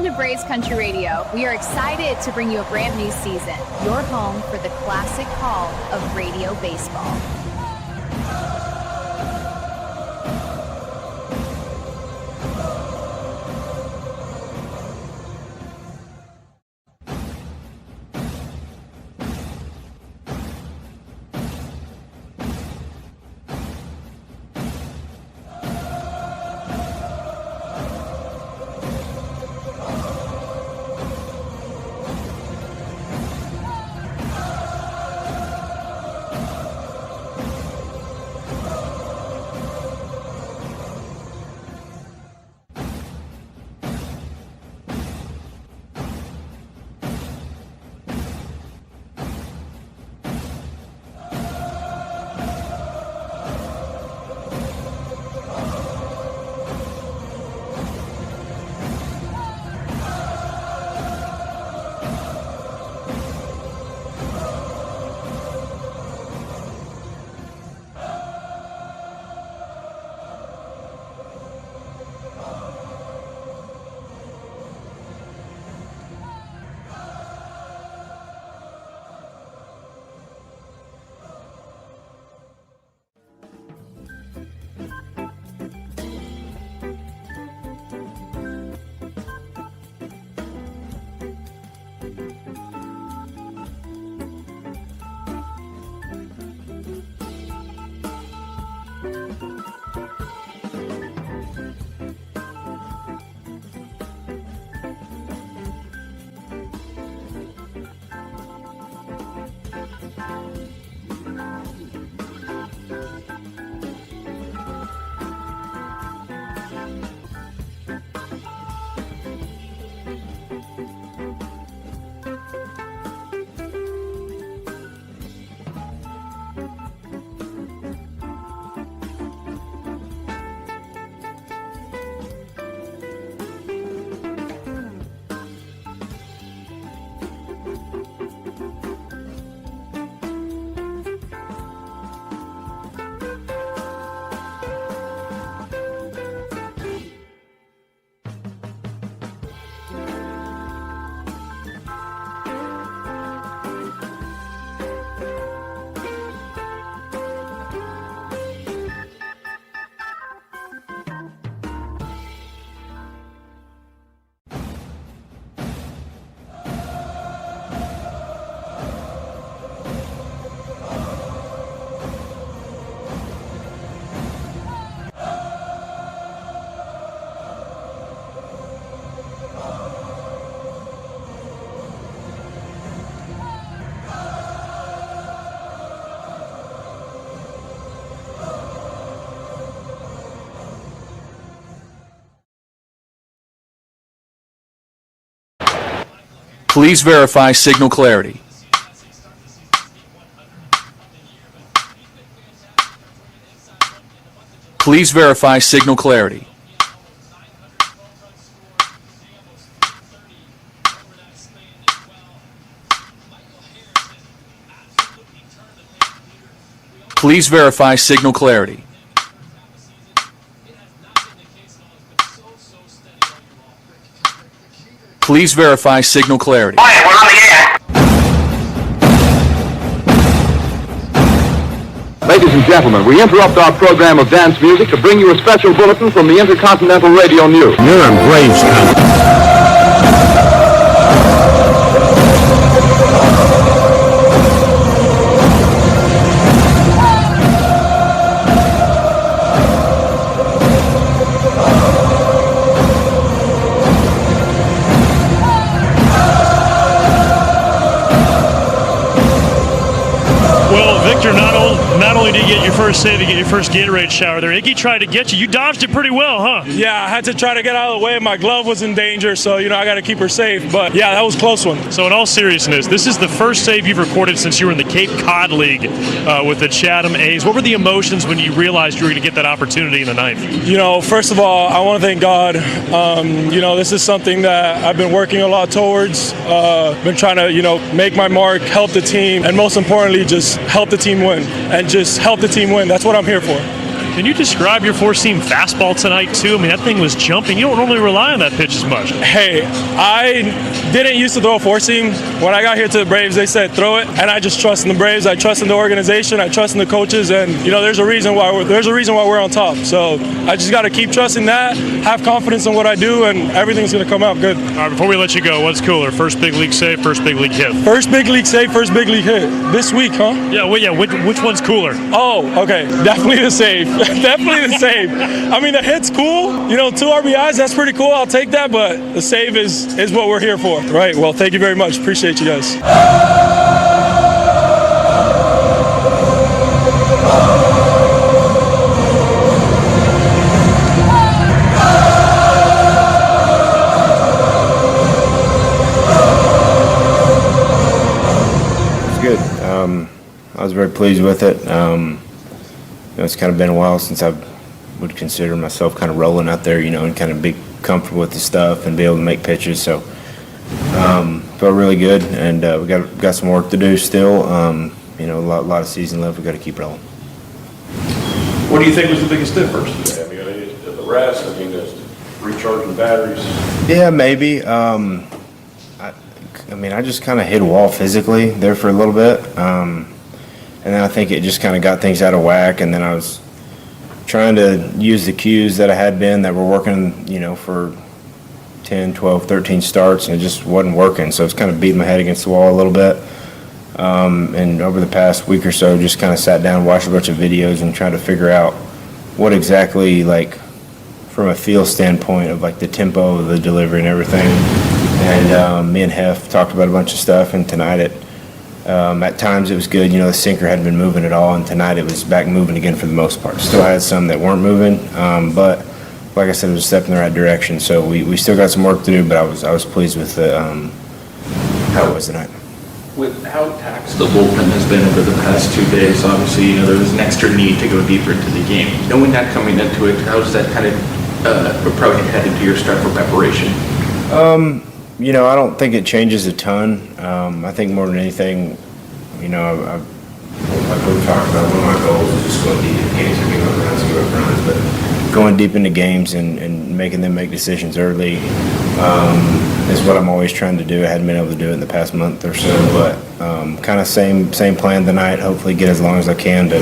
Welcome to Braves Country Radio. We are excited to bring you a brand new season, your home for the classic call of radio baseball. Please verify signal clarity. Please verify signal clarity. Please verify signal clarity. Please verify signal clarity. Quiet, we're on the air. Ladies and gentlemen, we interrupt our program of dance music to bring you a special bulletin from the Intercontinental Radio News. You're in Braves country. Not only did you get your first save, you get your first Gatorade shower there. Iggy tried to get you. You dodged it pretty well, huh? Yeah, I had to try to get out of the way. My glove was in danger, so, I got to keep her safe. But, yeah, that was a close one. So, in all seriousness, this is the first save you've recorded since you were in the Cape Cod League with the Chatham A's. What were the emotions when you realized you were going to get that opportunity in the ninth? First of all, I want to thank God. This is something that I've been working a lot towards. Been trying to, make my mark, help the team, and most importantly, just help the team win. And just help the team win. That's what I'm here for. Can you describe your four-seam fastball tonight, too? I mean, that thing was jumping. You don't normally rely on that pitch as much. Hey, I didn't used to throw a four-seam. When I got here to the Braves, they said throw it, and I just trust in the Braves. I trust in the organization. I trust in the coaches, and there's a reason why we're on top. So I just got to keep trusting that, have confidence in what I do, and everything's going to come out good. All right, before we let you go, what's cooler? First big league save, first big league hit? First big league save, first big league hit. This week, huh? Yeah, which one's cooler? Oh, okay. Definitely the save. Definitely the save. I mean, the hit's cool. 2 RBIs, that's pretty cool. I'll take that, but the save is what we're here for. Right. Well, thank you very much. Appreciate you guys. Good. I was very pleased with it. It's kind of been a while since I would consider myself kind of rolling out there, and kind of be comfortable with the stuff and be able to make pitches. So felt really good, and we got some work to do still. A lot of season left. We got to keep rolling. What do you think was the biggest difference today? I mean, the rest. I mean, just recharging batteries. Yeah, maybe. I just kind of hit a wall physically there for a little bit. And then I think it just kind of got things out of whack. And then I was trying to use the cues that I had been that were working, for 10, 12, 13 starts, and it just wasn't working. So I was kind of beating my head against the wall a little bit. And over the past week or so, just kind of sat down, watched a bunch of videos, and tried to figure out what exactly, from a feel standpoint of, the tempo of the delivery and everything. And me and Hef talked about a bunch of stuff, and tonight at times it was good. The sinker hadn't been moving at all, and tonight it was back moving again for the most part. Still had some that weren't moving, but like I said, it was a step in the right direction. So we still got some work to do, but I was pleased with how it was tonight. With how taxed the bullpen has been over the past 2 days, obviously, there was an extra need to go deeper into the game. Knowing that coming into it, how does that kind of probably head into your start for preparation? I don't think it changes a ton. I think more than anything, like we've talked about, one of my goals is just going deep into games and give up runs, but going deep into games and making them make decisions early is what I'm always trying to do. I hadn't been able to do it in the past month or so, but kind of same plan tonight. Hopefully get as long as I can to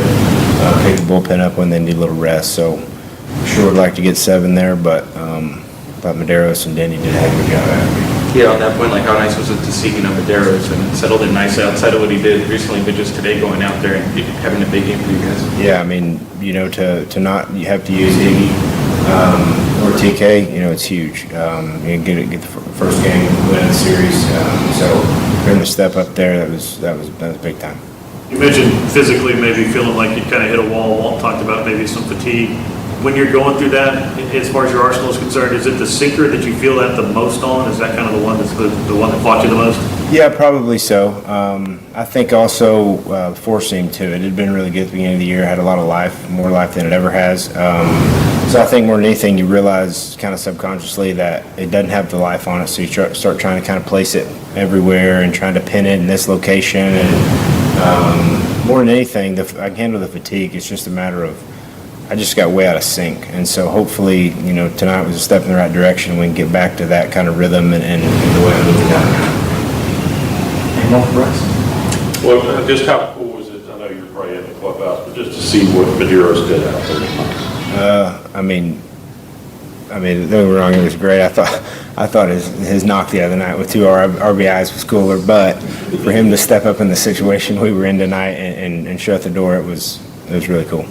pick the bullpen up when they need a little rest. So sure would like to get 7 there, but thought Medeiros and Denny did a heck of a job after me. Yeah, on that point, how nice was it to see, Medeiros and settled in nicely outside of what he did recently, but just today going out there and having a big game for you guys? Yeah, to not have to use Iggy or TK, it's huge. Get the first game, win the series. So for him to step up there, that was big time. You mentioned physically maybe feeling like you kind of hit a wall. Walt talked about maybe some fatigue. When you're going through that, as far as your arsenal is concerned, is it the sinker that you feel that the most on? Is that kind of the one that's the one that fought you the most? Yeah, probably so. I think also four-seam too. It had been really good at the beginning of the year. Had a lot of life, more life than it ever has. So I think more than anything, you realize kind of subconsciously that it doesn't have the life on it. So you start trying to kind of place it everywhere and trying to pin it in this location. And more than anything, I can handle the fatigue. It's just a matter of I just got way out of sync, and so hopefully, tonight was a step in the right direction. We can get back to that kind of rhythm and the way I'm moving down now. Any more for Bryce? Well, just how cool was it? I know you're probably in the clubhouse, but just to see what Medeiros did out there. Don't get me wrong, it was great. I thought his knock the other night with 2 RBIs was cooler, but for him to step up in the situation we were in tonight and shut the door, it was really cool.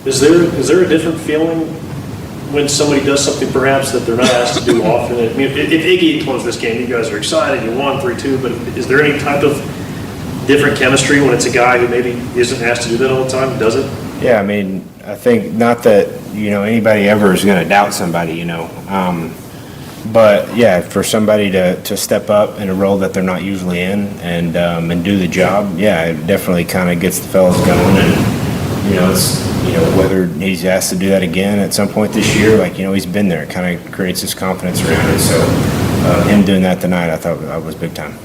Is there a different feeling when somebody does something perhaps that they're not asked to do often? I mean, if Iggy closed this game, you guys are excited, you won 3-2, but is there any type of different chemistry when it's a guy who maybe isn't asked to do that all the time, does it? Yeah, I think not that, anybody ever is going to doubt somebody, but yeah, for somebody to step up in a role that they're not usually in and do the job, yeah, it definitely kind of gets the fellas going. And it's whether he's asked to do that again at some point this year, he's been there. It kind of creates his confidence around it. So him doing that tonight, I thought was big time.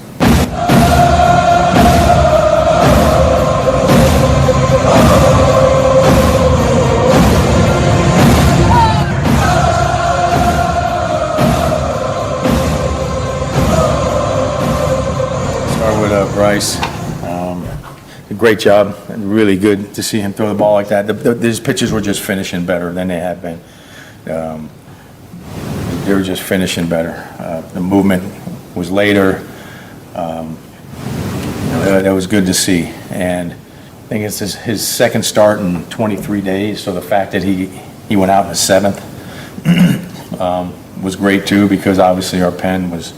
Bryce. Great job. Really good to see him throw the ball like that. His pitches were just finishing better than they have been. They were just finishing better. The movement was later. That was good to see. And I think it's his second start in 23 days, so the fact that he went out in the seventh was great too, because obviously our pen was,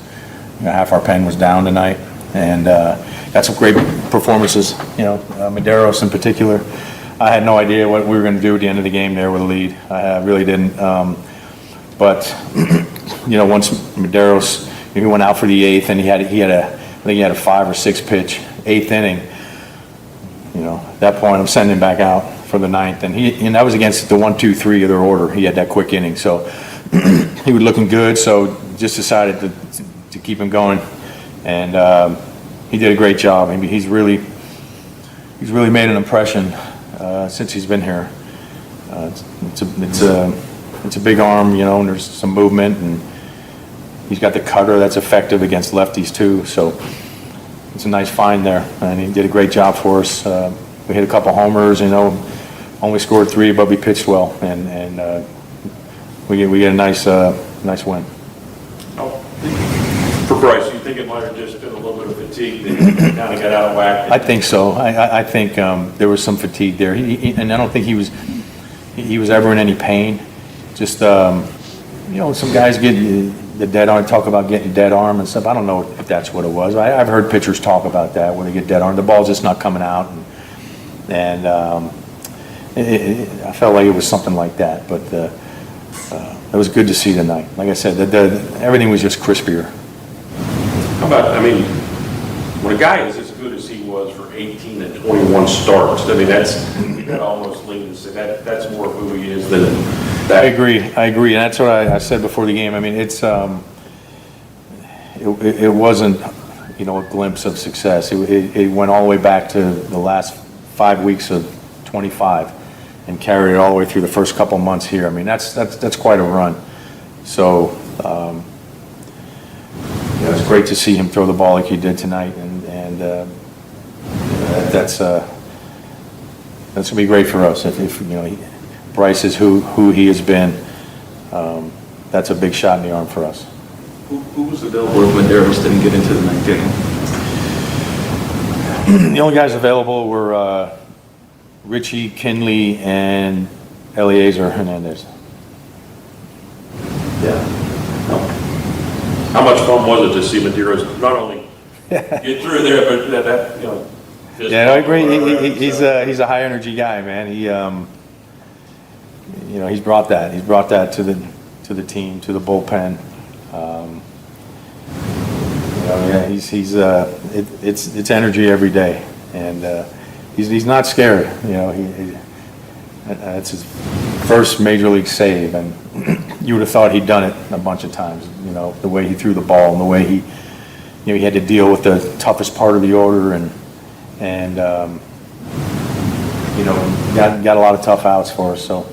half our pen was down tonight. And that's some great performances, Medeiros in particular. I had no idea what we were going to do at the end of the game there with a lead. I really didn't. But once Medeiros, he went out for the eighth, and I think he had a 5 or 6 pitch eighth inning. At that point, I'm sending him back out for the ninth, and that was against the 1, 2, 3 of their order. He had that quick inning, so he was looking good. So just decided to keep him going, and he did a great job. I mean, he's really made an impression since he's been here. It's a big arm, and there's some movement, and he's got the cutter that's effective against lefties too. So it's a nice find there, and he did a great job for us. We hit a couple homers, only scored 3, but we pitched well, and we get a nice win. For Bryce, you think it might have just been a little bit of fatigue that he kind of got out of whack? I think so. I think there was some fatigue there, and I don't think he was ever in any pain. Just some guys get the dead arm, talk about getting dead arm and stuff. I don't know if that's what it was. I've heard pitchers talk about that when they get dead arm. The ball's just not coming out, and I felt like it was something like that. But it was good to see tonight. Like I said, everything was just crispier. How about, when a guy is as good as he was for 18 and 21 starts, that almost leans to say that's more of who he is than that. I agree, and that's what I said before the game. It's it wasn't a glimpse of success. It went all the way back to the last 5 weeks of 25 and carried it all the way through the first couple months here. That's quite a run. So it's great to see him throw the ball like he did tonight, and that's gonna be great for us. If Bryce is who he has been, that's a big shot in the arm for us. Who was available when Medeiros didn't get into the ninth inning? The only guys available were Richie, Kinley, and Eliezer Hernandez. Yeah. How much fun was it to see Medeiros not only get through there, but that Yeah, I agree. He's a high energy guy, man. He's brought that. He's brought that to the team, to the bullpen. It's energy every day, and he's not scared. It's his first major league save, and you would have thought he'd done it a bunch of times. The way he threw the ball and the way he had to deal with the toughest part of the order, and got a lot of tough outs for us. So,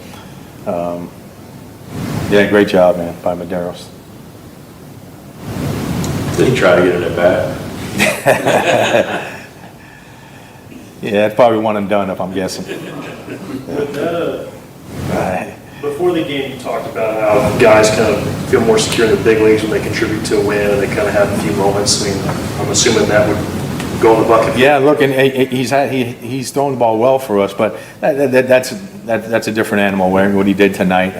great job, man, by Medeiros. Did he try to get it at bat? Yeah, it's probably one and done if I'm guessing. Before the game, you talked about how guys kind of feel more secure in the big leagues when they contribute to a win and they kind of have a few moments. I'm assuming that would go in the bucket. Yeah, look, and he's throwing the ball well for us, but that's a different animal. What he did tonight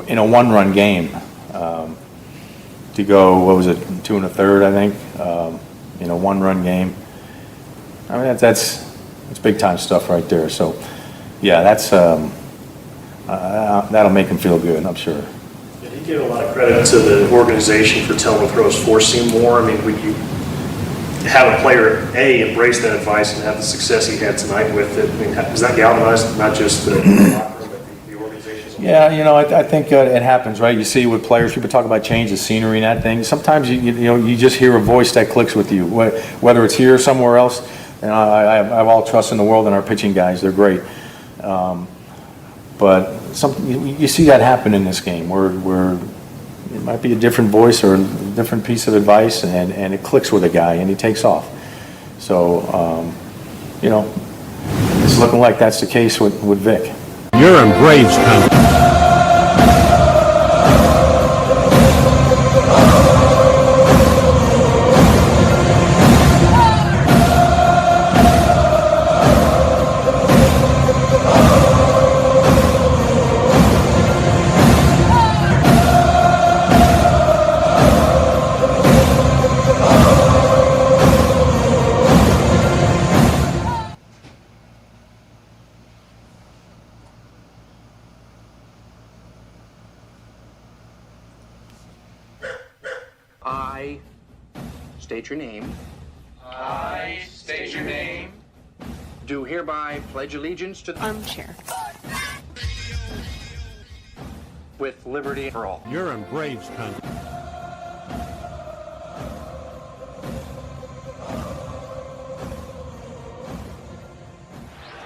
in a one-run game, to go, what was it, 2 1/3, I think, in a one-run game. That's big time stuff right there. So, yeah, that's that'll make him feel good, I'm sure. Yeah, he gave a lot of credit to the organization for telling the pros force him more. Would you have a player embrace that advice and have the success he had tonight with it? Is that galvanized not just the locker room, but the organization as a whole? Yeah, I think it happens, right? You see with players, people talk about change of scenery and that thing. Sometimes you just hear a voice that clicks with you, whether it's here or somewhere else. And I have all trust in the world in our pitching guys; they're great. But you see that happen in this game, where it might be a different voice or a different piece of advice, and it clicks with a guy and he takes off. So, it's looking like that's the case with Vic. You're in Braves country. I state your name. I state your name. Do hereby pledge allegiance to the armchair. With liberty for all. You're in Braves country.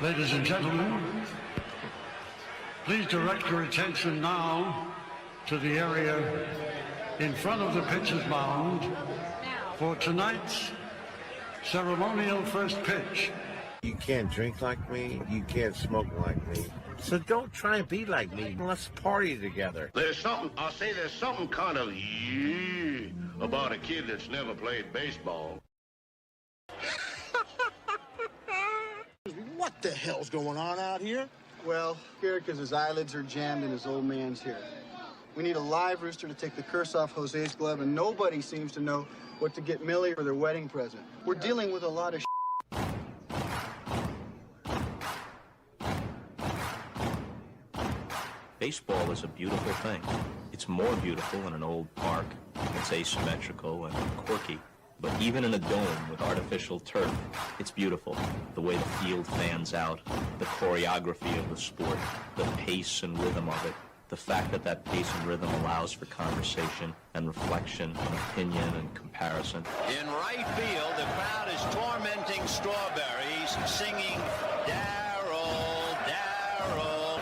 Ladies and gentlemen, please direct your attention now to the area in front of the pitcher's mound for tonight's ceremonial first pitch. You can't drink like me, you can't smoke like me. So don't try and be like me. Let's party together. There's something kind of about a kid that's never played baseball. What the hell's going on out here? Well, scared because his eyelids are jammed and his old man's here. We need a live rooster to take the curse off Jose's glove, and nobody seems to know what to get Millie for their wedding present. We're dealing with a lot of Baseball is a beautiful thing. It's more beautiful in an old park. It's asymmetrical and quirky. But even in a dome with artificial turf, it's beautiful. The way the field fans out, the choreography of the sport, the pace and rhythm of it. The fact that that pace and rhythm allows for conversation and reflection and opinion and comparison. In right field, the crowd is tormenting Strawberries, singing Darryl, Darryl.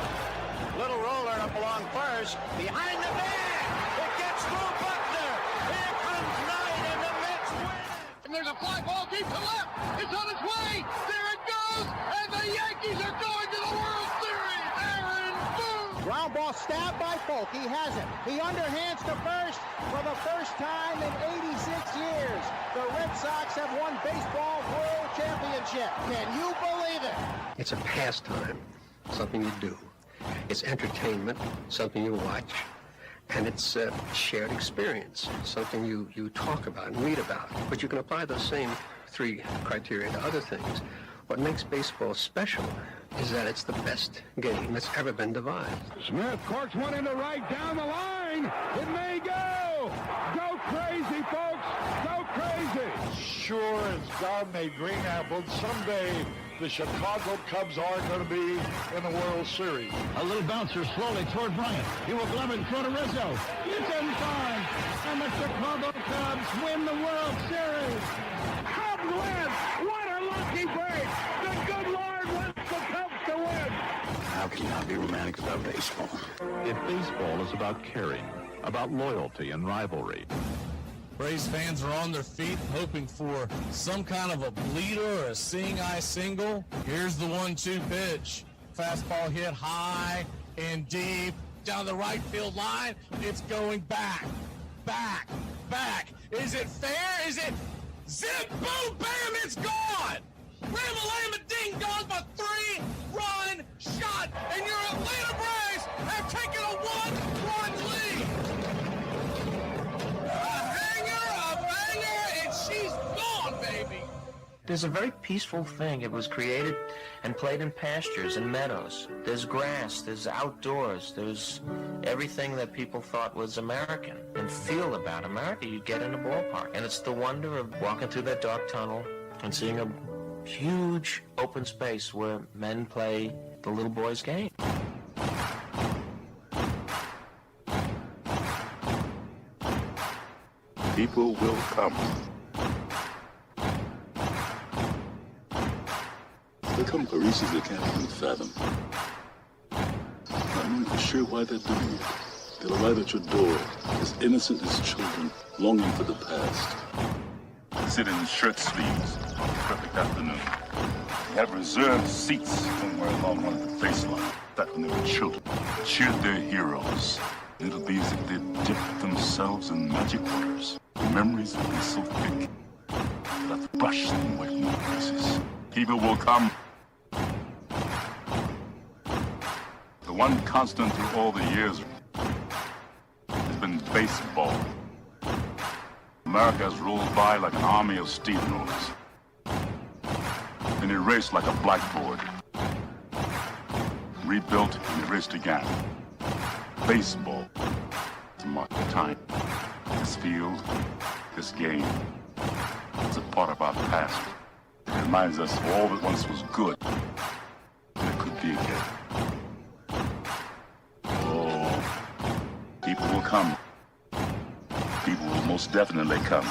Little roller up along first, behind the man. It gets through Buckner. Here comes Knight, and the Mets win. And there's a fly ball deep to left. It's on its way. There it goes. And the Yankees are going to the World Series. Aaron Boone. Ground ball stabbed by Folk. He has it. He underhands to first for the first time in 86 years. The Red Sox have won baseball world championship. Can you believe it? It's a pastime, something you do. It's entertainment, something you watch. And it's a shared experience, something you talk about and read about. But you can apply those same three criteria to other things. What makes baseball special is that it's the best game that's ever been devised. Smith corks one into right down the line. It may go. Go crazy, folks. Go crazy. Sure as God made green apples, someday the Chicago Cubs are going to be in the World Series. A little bouncer slowly toward Bryant. He will glove it in front of Rizzo. It's in time. And the Chicago Cubs win the World Series. Cubs win. What a lucky break. The good Lord wants the Cubs to win. How can you not be romantic about baseball? If baseball is about caring, about loyalty and rivalry, Braves fans are on their feet hoping for some kind of a bleeder or a seeing-eye single. Here's the 1-2 pitch. Fastball hit high and deep down the right field line. It's going back, back, back. Is it fair? Is it zip, boom, bam, it's gone. Ram-a-lam-a ding dong, a 3-run shot, and your Atlanta Braves have taken a 1-run lead. She's gone, baby! There's a very peaceful thing. It was created and played in pastures and meadows. There's grass, there's outdoors, there's everything that people thought was American and feel about America you get in a ballpark. And it's the wonder of walking through that dark tunnel and seeing a huge open space where men play the little boy's game. people will come. There come caresses they can't even fathom. Not knowing for sure why they're doing it. They'll arrive at your door, as innocent as children, longing for the past. Sit in shirt sleeves, perfect afternoon. They have reserved seats somewhere along one of the baselines. Back when they were children, cheered their heroes. It'll be as if they'd dipped themselves in magic waters. The memories will be so thick, they'll have to brush them away from their faces. People will come. The one constant through all the years has been baseball. America has rolled by like an army of steamrollers, been erased like a blackboard, rebuilt and erased again. Baseball to mark the time. This field, this game, it's a part of our past. It reminds us of all that once was good, and it could be again. Oh, people will come. People will most definitely come.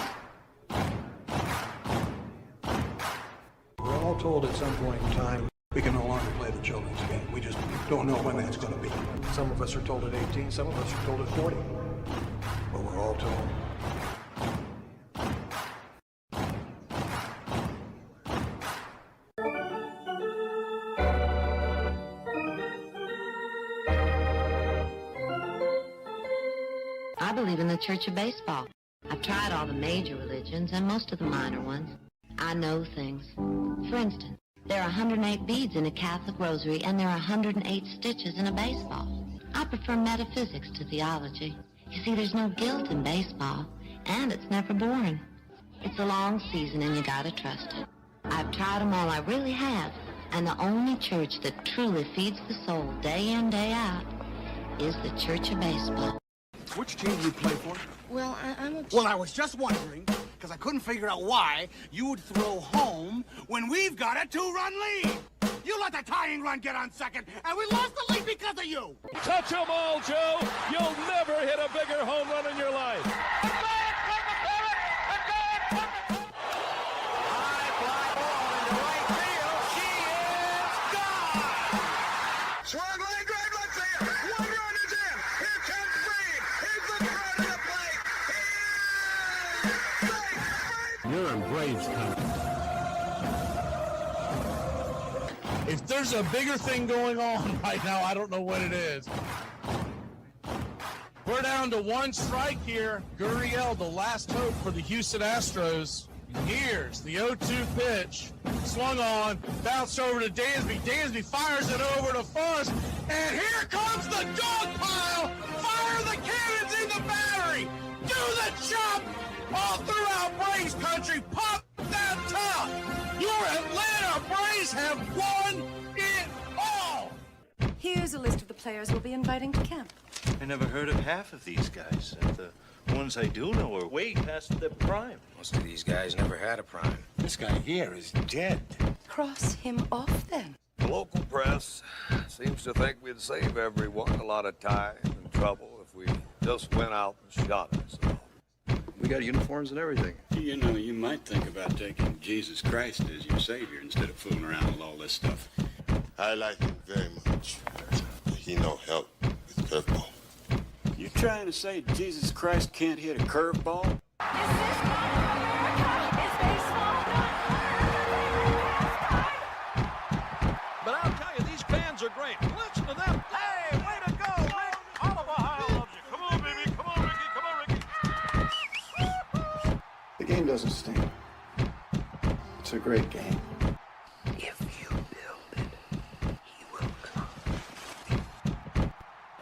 We're all told at some point in time we can no longer play the children's game. We just don't know when that's going to be. Some of us are told at 18, some of us are told at 40. But we're all told. I believe in the Church of Baseball. I've tried all the major religions and most of the minor ones. I know things. For instance, there are 108 beads in a Catholic rosary, and there are 108 stitches in a baseball. I prefer metaphysics to theology. You see, there's no guilt in baseball, and it's never boring. It's a long season, and you gotta trust it. I've tried them all, I really have, and the only church that truly feeds the soul day in, day out is the Church of Baseball. Which team do you play for? Well, I'm a... Well, I was just wondering, because I couldn't figure out why you would throw home when we've got a 2-run lead. You let the tying run get on second, and we lost the lead because of you. Touch them all, Joe. You'll never hit a bigger home run in your life. You're in Braves country. If there's a bigger thing going on right now, I don't know what it is. We're down to one strike here. Gurriel, the last hope for the Houston Astros. Here's the 0-2 pitch. Swung on, bounced over to Dansby. Dansby fires it over to Forrest. And here comes the dog pile. Fire the cannons in the battery. Do the chop. All throughout Braves country, pop that top! Your Atlanta Braves have won it all! Here's a list of the players we'll be inviting to camp. I never heard of half of these guys, and the ones I do know are way past their prime. Most of these guys never had a prime. This guy here is dead. Cross him off, then. The local press seems to think we'd save everyone a lot of time and trouble if we just went out and shot ourselves. We got uniforms and everything. You know, you might think about taking Jesus Christ as your savior instead of fooling around with all this stuff. I like him very much. He no help with curveball. You trying to say Jesus Christ can't hit a curveball? But I'll tell you, these fans are great. Listen to them. Hey, way to go, Rick. All of Ohio loves you. Come on, baby. Come on, Ricky. Come on, Ricky. The game doesn't stink. It's a great game. If you build it, he will come.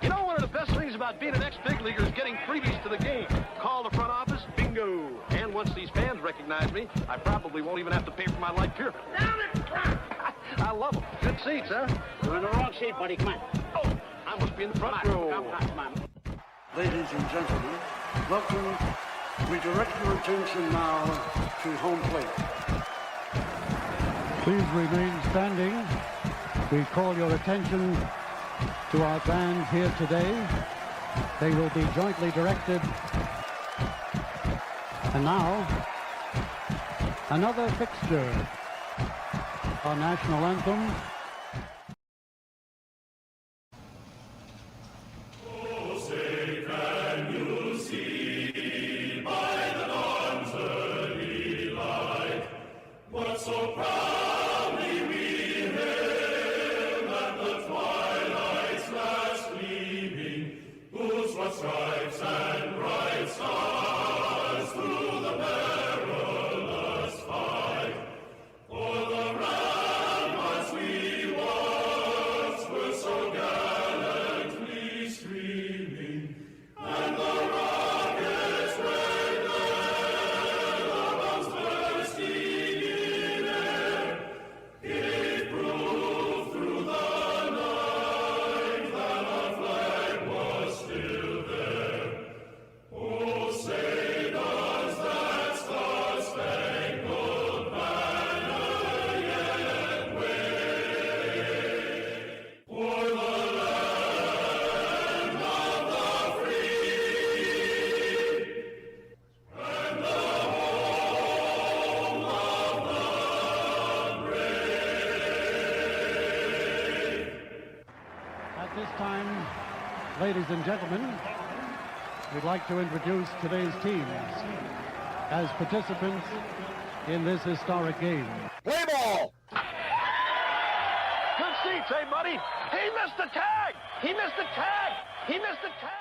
You know, one of the best things about being an ex-big leaguer is getting freebies to the game. Call the front office, bingo. And once these fans recognize me, I probably won't even have to pay for my life here. Down it! I love them. Good seats, huh? You're in the wrong seat, buddy. Come on. Oh, I must be in the front row. Come on. Ladies and gentlemen, welcome. We direct your attention now to home plate. Please remain standing. We call your attention to our band here today. They will be jointly directed. And now, another fixture. Our national anthem. So At this time, ladies and gentlemen, we'd like to introduce today's teams as participants in this historic game. Play ball! Good seats, hey, buddy. He missed the tag. He missed the tag. He missed the tag.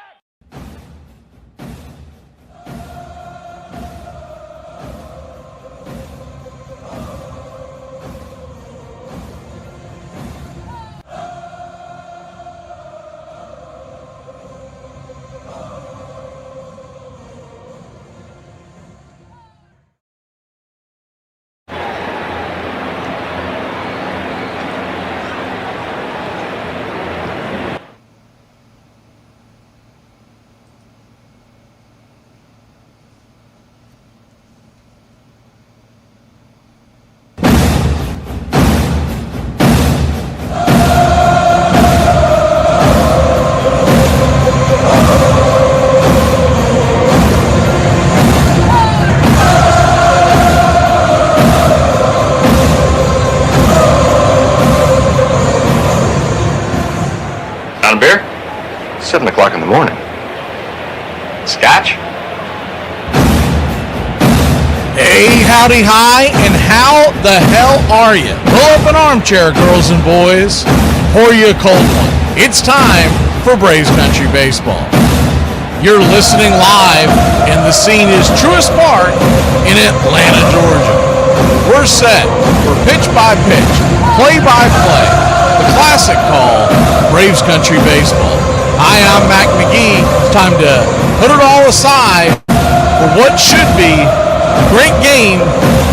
On a beer? 7 o'clock in the morning. Scotch? Hey, howdy, hi, and how the hell are you? Pull up an armchair, girls and boys. Pour you a cold one. It's time for Braves Country Baseball. You're listening live, and the scene is Truist Park in Atlanta, Georgia. We're set for pitch-by-pitch, play-by-play, the classic call, Braves Country Baseball. Hi, I'm Mac McGee. It's time to put it all aside for what should be a great game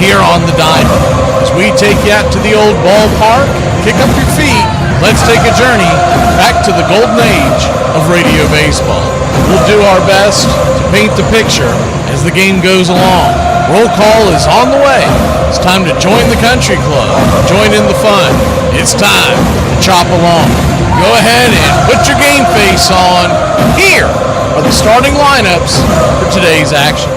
here on the diamond. As we take you out to the old ballpark, kick up your feet, let's take a journey back to the golden age of radio baseball. We'll do our best to paint the picture as the game goes along. Roll call is on the way. It's time to join the country club, join in the fun. It's time to chop along. Go ahead and put your game face on. Here are the starting lineups for today's action.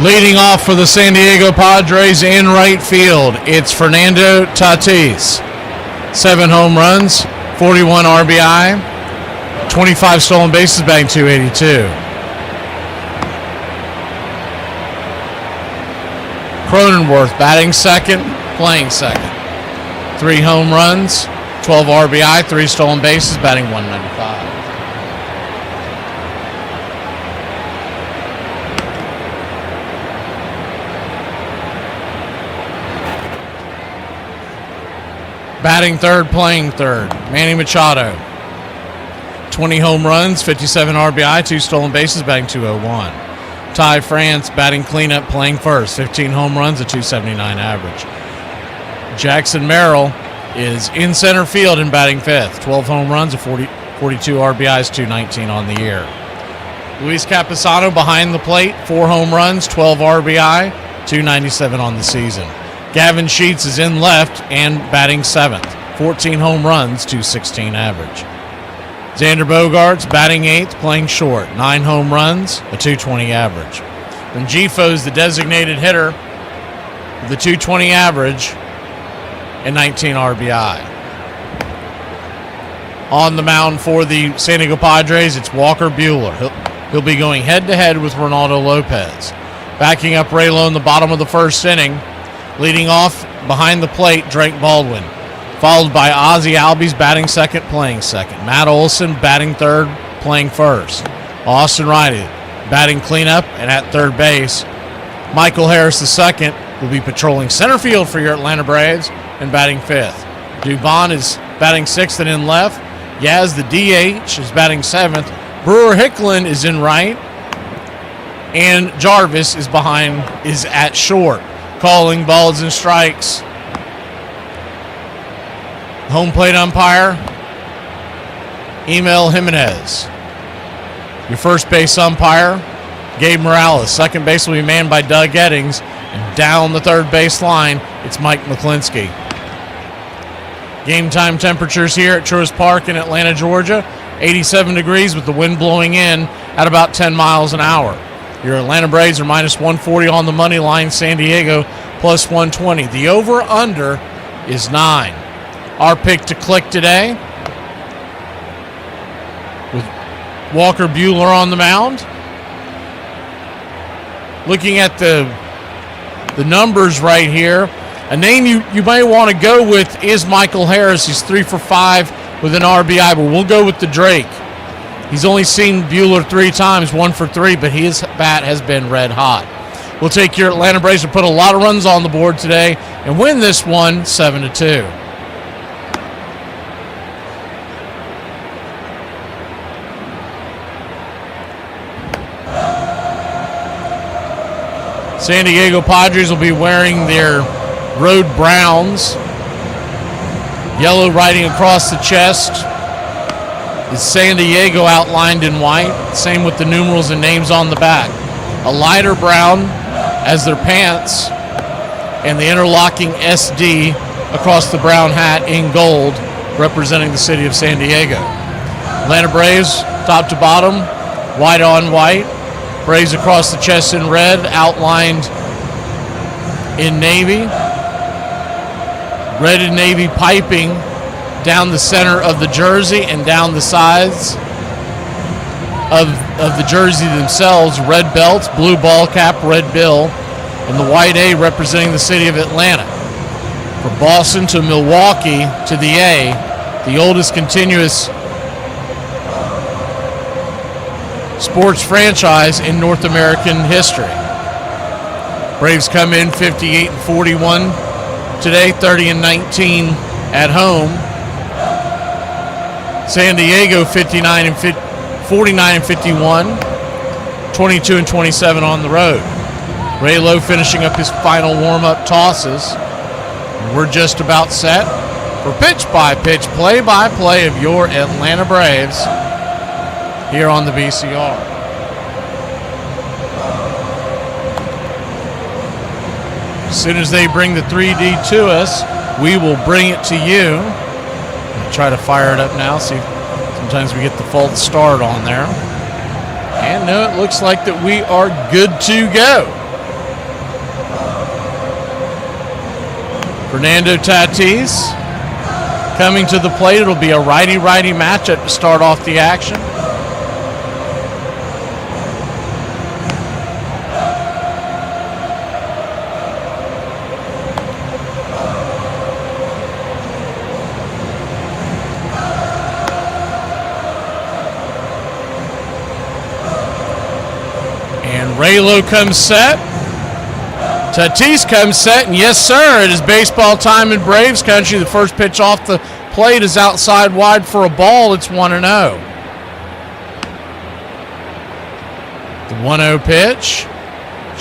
Leading off for the San Diego Padres in right field, it's Fernando Tatis. 7 home runs, 41 RBI, 25 stolen bases, batting .282. Cronenworth batting second, playing second. 3 home runs, 12 RBI, 3 stolen bases, batting .195. Batting third, playing third, Manny Machado. 20 home runs, 57 RBI, 2 stolen bases, batting .201. Ty France batting cleanup, playing first, 15 home runs, a .279 average. Jackson Merrill is in center field and batting fifth, 12 home runs, a 42 RBIs, .219 on the year. Luis Campusano behind the plate, 4 home runs, 12 RBI, .297 on the season. Gavin Sheets is in left and batting seventh, 14 home runs, .216 average. Xander Bogaerts batting eighth, playing short, 9 home runs, a .220 average. Rengifo's the designated hitter with the .220 average and 19 RBI. On the mound for the San Diego Padres, it's Walker Buehler. He'll be going head-to-head with Ronaldo Lopez. Backing up Raylo in the bottom of the first inning. Leading off behind the plate, Drake Baldwin. Followed by Ozzie Albies batting second, playing second. Matt Olson batting third, playing first. Austin Riley batting cleanup and at third base. Michael Harris II will be patrolling center field for your Atlanta Braves and batting fifth. Dubon is batting sixth and in left. Yaz, the DH, is batting seventh. Brewer Hicklin is in right. And Jarvis is at short, calling balls and strikes. Home plate umpire, Emil Jimenez. Your first base umpire, Gabe Morales. Second base will be manned by Doug Eddings. And down the third base line, it's Mike McClinsky. Game time temperatures here at Truist Park in Atlanta, Georgia. 87 degrees with the wind blowing in at about 10 miles an hour. Your Atlanta Braves are minus 140 on the money line. San Diego plus 120. The over-under is 9. our pick to click today, with Walker Buehler on the mound. Looking at the numbers right here, a name you might want to go with is Michael Harris. He's 3 for 5 with an RBI, but we'll go with the Drake. He's only seen Buehler 3 times, 1 for 3, but his bat has been red hot. We'll take your Atlanta Braves to put a lot of runs on the board today and win this one 7-2. San Diego Padres will be wearing their road browns. Yellow writing across the chest is San Diego outlined in white. Same with the numerals and names on the back. A lighter brown as their pants, and the interlocking SD across the brown hat in gold, representing the city of San Diego. Atlanta Braves, top to bottom, white on white. Braves across the chest in red, outlined in navy. Red and navy piping down the center of the jersey and down the sides of the jersey themselves. Red belts, blue ball cap, red bill, and the white A representing the city of Atlanta. From Boston to Milwaukee to the A, the oldest continuous sports franchise in North American history. Braves come in 58-41 today, 30-19 at home. San Diego 49-51, 22-27 on the road. Ray Lowe finishing up his final warm-up tosses. We're just about set for pitch-by-pitch, play-by-play of your Atlanta Braves here on the BCR. As soon as they bring the 3D to us, we will bring it to you. I'll try to fire it up now, see if sometimes we get the false start on there. And no, it looks like that we are good to go. Fernando Tatis coming to the plate. It'll be a righty-righty matchup to start off the action. Raylo comes set. Tatis comes set, and yes, sir, it is baseball time in Braves country. The first pitch off the plate is outside wide for a ball. It's 1-0. The 1-0 pitch.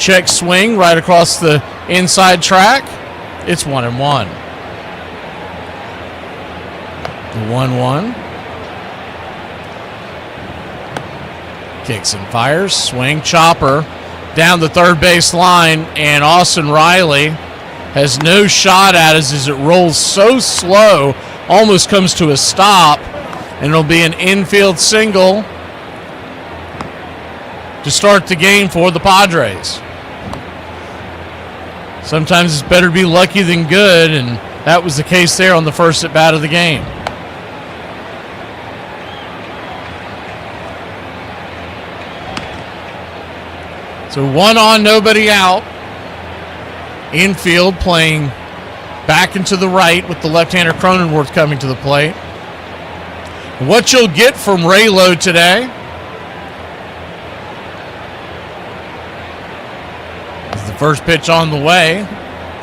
Check swing right across the inside track. It's 1-1. The 1-1. Kicks and fires, swing, chopper down the third base line, and Austin Riley has no shot at us as it rolls so slow, almost comes to a stop, and it'll be an infield single to start the game for the Padres. Sometimes it's better to be lucky than good, and that was the case there on the first at bat of the game. So 1 on, nobody out. Infield playing back into the right with the left-hander Cronenworth coming to the plate. What you'll get from Raylo today is the first pitch on the way.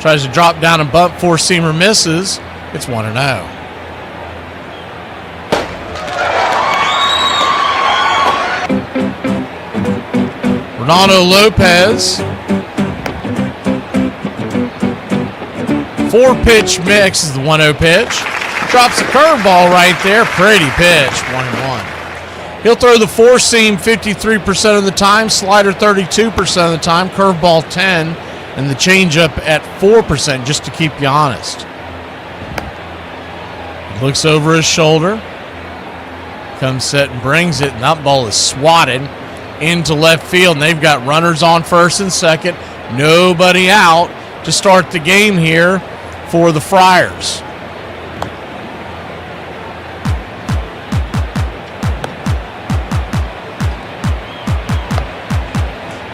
Tries to drop down and bump, four-seamer misses. It's 1-0. Ronaldo Lopez. 4-pitch mix is the 1-0 pitch. Drops a curveball right there. Pretty pitch. 1-1. He'll throw the four-seam 53% of the time, slider 32% of the time, curveball 10, and the changeup at 4%, just to keep you honest. Looks over his shoulder. Comes set and brings it, and that ball is swatted into left field, and they've got runners on first and second, nobody out to start the game here for the Friars.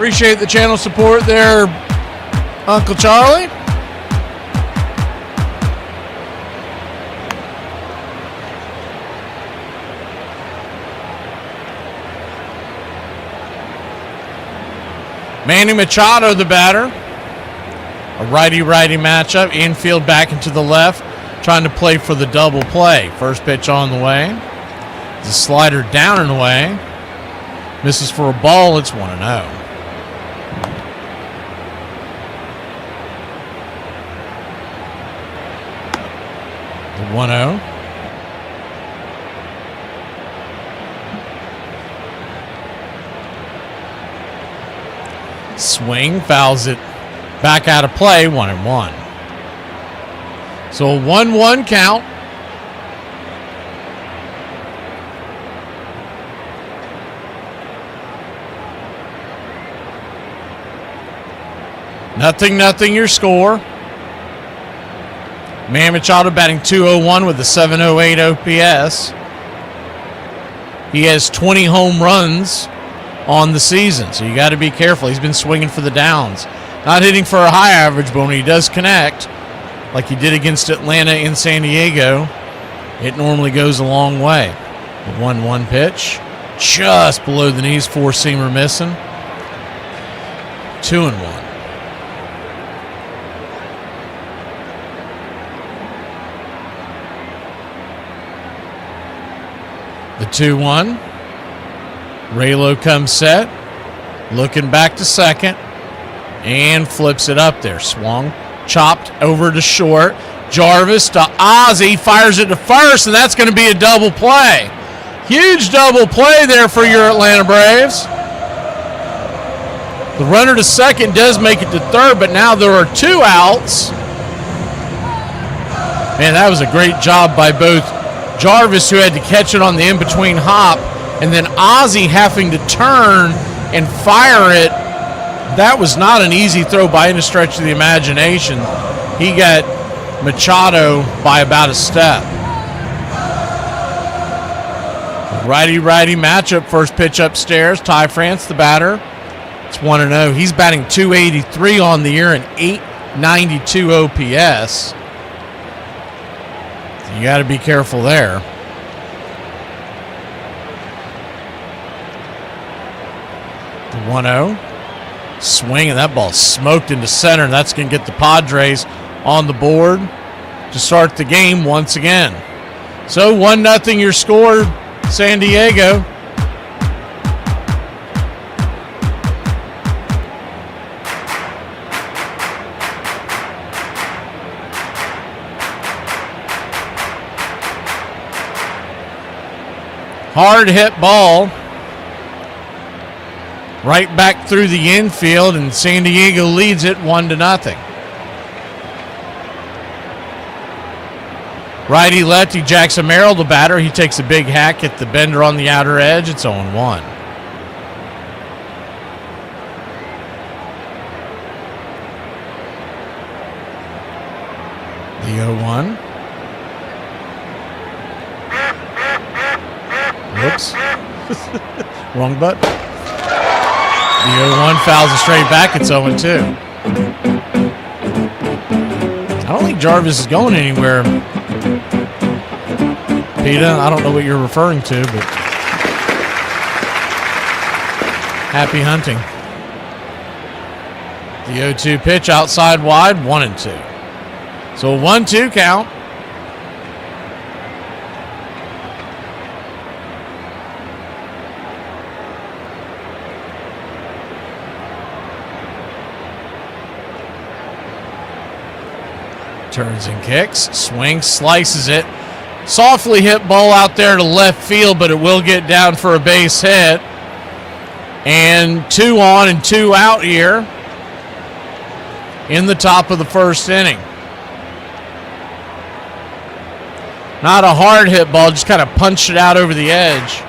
Appreciate the channel support there, Uncle Charlie. Manny Machado, the batter. A righty-righty matchup. Infield back into the left, trying to play for the double play. First pitch on the way. The slider down and away. Misses for a ball. It's 1-0. The 1-0. Swing, fouls it back out of play, 1-1. So a 1-1 count. Nothing your score. Man Machado batting .201 with a 708 OPS. He has 20 home runs on the season, so you got to be careful. He's been swinging for the downs. Not hitting for a high average, but when he does connect, like he did against Atlanta and San Diego, it normally goes a long way. The 1-1 pitch, just below the knees, four-seamer missing. 2-1. The 2-1. Raylo comes set, looking back to second, and flips it up there. Swung, chopped over to short. Jarvis to Ozzie, fires it to first, and that's going to be a double play. Huge double play there for your Atlanta Braves. The runner to second does make it to third, but now there are 2 outs. Man, that was a great job by both Jarvis, who had to catch it on the in-between hop, and then Ozzie having to turn and fire it. That was not an easy throw by any stretch of the imagination. He got Machado by about a step. Righty-righty matchup. First pitch upstairs. Ty France, the batter. It's 1-0. He's batting .283 on the year and .892 OPS. So you got to be careful there. The 1-0. Swing, and that ball smoked into center, and that's going to get the Padres on the board to start the game once again. So 1-0 your score, San Diego. Hard hit ball. Right back through the infield, and San Diego leads it 1-0. Righty-lefty Jackson Merrill, the batter. He takes a big hack at the bender on the outer edge. It's 0-1. The 0-1. Whoops. Wrong button. The 0-1 fouls it straight back. It's 0-2. I don't think Jarvis is going anywhere. Peta, I don't know what you're referring to, but happy hunting. The 0-2 pitch outside wide, 1-2. So a 1-2 count. Turns and kicks, swings, slices it. Softly hit ball out there to left field, but it will get down for a base hit. And 2 on and 2 out here in the top of the first inning. Not a hard hit ball, just kind of punched it out over the edge.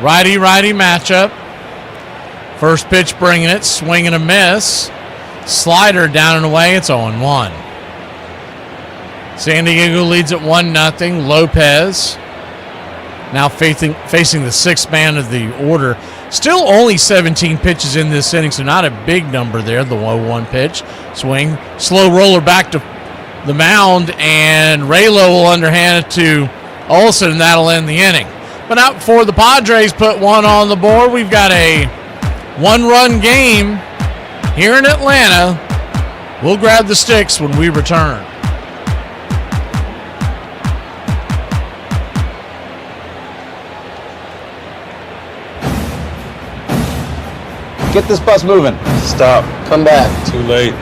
Righty-righty matchup. First pitch bringing it, swing and a miss. Slider down and away, it's 0-1. San Diego leads at 1-0. Lopez now facing the sixth man of the order. Still only 17 pitches in this inning, so not a big number there. The 0-1 pitch. Swing. Slow roller back to the mound, and Raylo will underhand it to Olsen, and that'll end the inning. But not before the Padres put one on the board. We've got a one-run game here in Atlanta. We'll grab the sticks when we return. Get this bus moving. Stop. Come back. Too late.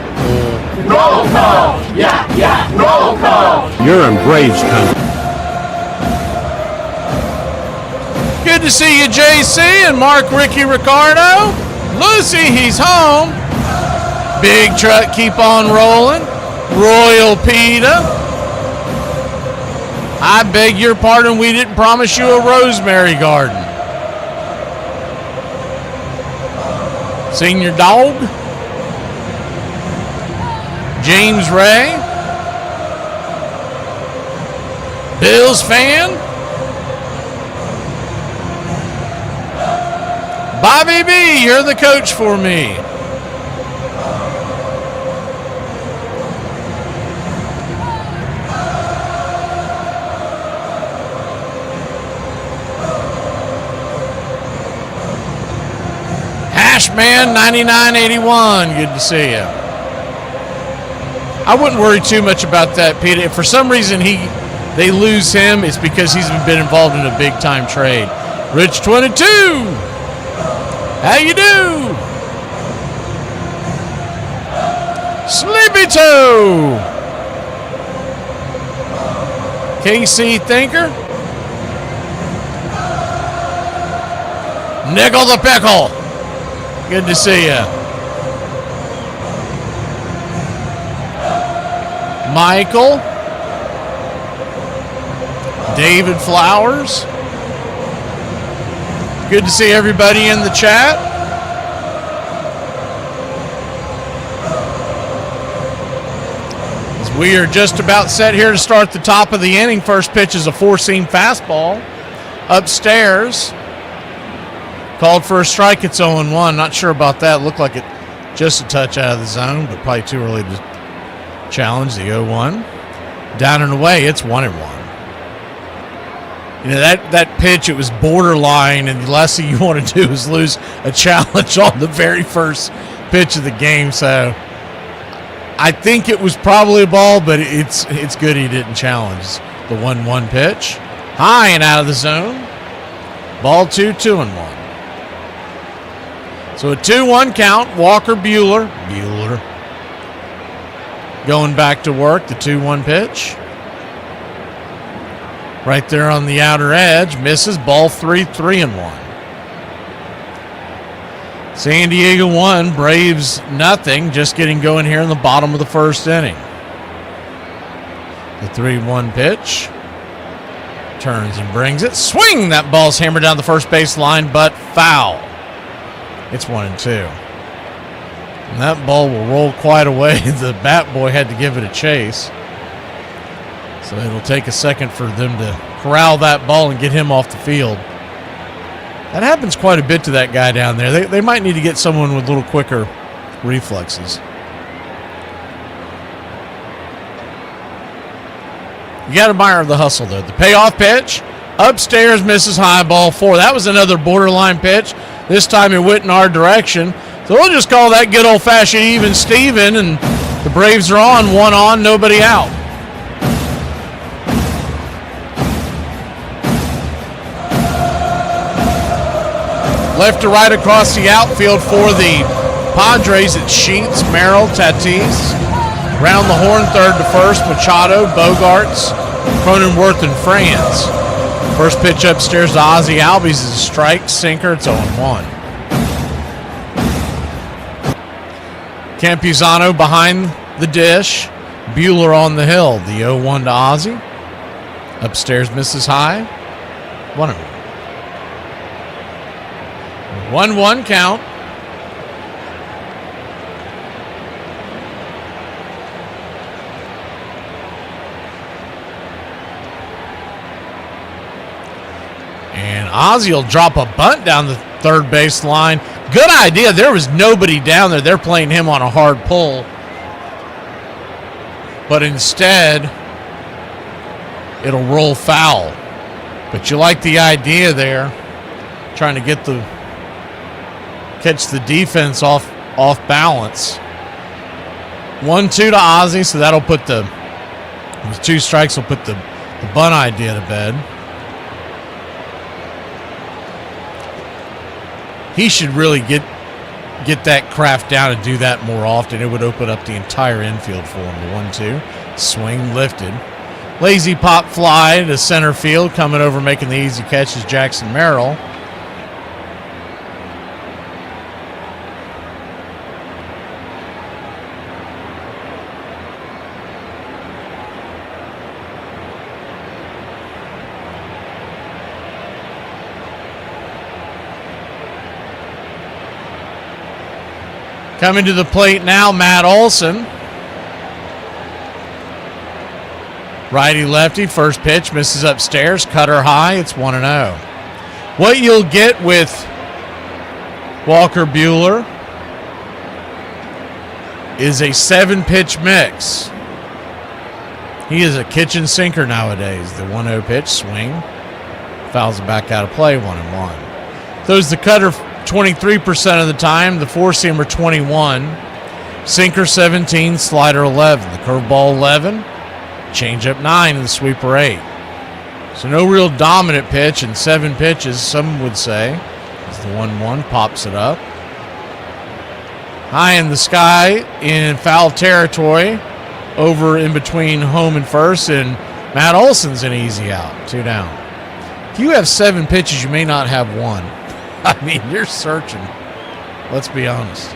Roll call! Yeah! Roll call! You're in Braves country. Good to see you, JC and Mark Ricky Ricardo. Lucy, he's home. Big truck, keep on rolling. Royal PETA. I beg your pardon, we didn't promise you a rosemary garden. Senior Dog. James Ray. Bills fan. Bobby B, you're the coach for me. Hashman 9981, good to see you. I wouldn't worry too much about that, Peter. If for some reason they lose him, it's because he's been involved in a big time trade. Rich 22, how you do? Sleepy Toe, KC Thinker, Nickel the Pickle, good to see you. Michael, David Flowers, good to see everybody in the chat. As we are just about set here to start the top of the inning. First pitch is a four-seam fastball upstairs. Called for a strike, it's 0-1. Not sure about that. Looked like it just a touch out of the zone, but probably too early to challenge the 0-1. Down and away, it's 1-1. You know, that pitch, it was borderline, and the last thing you want to do is lose a challenge on the very first pitch of the game. So I think it was probably a ball, but it's good he didn't challenge the 1-1 pitch. High and out of the zone. Ball 2-1. So a 2-1 count. Walker Buehler going back to work. The 2-1 pitch. Right there on the outer edge. Misses. Ball 3-1. San Diego 1, Braves nothing. Just getting going here in the bottom of the first inning. The 3-1 pitch. Turns and brings it. Swing! That ball's hammered down the first base line, but foul. It's 1-2. And that ball will roll quite a way. The bat boy had to give it a chase. So it'll take a second for them to corral that ball and get him off the field. That happens quite a bit to that guy down there. They might need to get someone with a little quicker reflexes. You got to admire the hustle, though. The payoff pitch, upstairs, misses high, ball 4. That was another borderline pitch. This time it went in our direction. So we'll just call that good old-fashioned even Steven, and the Braves are on, one on, nobody out. Left to right across the outfield for the Padres. It's Sheets, Merrill, Tatis. Round the horn, third to first, Machado, Bogarts, Cronenworth, and Franz. First pitch upstairs to Ozzie Albies is a strike, sinker, it's 0-1. Campuzano behind the dish. Buehler on the hill. The 0-1 to Ozzie. Upstairs misses high. 1-0. 1-1 count. And Ozzie will drop a bunt down the third base line. Good idea. There was nobody down there. They're playing him on a hard pull. But instead, it'll roll foul. But you like the idea there. Trying to catch the defense off balance. 1-2 to Ozzie, so that'll put with 2 strikes will put the bunt idea to bed. He should really get that craft down and do that more often. It would open up the entire infield for him. The 1-2. Swing lifted. Lazy pop fly to center field. Coming over making the easy catch is Jackson Merrill. Coming to the plate now, Matt Olson. Righty-lefty, first pitch, misses upstairs, cutter high, it's 1-0. What you'll get with Walker Buehler is a 7-pitch mix. He is a kitchen sinker nowadays. The 1-0 pitch, swing, fouls it back out of play, 1-1. Throws the cutter 23% of the time, the four-seamer 21%, sinker 17%, slider 11%, the curveball 11%, changeup 9%, and the sweeper 8%. So no real dominant pitch in 7 pitches, some would say. As the 1-1 pops it up. High in the sky in foul territory, over in between home and first, and Matt Olson's an easy out, 2 down. If you have 7 pitches, you may not have 1. I mean, you're searching. Let's be honest.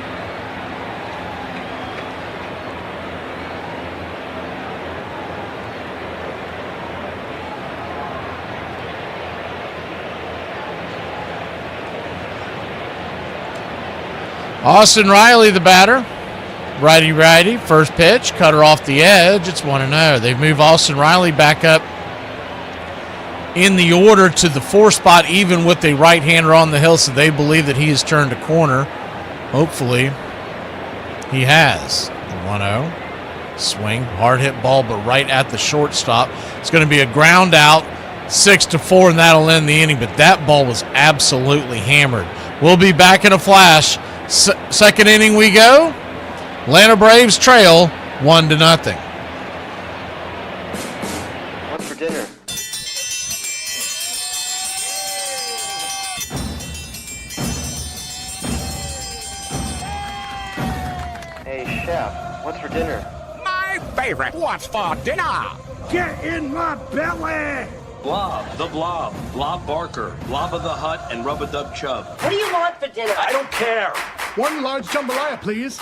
Austin Riley, the batter. Righty-righty, first pitch, cutter off the edge. It's 1-0. They've moved Austin Riley back up in the order to the 4 spot, even with a right-hander on the hill, so they believe that he has turned a corner. Hopefully, he has. The 1-0. Swing, hard hit ball, but right at the shortstop. It's going to be a ground out, 6-4, and that'll end the inning, but that ball was absolutely hammered. We'll be back in a flash. Second inning we go. Atlanta Braves trail 1-0. What's for dinner? Hey, Chef, what's for dinner? My favorite. What's for dinner? Get in my belly! Blob, the Blob, Blob Barker, Blob of the Hut, and Rub-a-Dub Chub. What do you want for dinner? I don't care. 1 large jambalaya, please.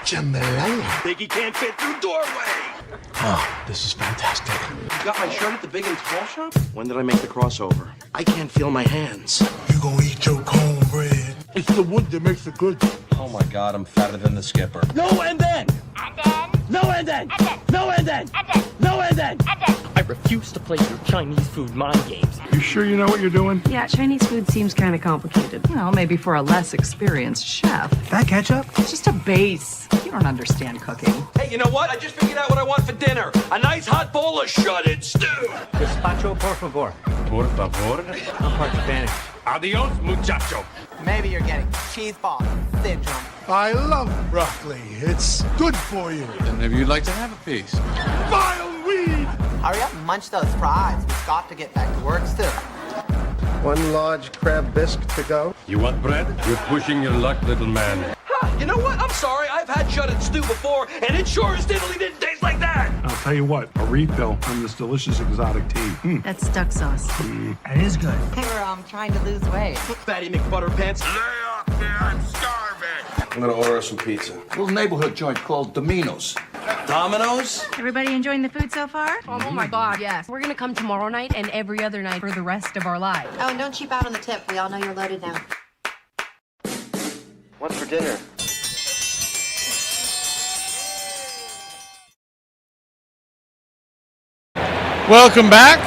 Jambalaya? Think can't fit through doorway. Oh, this is fantastic. You got my shirt at the big and tall shop? When did I make the crossover? I can't feel my hands. You gonna eat your cornbread? It's the wood that makes it good. Oh my God, I'm fatter than the skipper. No and then! And then! No and then! And then! No and then! And then! No and then! And then! I refuse to play your Chinese food mind games. You sure you know what you're doing? Yeah, Chinese food seems kind of complicated. Well, maybe for a less experienced chef. That ketchup? It's just a base. You don't understand cooking. Hey, you know what? I just figured out what I want for dinner. A nice hot bowl of shredded stew. Gazpacho, por favor. Por favor? I'm part Spanish. Adios, muchacho. Maybe you're getting cheese ball syndrome. I love broccoli. It's good for you. Then maybe you'd like to have a piece. Vile weed! Hurry up and munch those fries. We've got to get back to work soon. 1 large crab bisque to go. You want bread? You're pushing your luck, little man. You know what? I'm sorry. I've had shredded stew before, and it sure as diddly didn't taste like that. I'll tell you what, a refill on this delicious exotic tea. That's duck sauce. It is good. We're trying to lose weight. Fatty McButterpants. Lay off me, I'm starving. I'm gonna order some pizza. Little neighborhood joint called Domino's. Domino's? Everybody enjoying the food so far? Oh my God, yes. We're gonna come tomorrow night and every other night for the rest of our lives. Oh, and don't cheap out on the tip. We all know you're loaded now. dinner? Welcome back.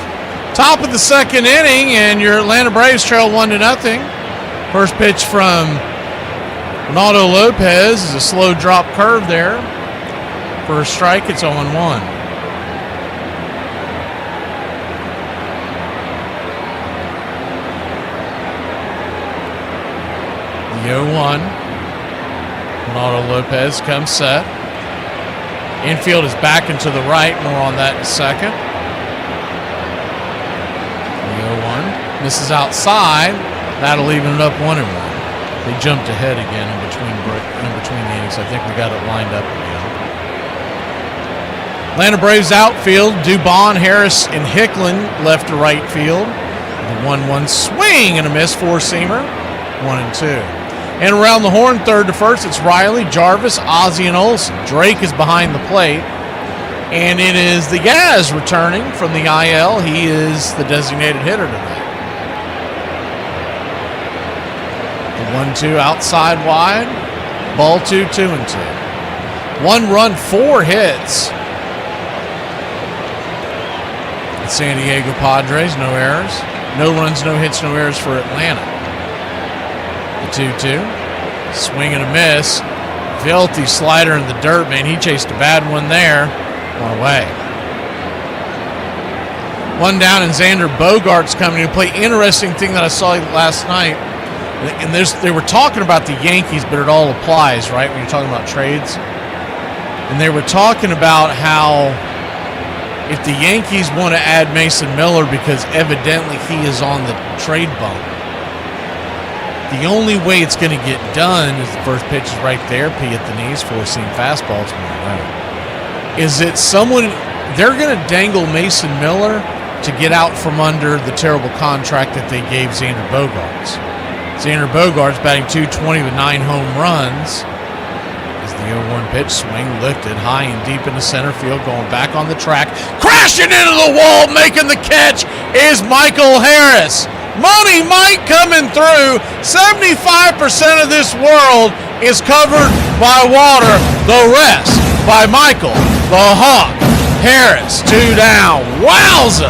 Top of the second inning, and your Atlanta Braves trail 1-0. First pitch from Ronaldo Lopez is a slow drop curve there. For a strike, it's 0-1. The 0-1. Ronaldo Lopez comes set. Infield is back and to the right. More on that in a second. The 0-1. Misses outside. That'll even it up 1-1. They jumped ahead again in between the innings. I think we got it lined up again. Atlanta Braves outfield. Dubon, Harris, and Hicklin left to right field. The 1-1 swing and a miss, four-seamer. 1-2. And around the horn, third to first, it's Riley, Jarvis, Ozzie, and Olsen. Drake is behind the plate. And it is the Yaz returning from the IL. He is the designated hitter tonight. The 1-2 outside wide. Ball 2, 2-2. 1 run, 4 hits. The San Diego Padres, no errors. No runs, no hits, no errors for Atlanta. The 2-2. Swing and a miss. Filthy slider in the dirt, man. He chased a bad one there. One away. One down, and Xander Bogaerts coming to play. Interesting thing that I saw last night, and they were talking about the Yankees, but it all applies, right, when you're talking about trades. And they were talking about how if the Yankees want to add Mason Miller because evidently he is on the trade bump, the only way it's going to get done is the first pitch is right there, P at the knees, four-seam fastball, it's 1-0. Is it someone, they're going to dangle Mason Miller to get out from under the terrible contract that they gave Xander Bogaerts. Xander Bogaerts batting .220 with 9 home runs. As the 0-1 pitch swing lifted high and deep into center field, going back on the track, crashing into the wall, making the catch is Michael Harris. Money Mike coming through. 75% of this world is covered by water. The rest by Michael, the Hawk, Harris. 2 down. Wowza!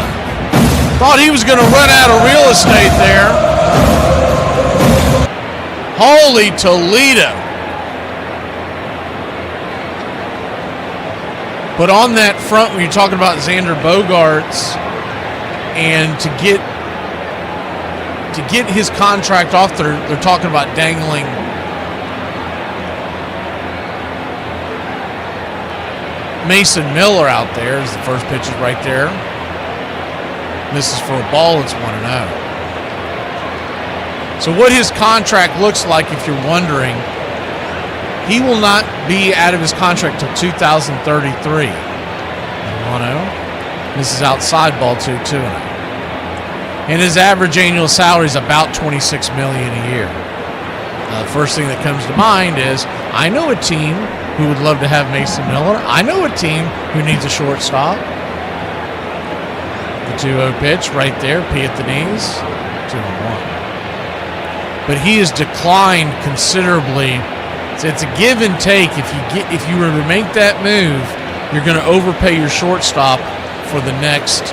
Thought he was going to run out of real estate there. Holy Toledo. But on that front, when you're talking about Xander Bogaerts, and to get his contract off, they're talking about dangling Mason Miller out there. As the first pitch is right there. Misses for a ball, it's 1-0. So what his contract looks like, if you're wondering, he will not be out of his contract till 2033. 1-0. Misses outside, ball 2-2. And his average annual salary is about $26 million a year. The first thing that comes to mind is, I know a team who would love to have Mason Miller. I know a team who needs a shortstop. The 2-0 pitch right there, P at the knees, 2-1. But he has declined considerably. So it's a give and take. If you were to make that move, you're going to overpay your shortstop for the next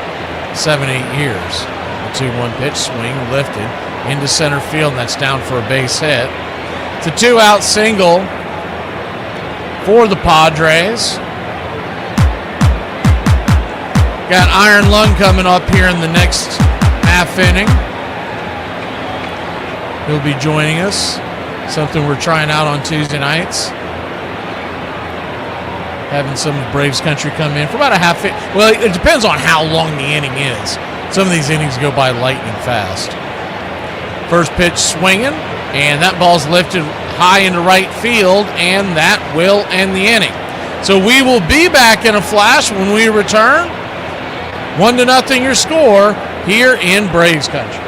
7-8 years. 2-1 pitch, swing, lifted into center field, and that's down for a base hit. It's a 2-out single for the Padres. Got Iron Lung coming up here in the next half inning. He'll be joining us, something we're trying out on Tuesday nights. Having some of Braves country come in for about a half. Well, it depends on how long the inning is. Some of these innings go by lightning fast. First pitch swinging, and that ball's lifted high into right field, and that will end the inning. So we will be back in a flash when we return. 1-0 your score here in Braves country.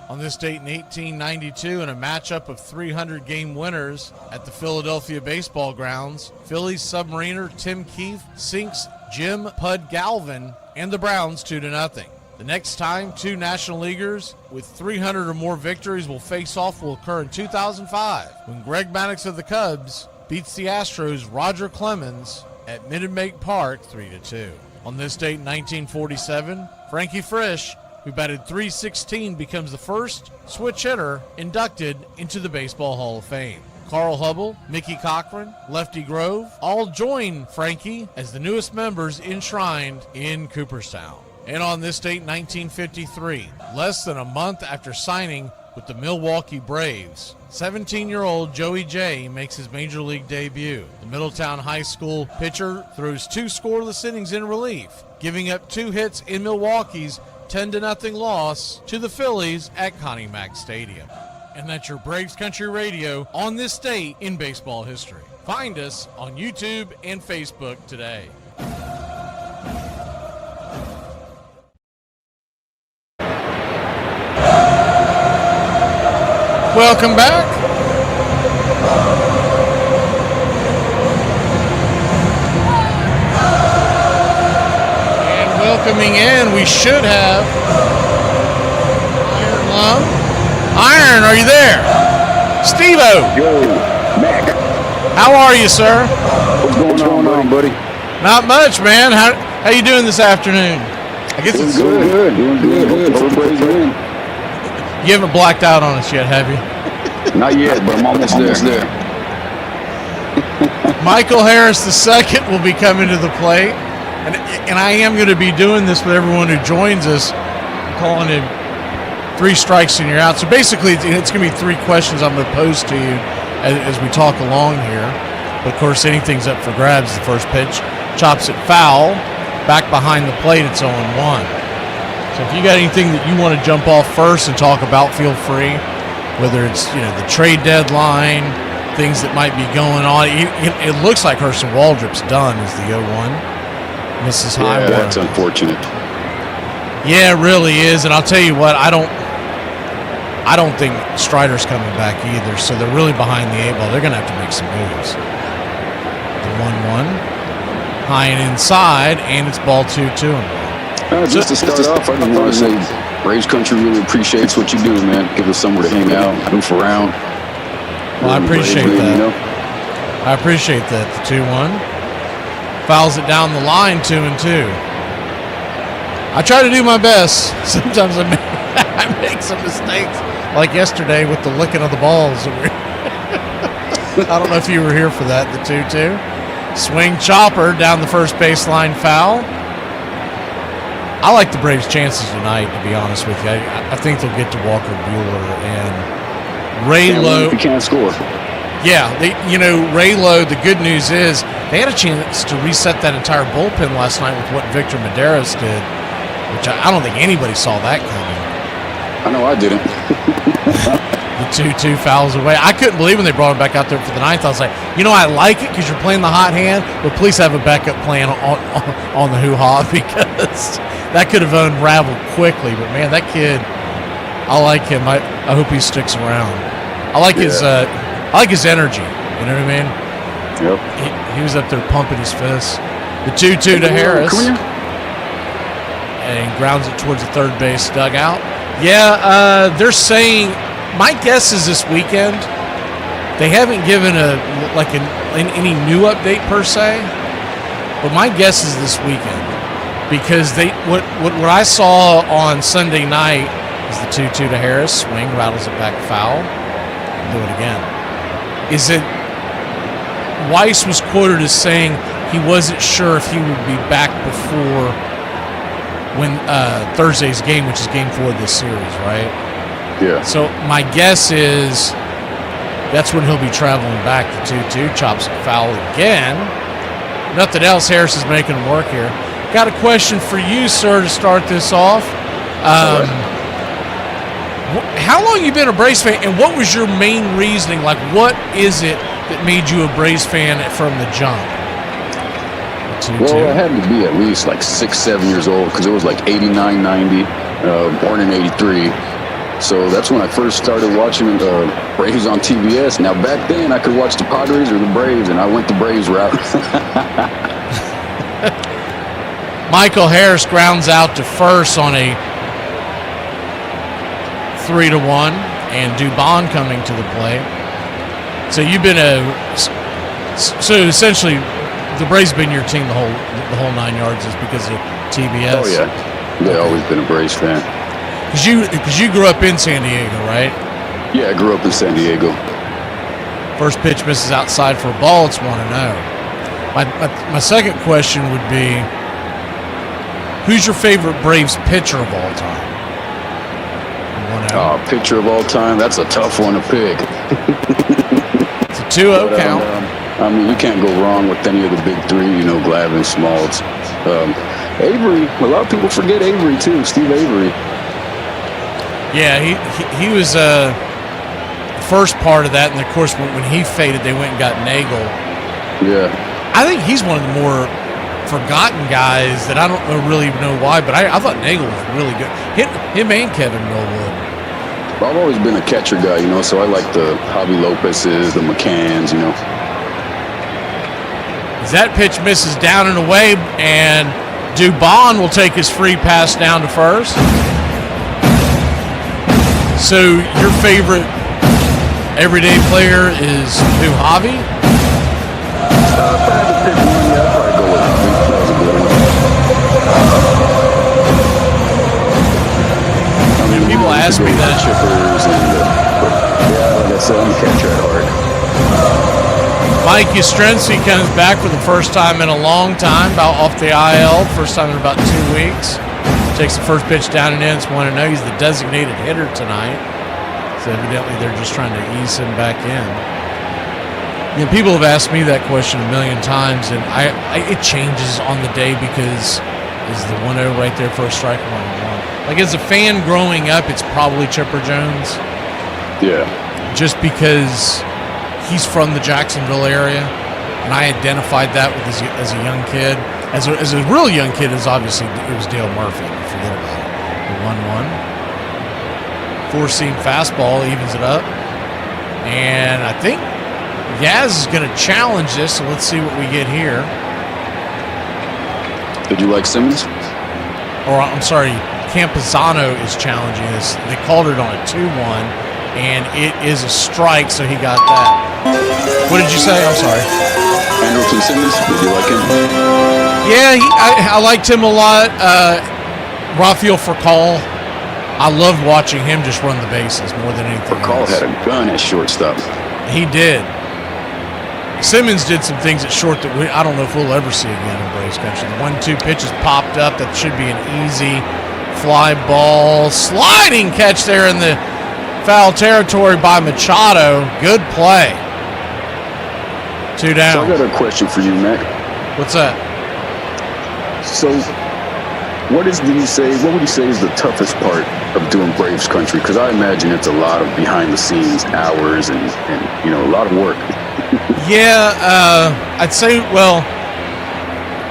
On this date in 1892, in a matchup of 300-game winners at the Philadelphia baseball grounds, Phillies submariner Tim Keefe sinks Jim Pud Galvin and the Browns 2-0. The next time two National Leaguers with 300 or more victories will face off will occur in 2005 when Greg Maddux of the Cubs beats the Astros' Roger Clemens at Minute Maid Park 3-2. On this date in 1947, Frankie Frisch, who batted .316, becomes the first switch hitter inducted into the Baseball Hall of Fame. Carl Hubble, Mickey Cochran, Lefty Grove all join Frankie as the newest members enshrined in Cooperstown. And on this date, 1953, less than a month after signing with the Milwaukee Braves, 17-year-old Joey J makes his major league debut. The Middletown High School pitcher throws 2 scoreless innings in relief, giving up 2 hits in Milwaukee's 10-0 loss to the Phillies at Connie Mack Stadium. And that's your Braves Country Radio on this date in baseball history. Find us on YouTube and Facebook today. Welcome back. And welcoming in, we should have Iron Lung. Iron, are you there? Steve-O. Yo, Mac. How are you, sir? What's going on, buddy? Not much, man. How you doing this afternoon? I guess it's good. Doing good. Hope Braves win. You haven't blacked out on us yet, have you? Not yet, but I'm almost there. Michael Harris II will be coming to the plate, and I am going to be doing this with everyone who joins us, calling him 3 strikes and you're out. So basically, it's going to be 3 questions I'm going to pose to you as we talk along here. But of course, anything's up for grabs. The first pitch chops it foul. Back behind the plate, it's 0-1. So if you got anything that you want to jump off first and talk about, feel free. Whether it's the trade deadline, things that might be going on. It looks like Hurston Waldrop's done as the 0-1. Misses high. Yeah, that's unfortunate. Yeah, it really is. And I'll tell you what, I don't think Strider's coming back either. So they're really behind the 8 ball. They're going to have to make some moves. The 1-1, high and inside, and it's ball 2-2. Just to start off, I just want to say Braves Country really appreciates what you do, man. Give us somewhere to hang out, goof around. Well, I appreciate that. I appreciate that. The 2-1. Fouls it down the line, 2-2. I try to do my best. Sometimes I make some mistakes, like yesterday with the licking of the balls. I don't know if you were here for that, the 2-2. Swing chopper down the first baseline, foul. I like the Braves' chances tonight, to be honest with you. I think they'll get to Walker Buehler and Ray Lowe. You can't score. Yeah, Ray Lowe, the good news is they had a chance to reset that entire bullpen last night with what Victor Medeiros did, which I don't think anybody saw that coming. I know I didn't. The 2-2 fouls away. I couldn't believe when they brought him back out there for the 9th. I was like, I like it because you're playing the hot hand, but please have a backup plan on the hoo-ha because that could have unraveled quickly. But, man, that kid, I like him. I hope he sticks around. I like his energy. You know what I mean? Yep. He was up there pumping his fists. The 2-2 to Harris. And grounds it towards the third base dugout. Yeah, they're saying, my guess is this weekend. They haven't given any new update per se, but my guess is this weekend because what I saw on Sunday night is the 2-2 to Harris, swing, rattles it back, foul, do it again. Is it Weiss was quoted as saying he wasn't sure if he would be back before Thursday's game, which is game 4 of this series, right? Yeah. So my guess is that's when he'll be traveling back. The 2-2 chops it foul again. Nothing else. Harris is making him work here. Got a question for you, sir, to start this off. How long you been a Braves fan, and what was your main reasoning? Like, what is it that made you a Braves fan from the jump? 2-2. Well, I had to be at least like 6-7 years old because it was like 89, 90, born in 83. So that's when I first started watching Braves on TBS. Now, back then, I could watch the Padres or the Braves, and I went the Braves route. Michael Harris grounds out to first on a 3-1, and Dubon coming to the plate. So you've been so essentially the Braves have been your team the whole 9 yards is because of TBS. Oh yeah, they've always been a Braves fan. Because you grew up in San Diego, right? Yeah, I grew up in San Diego. First pitch misses outside for a ball. It's 1-0. My second question would be, who's your favorite Braves pitcher of all time? 1-0. Pitcher of all time? That's a tough one to pick. It's a 2-0 count. I mean, you can't go wrong with any of the big three, Glavine, Smalls. Avery, a lot of people forget Avery too, Steve Avery. Yeah, he was the first part of that, and of course when he faded, they went and got Nagel. Yeah. I think he's one of the more forgotten guys that I don't really know why, but I thought Nagel was really good. Him and Kevin Millwood. I've always been a catcher guy, so I like the Javi Lopez's, the McCanns, As that pitch misses down and away, and Dubon will take his free pass down to first. So your favorite everyday player is who, Javi? People ask me that. Yeah, like I said, I'm a catcher at heart. Mike Yastrzemski comes back for the first time in a long time, about off the IL, first time in about 2 weeks. Takes the first pitch down and in. It's 1-0. He's the designated hitter tonight. So evidently they're just trying to ease him back in. People have asked me that question a million times, and it changes on the day because is the 1-0 right there for a strike, 1-1. Like as a fan growing up, it's probably Chipper Jones. Yeah. Just because he's from the Jacksonville area, and I identified that with as a young kid. As a real young kid, it was Dale Murphy. Forget about it. The 1-1. Four-seam fastball evens it up. And I think Yaz is going to challenge this, so let's see what we get here. Did you like Simmons? Or, I'm sorry, Campazano is challenging this. They called it on a 2-1, and it is a strike, so he got that. What did you say? I'm sorry. Andrelton Simmons, did you like him? Yeah, I liked him a lot. Rafael Furcal, I loved watching him just run the bases more than anything else. Furcal had a gun at shortstop. He did. Simmons did some things at short that I don't know if we'll ever see again in Braves country. The 1-2 pitch is popped up. That should be an easy fly ball. Sliding catch there in the foul territory by Machado. Good play. 2 down. So I got a question for you, Mac. What's that? So, what would you say is the toughest part of doing Braves country? Because I imagine it's a lot of behind the scenes hours and a lot of work. Yeah, I'd say, well,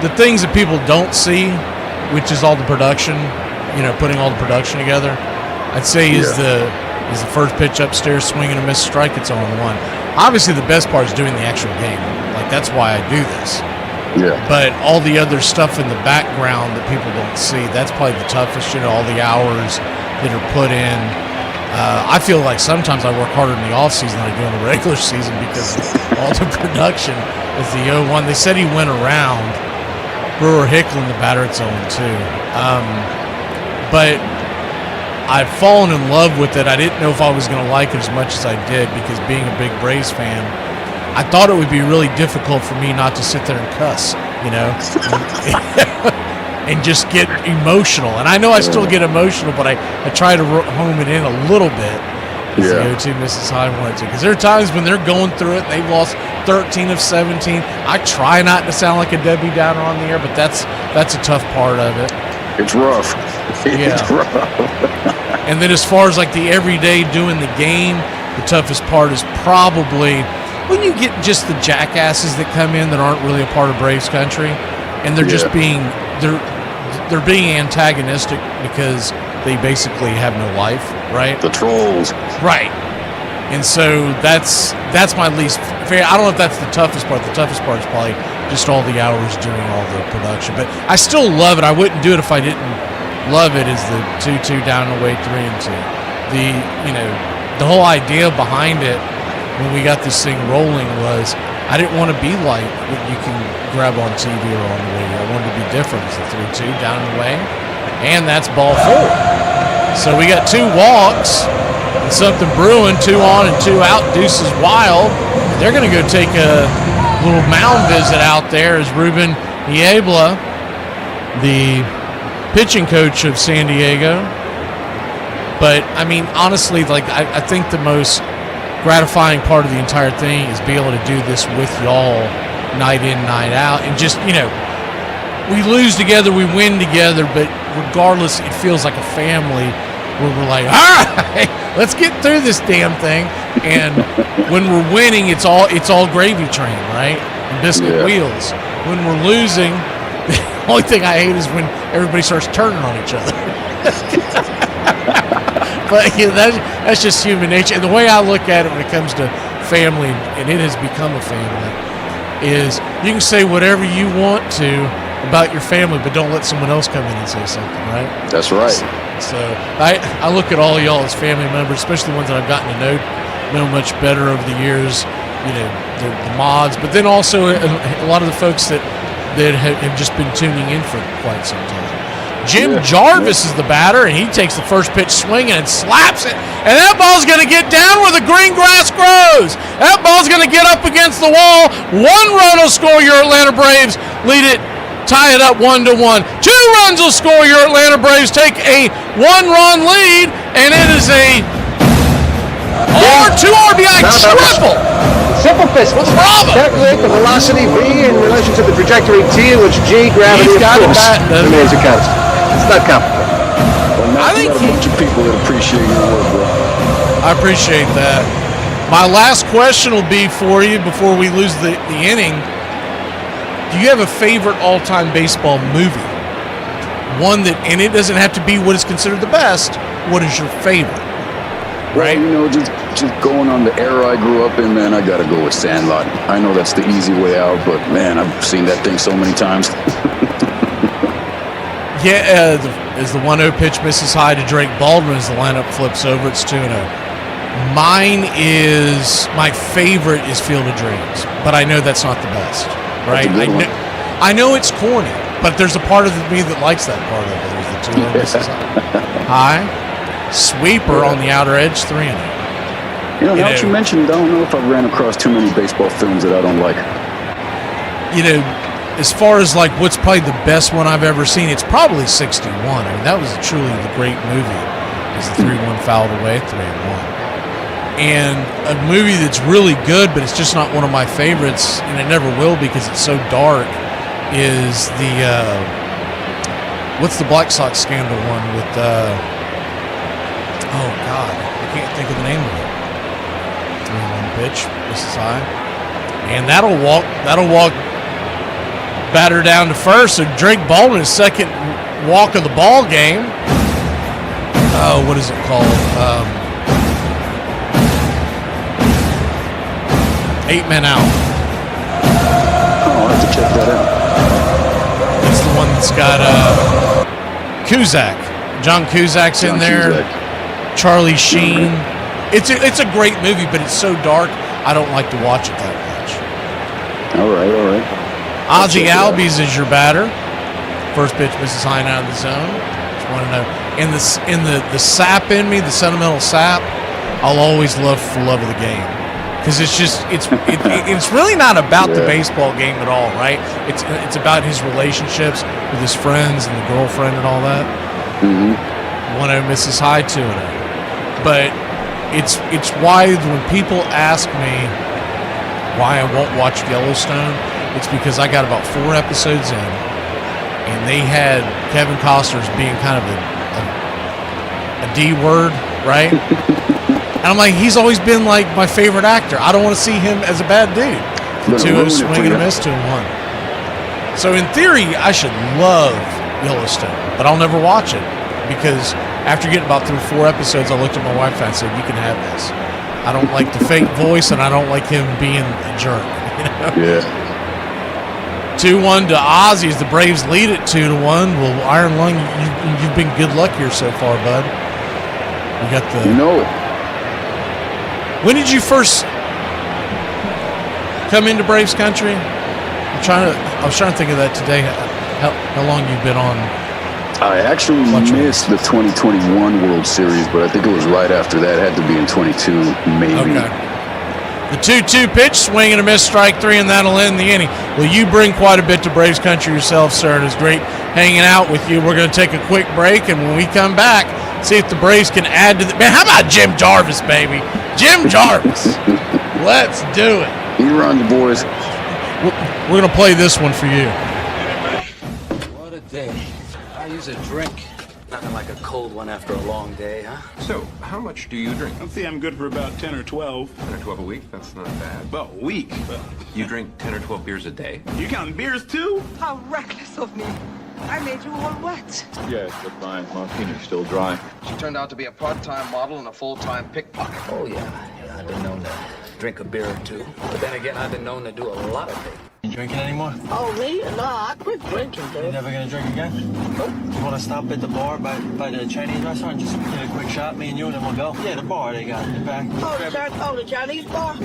the things that people don't see, which is all the production, putting all the production together, I'd say is the first pitch upstairs, swing and a miss strike, it's 0-1. Obviously, the best part is doing the actual game. Like, that's why I do this. Yeah. But all the other stuff in the background that people don't see, that's probably the toughest, all the hours that are put in. I feel like sometimes I work harder in the offseason than I do in the regular season because all the production is the 0-1. They said he went around Brewer Hicklin, the batter, it's 0-2. But I've fallen in love with it. I didn't know if I was going to like it as much as I did because being a big Braves fan, I thought it would be really difficult for me not to sit there and cuss, and just get emotional. And I know I still get emotional, but I try to home it in a little bit. The 0-2 misses high 1-2. Because there are times when they're going through it, they've lost 13 of 17. I try not to sound like a Debbie Downer on the air, but that's a tough part of it. It's rough. It's rough. And then as far as like the everyday doing the game, the toughest part is probably when you get just the jackasses that come in that aren't really a part of Braves country, and they're just being they're being antagonistic because they basically have no life, right? The trolls, right? And so that's my least fair. I don't know if that's the toughest part. The toughest part is probably just all the hours doing all the production. But I still love it. I wouldn't do it if I didn't love it. Is the 2-2 down and away 3-2. the whole idea behind it when we got this thing rolling was I didn't want to be like what you can grab on TV or on the radio. I wanted to be different. It's a 3-2 down and away, and that's ball 4. So we got 2 walks and something brewing, 2 on and 2 out. Deuce is wild. They're going to go take a little mound visit out there as Ruben Niebla, the pitching coach of San Diego. But, I mean, honestly, like I think the most gratifying part of the entire thing is be able to do this with y'all night in, night out. And just, we lose together, we win together, but regardless, it feels like a family where we're like, all right, let's get through this damn thing. And when we're winning, it's all gravy train, right? And biscuit wheels. When we're losing, the only thing I hate is when everybody starts turning on each other. But that's just human nature. And the way I look at it when it comes to family, and it has become a family, is you can say whatever you want to about your family, but don't let someone else come in and say something, right? That's right. So I look at all of y'all as family members, especially the ones that I've gotten to know much better over the years, the mods, but then also a lot of the folks that have just been tuning in for quite some time. Jim Jarvis is the batter, and he takes the first pitch swinging and slaps it. And that ball's going to get down where the green grass grows. That ball's going to get up against the wall. 1 run will score. Your Atlanta Braves tie it up 1-1. 2 runs will score. Your Atlanta Braves take a 1-run lead, and it is a 2 RBI triple. Simple physics. Calculate the velocity V in relation to the trajectory T, in which G, gravity, He's got remains a constant. It's not complicated. Well, I think a bunch of people that appreciate your work, bro. I appreciate that. My last question will be for you before we lose the inning. Do you have a favorite all-time baseball movie? One that, and it doesn't have to be what is considered the best. What is your favorite? Right? Well, just going on the era I grew up in, man, I got to go with Sandlot. I know that's the easy way out, but, man, I've seen that thing so many times. Yeah, as the 1-0 pitch misses high to Drake Baldwin as the lineup flips over, it's 2-0. My favorite is Field of Dreams, but I know that's not the best, right? I know it's corny, but there's a part of me that likes that part of it. There's the 2-0 misses high. Sweeper on the outer edge, 3-0. Now that you mentioned, I don't know if I've ran across too many baseball films that I don't like. As far as like what's probably the best one I've ever seen, it's probably 61. I mean, that was truly the great movie. It's the 3-1 fouled away, 3-1. And a movie that's really good, but it's just not one of my favorites, and it never will because it's so dark, is the what's the Black Sox scandal one with oh God, I can't think of the name of it. 3-1 pitch, this is high, and that'll walk batter down to first. So Drake Baldwin, his second walk of the ball game. Oh, what is it called? 8 men out. I'll have to check that out. It's the one that's got Cusack. John Cusack's in there. Cusack. Charlie Sheen. It's a great movie, but it's so dark, I don't like to watch it that much. All right. Ozzie Albies is your batter. First pitch misses high and out of the zone. Just want to know. And the sap in me, the sentimental sap, I'll always love for love of the game. Because it's really not about the baseball game at all, right? It's about his relationships with his friends and the girlfriend and all that. 1-0 misses high, 2-0. But it's why when people ask me why I won't watch Yellowstone, it's because I got about 4 episodes in, and they had Kevin Costner's being kind of a D word, right? And I'm like, he's always been like my favorite actor. I don't want to see him as a bad dude. 2-0 swing and a miss, 2-1. So in theory, I should love Yellowstone, but I'll never watch it because after getting about 3 or 4 episodes, I looked at my wife and I said, "You can have this. I don't like the fake voice, and I don't like him being a jerk." Yeah. 2-1 to Ozzie as the Braves lead it 2-1. Well, Iron Lung, you've been good luck here so far, bud. We got the. You know it. When did you first come into Braves country? I was trying to think of that today. How long you've been on? I actually missed the 2021 World Series, but I think it was right after that. It had to be in 22, maybe. Okay. The 2-2 pitch, swing and a miss, strike three, and that'll end the inning. Well, you bring quite a bit to Braves country yourself, sir, and it's great hanging out with you. We're going to take a quick break, and when we come back, see if the Braves can add to the... Man, how about Jim Jarvis, baby? Jim Jarvis. Let's do it. He runs, boys. We're going to play this one for you. What a day. I use a drink. Nothing like a cold one after a long day, huh? So, how much do you drink? I'd say I'm good for about 10 or 12. 10 or 12 a week? That's not bad. About a week. You drink 10 or 12 beers a day? You counting beers too? How reckless of me. I made you all wet. Yes, but my martini's still dry. She turned out to be a part-time model and a full-time pickpocket. Oh, yeah. I've been known to drink a beer or two. But then again, I've been known to do a lot of things. You drinking anymore? Oh, me? No, I quit drinking, dude. You never gonna drink again? Nope. You wanna stop at the bar by the Chinese restaurant? Just get a quick shot, me and you, and then we'll go? Yeah, the bar they got in the back. The Chinese bar?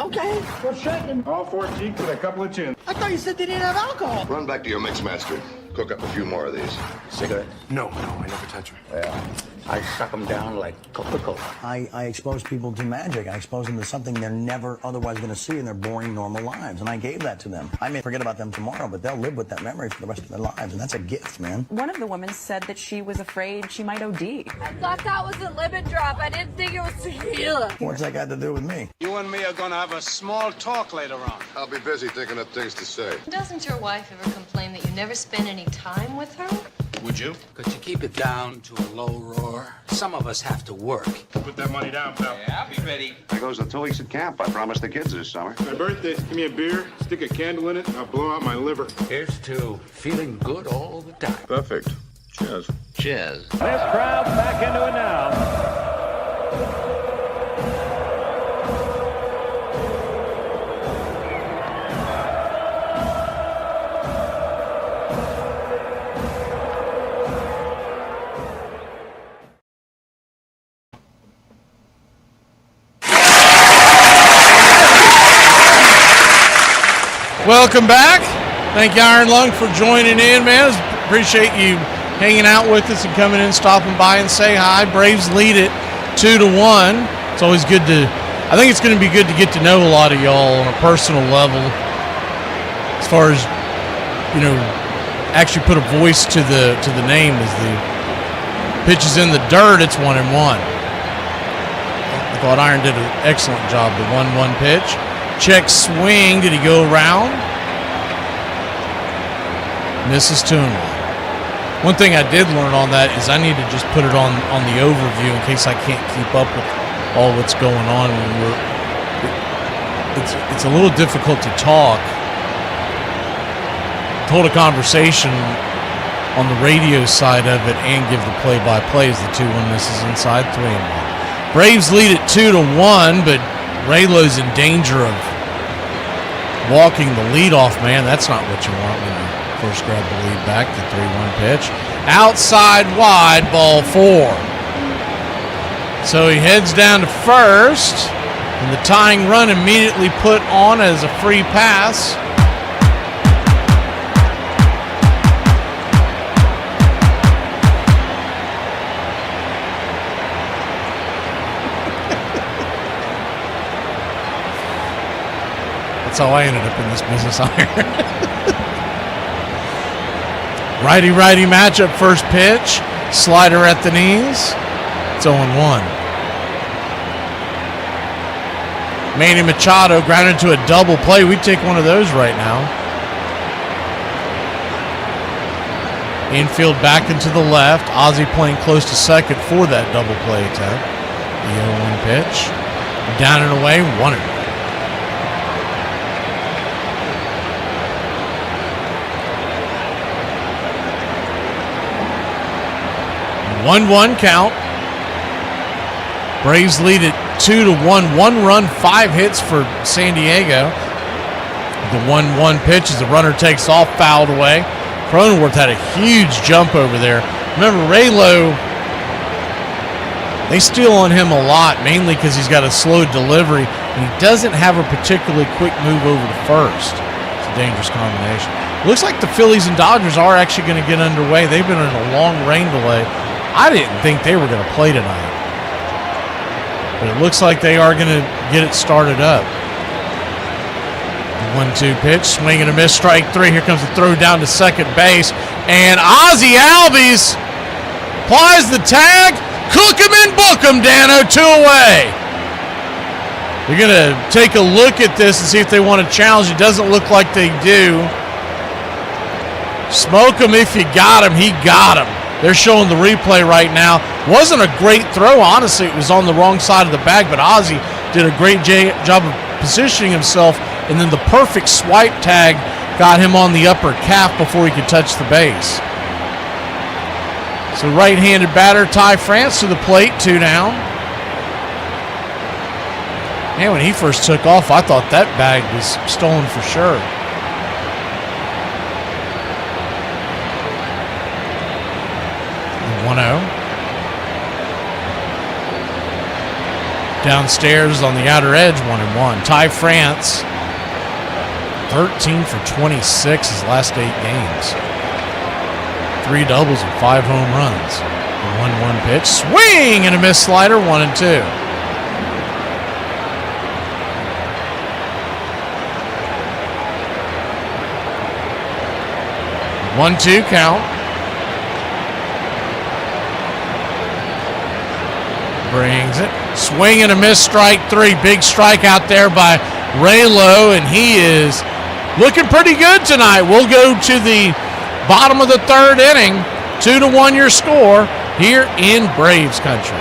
Okay. What's shaking? All 4 cheeks and a couple of chins. I thought you said they didn't have alcohol. Run back to your mix master. Cook up a few more of these. Cigarette? No, I never touch them. Yeah. I suck them down like Coca-Cola. I expose people to magic. I expose them to something they're never otherwise going to see in their boring, normal lives. And I gave that to them. I may forget about them tomorrow, but they'll live with that memory for the rest of their lives. And that's a gift, man. One of the women said that she was afraid she might OD. I thought that was a lemon drop. I didn't think it was tequila. What's that got to do with me? You and me are gonna have a small talk later on. I'll be busy thinking of things to say. Doesn't your wife ever complain that you never spend any time with her? Would you? Could you keep it down to a low roar? Some of us have to work. Put that money down, pal. Yeah, I'll be ready. There goes the 2 weeks at camp. I promised the kids this summer. My birthday, give me a beer, stick a candle in it, and I'll blow out my liver. Here's to feeling good all the time. Perfect. Cheers. Cheers. This crowd's back into it now. Welcome back. Thank you, Iron Lung, for joining in, man. Appreciate you hanging out with us and coming in, stopping by and say hi. Braves lead it 2-1. It's always good to, I think it's going to be good to get to know a lot of y'all on a personal level as far as, you know, actually put a voice to the name. As the pitch is in the dirt, it's 1-1. I thought Iron did an excellent job. The 1-1 pitch. Check swing. Did he go around? Misses 2-1. One thing I did learn on that is I need to just put it on the overview in case I can't keep up with all what's going on. It's a little difficult to talk. Hold a conversation on the radio side of it and give the play-by-play as the 2-1 misses inside 3-1. Braves lead it 2-1, but Raylo's in danger of walking the leadoff man. That's not what you want when you first grab the lead back. The 3-1 pitch. Outside wide, ball 4. So he heads down to first, and the tying run immediately put on as a free pass. That's how I ended up in this business, Iron. Righty-righty matchup, first pitch. Slider at the knees. It's 0-1. Manny Machado grounded to a double play. We'd take one of those right now. Infield back into the left. Ozzie playing close to second for that double play attempt. The 0-1 pitch. Down and away, 1-0. 1-1 count. Braves lead it 2-1. 1 run, 5 hits for San Diego. The 1-1 pitch as the runner takes off, fouled away. Cronenworth had a huge jump over there. Remember, Raylo They steal on him a lot, mainly because he's got a slow delivery, and he doesn't have a particularly quick move over to first. It's a dangerous combination. Looks like the Phillies and Dodgers are actually going to get underway. They've been in a long rain delay. I didn't think they were going to play tonight. But it looks like they are going to get it started up. 1-2 pitch, swing and a miss, strike three. Here comes the throw down to second base. And Ozzie Albies applies the tag. Cook him and book him, Dano. 2 away. They're going to take a look at this and see if they want to challenge. It doesn't look like they do. Smoke him if you got him. He got him. They're showing the replay right now. Wasn't a great throw. Honestly, it was on the wrong side of the bag, but Ozzie did a great job of positioning himself, and then the perfect swipe tag got him on the upper calf before he could touch the base. So right-handed batter Ty France to the plate, 2 down. Man, when he first took off, I thought that bag was stolen for sure. The 1-0. Downstairs on the outer edge, 1-1. Ty France, 13 for 26 his last 8 games. 3 doubles and 5 home runs. The 1-1 pitch, swing and a miss slider, 1-2. One-two count. Brings it. Swing and a miss, strike three. Big strike out there by Raylo, and he is looking pretty good tonight. We'll go to the bottom of the 3rd inning. 2-1 your score here in Braves country.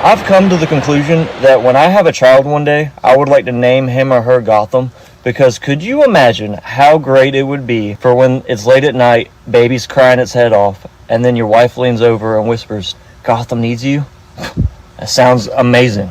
I've come to the conclusion that when I have a child one day, I would like to name him or her Gotham, because could you imagine how great it would be for when it's late at night, baby's crying its head off, and then your wife leans over and whispers, "Gotham needs you"? That sounds amazing.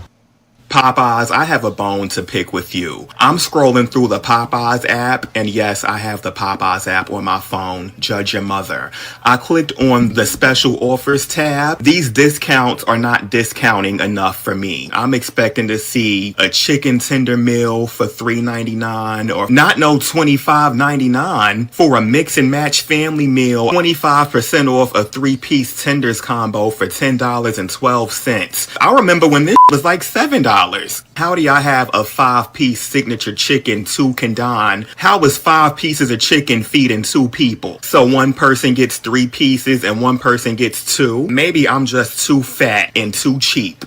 Popeyes, I have a bone to pick with you. I'm scrolling through the Popeyes app, and yes, I have the Popeyes app on my phone. Judge your mother. I clicked on the special offers tab. These discounts are not discounting enough for me. I'm expecting to see a chicken tender meal for $3.99, or not no $25.99 for a mix and match family meal. 25% off a 3-piece tenders combo for $10.12. I remember when this was like $7. Howdy, I have a 5-piece signature chicken, 2 Condon. How is 5 pieces of chicken feeding 2 people? So one person gets 3 pieces and one person gets 2. Maybe I'm just too fat and too cheap.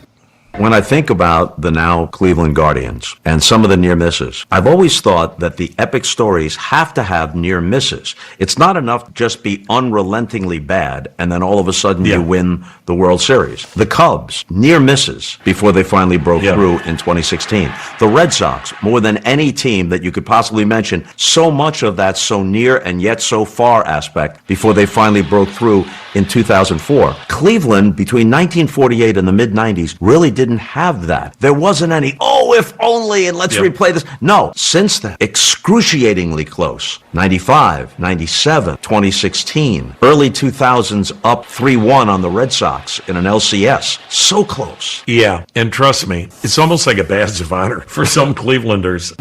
When I think about the now Cleveland Guardians and some of the near misses, I've always thought that the epic stories have to have near misses. It's not enough to just be unrelentingly bad and then all of a sudden you win the World Series. The Cubs, near misses before they finally broke through in 2016. The Red Sox, more than any team that you could possibly mention, so much of that so near and yet so far aspect before they finally broke through in 2004. Cleveland, between 1948 and the mid-90s, really didn't have that. There wasn't any, oh, if only, and let's replay this. No, since then, excruciatingly close. 95, 97, 2016, early 2000s up 3-1 on the Red Sox in an LCS. So close. Yeah, and trust me, it's almost like a badge of honor for some Clevelanders.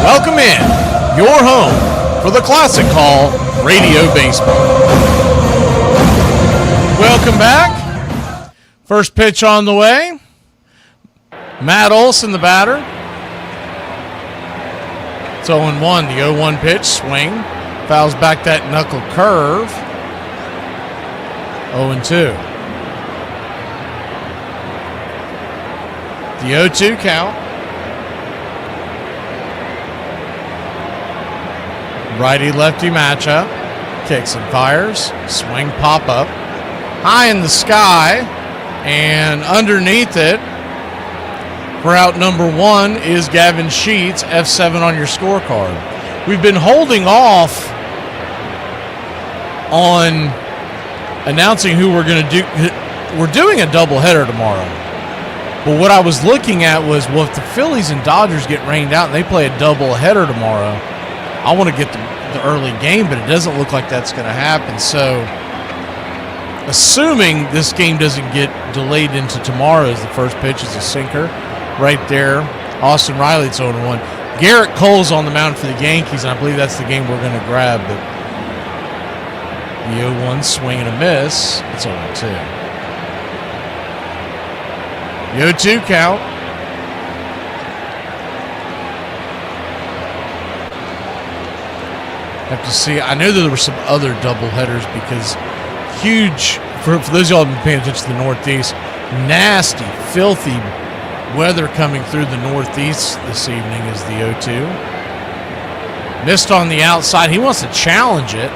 Welcome in, your home for the classic call, Radio Baseball. Welcome back. First pitch on the way. Matt Olson, the batter. It's 0-1, the 0-1 pitch, swing. Fouls back that knuckle curve. 0-2. The 0-2 count. Righty-lefty matchup. Kicks and fires. Swing, pop-up. High in the sky. And underneath it, for out number 1, is Gavin Sheets, F7 on your scorecard. We've been holding off on announcing who we're going to do. We're doing a doubleheader tomorrow. But what I was looking at was, well, if the Phillies and Dodgers get rained out and they play a doubleheader tomorrow, I want to get the early game, but it doesn't look like that's going to happen. So assuming this game doesn't get delayed into tomorrow, as the first pitch is a sinker right there. Austin Riley, it's 0-1. Garrett Cole's on the mound for the Yankees, and I believe that's the game we're going to grab. But the 0-1 swing and a miss. It's 0-2. The 0-2 count. Have to see. I know that there were some other doubleheaders because huge, for those of y'all who have been paying attention to the Northeast, nasty, filthy weather coming through the Northeast this evening is the 0-2. Missed on the outside. He wants to challenge it.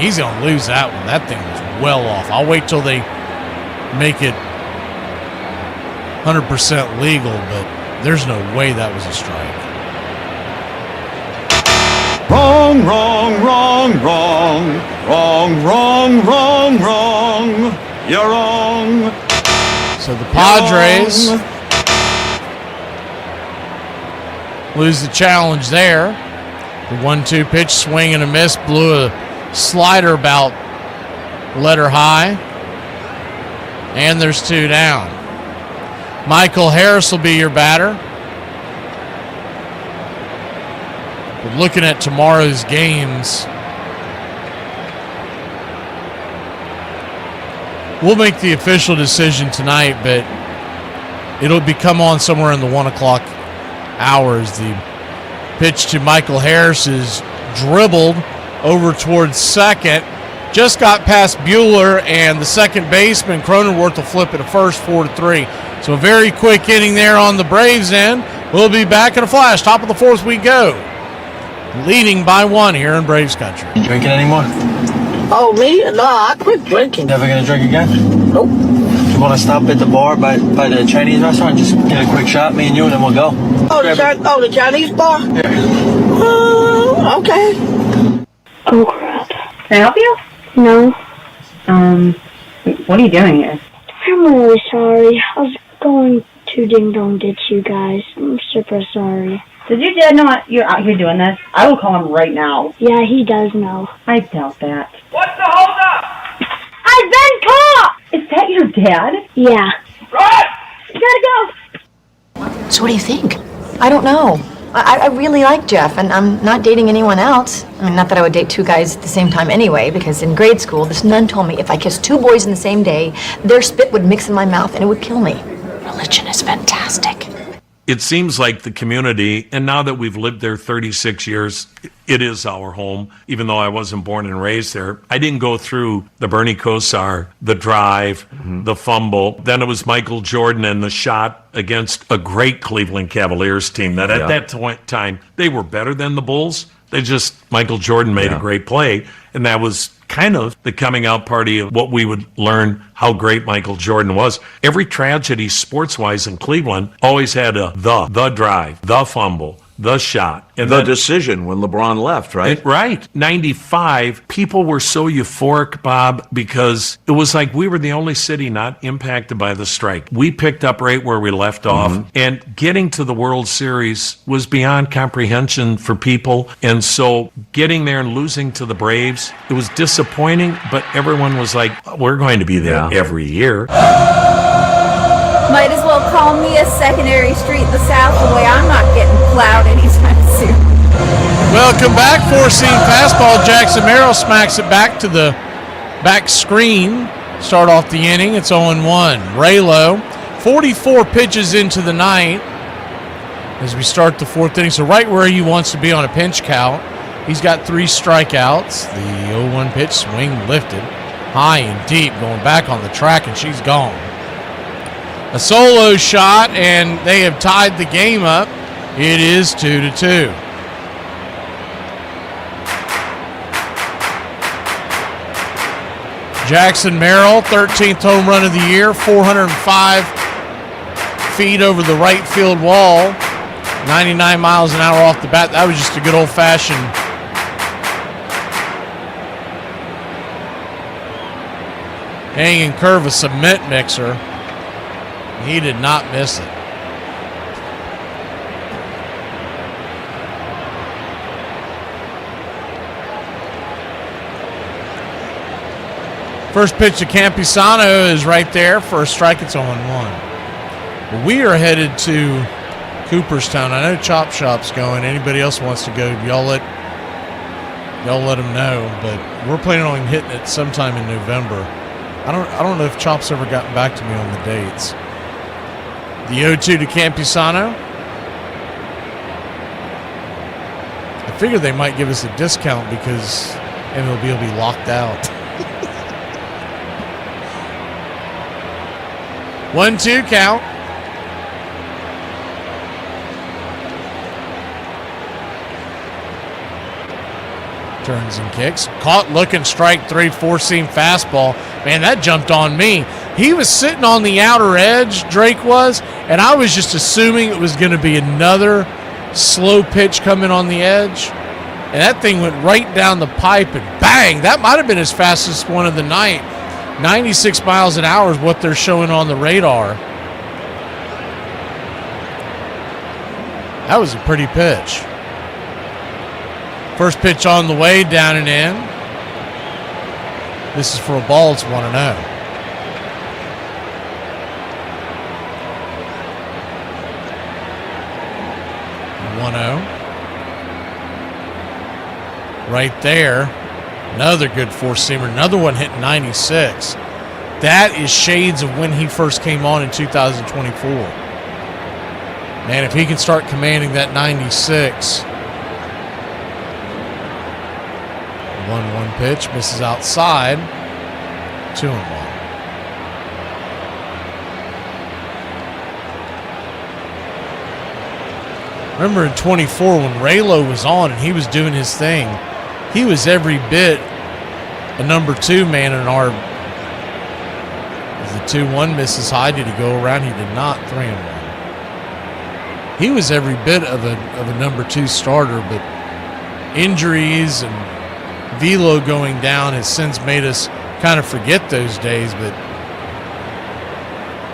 He's going to lose that one. That thing was well off. I'll wait till they make it 100% legal, but there's no way that was a strike. Wrong, wrong, wrong, wrong, wrong, wrong, wrong, wrong. You're wrong. So the Padres lose the challenge there. The 1-2 pitch, swing and a miss, blew a slider about letter high. And there's 2 down. Michael Harris will be your batter. But looking at tomorrow's games, we'll make the official decision tonight, but it'll come on somewhere in the 1 o'clock hours. The pitch to Michael Harris is dribbled over towards second. Just got past Bueller, and the second baseman, Cronenworth, will flip it to first, 4-3. So a very quick inning there on the Braves end. We'll be back in a flash. Top of the 4th we go. Leading by 1 here in Braves country. You drinking anymore? Oh, me? No, I quit drinking. Never gonna drink again? Nope. You wanna stop at the bar by the Chinese restaurant? Just get a quick shot, me and you, and then we'll go. Oh, the Chinese bar? Yeah. Okay. Oh, crap. Can I help you? No. What are you doing here? I'm really sorry. I was going to Ding Dong ditch you guys. I'm super sorry. Did your dad know you're out here doing this? I will call him right now. Yeah, he does know. I doubt that. What's the holdup? I've been caught! Is that your dad? Yeah. Run! You gotta go! So what do you think? I don't know. I really like Jeff, and I'm not dating anyone else. I mean, not that I would date 2 guys at the same time anyway, because in grade school, this nun told me if I kissed 2 boys in the same day, their spit would mix in my mouth and it would kill me. Religion is fantastic. It seems like the community, and now that we've lived there 36 years, it is our home, even though I wasn't born and raised there. I didn't go through the Bernie Kosar, the drive, the fumble. Then it was Michael Jordan and the shot against a great Cleveland Cavaliers team that at that time, they were better than the Bulls. Michael Jordan made a great play, and that was kind of the coming out party of what we would learn how great Michael Jordan was. Every tragedy sports-wise in Cleveland always had the drive, the fumble, the shot. And the decision when LeBron left, right? Right. 95, people were so euphoric, Bob, because it was like we were the only city not impacted by the strike. We picked up right where we left off, and getting to the World Series was beyond comprehension for people. And so getting there and losing to the Braves, it was disappointing, but everyone was like, we're going to be there every year. Might as well call me a secondary street in the South the way I'm not getting plowed anytime soon. Welcome back. 4-seam fastball. Jackson Merrill smacks it back to the back screen. Start off the inning. It's 0-1. Raylo, 44 pitches into the ninth as we start the 4th inning. So right where he wants to be on a pinch count. He's got 3 strikeouts. The 0-1 pitch, swing lifted. High and deep, going back on the track, and she's gone. A solo shot, and they have tied the game up. It is 2-2. Jackson Merrill, 13th home run of the year, 405 feet over the right field wall, 99 miles an hour off the bat. That was just a good old-fashioned hanging curve, a cement mixer. He did not miss it. First pitch to Campisano is right there for a strike. It's 0-1. We are headed to Cooperstown. I know Chop Shop's going. Anybody else wants to go, y'all let them know. But we're planning on hitting it sometime in November. I don't know if Chop's ever gotten back to me on the dates. The 0-2 to Campisano. I figure they might give us a discount because MLB will be locked out. 1-2 count. Turns and kicks. Caught looking, strike three, four-seam fastball. Man, that jumped on me. He was sitting on the outer edge, Drake was, and I was just assuming it was going to be another slow pitch coming on the edge. And that thing went right down the pipe and bang. That might have been his fastest one of the night. 96 miles an hour is what they're showing on the radar. That was a pretty pitch. First pitch on the way, down and in. This is for a ball. It's 1-0. 1-0. Right there. Another good four-seamer. Another one hitting 96. That is shades of when he first came on in 2024. Man, if he can start commanding that 96. 1-1 pitch, misses outside. 2-1. Remember in 24 when Raylo was on and he was doing his thing, he was every bit a number 2 man in our. As the 2-1 misses high, did he go around? He did not. 3-1. He was every bit of a number 2 starter, but injuries and velo going down has since made us kind of forget those days. But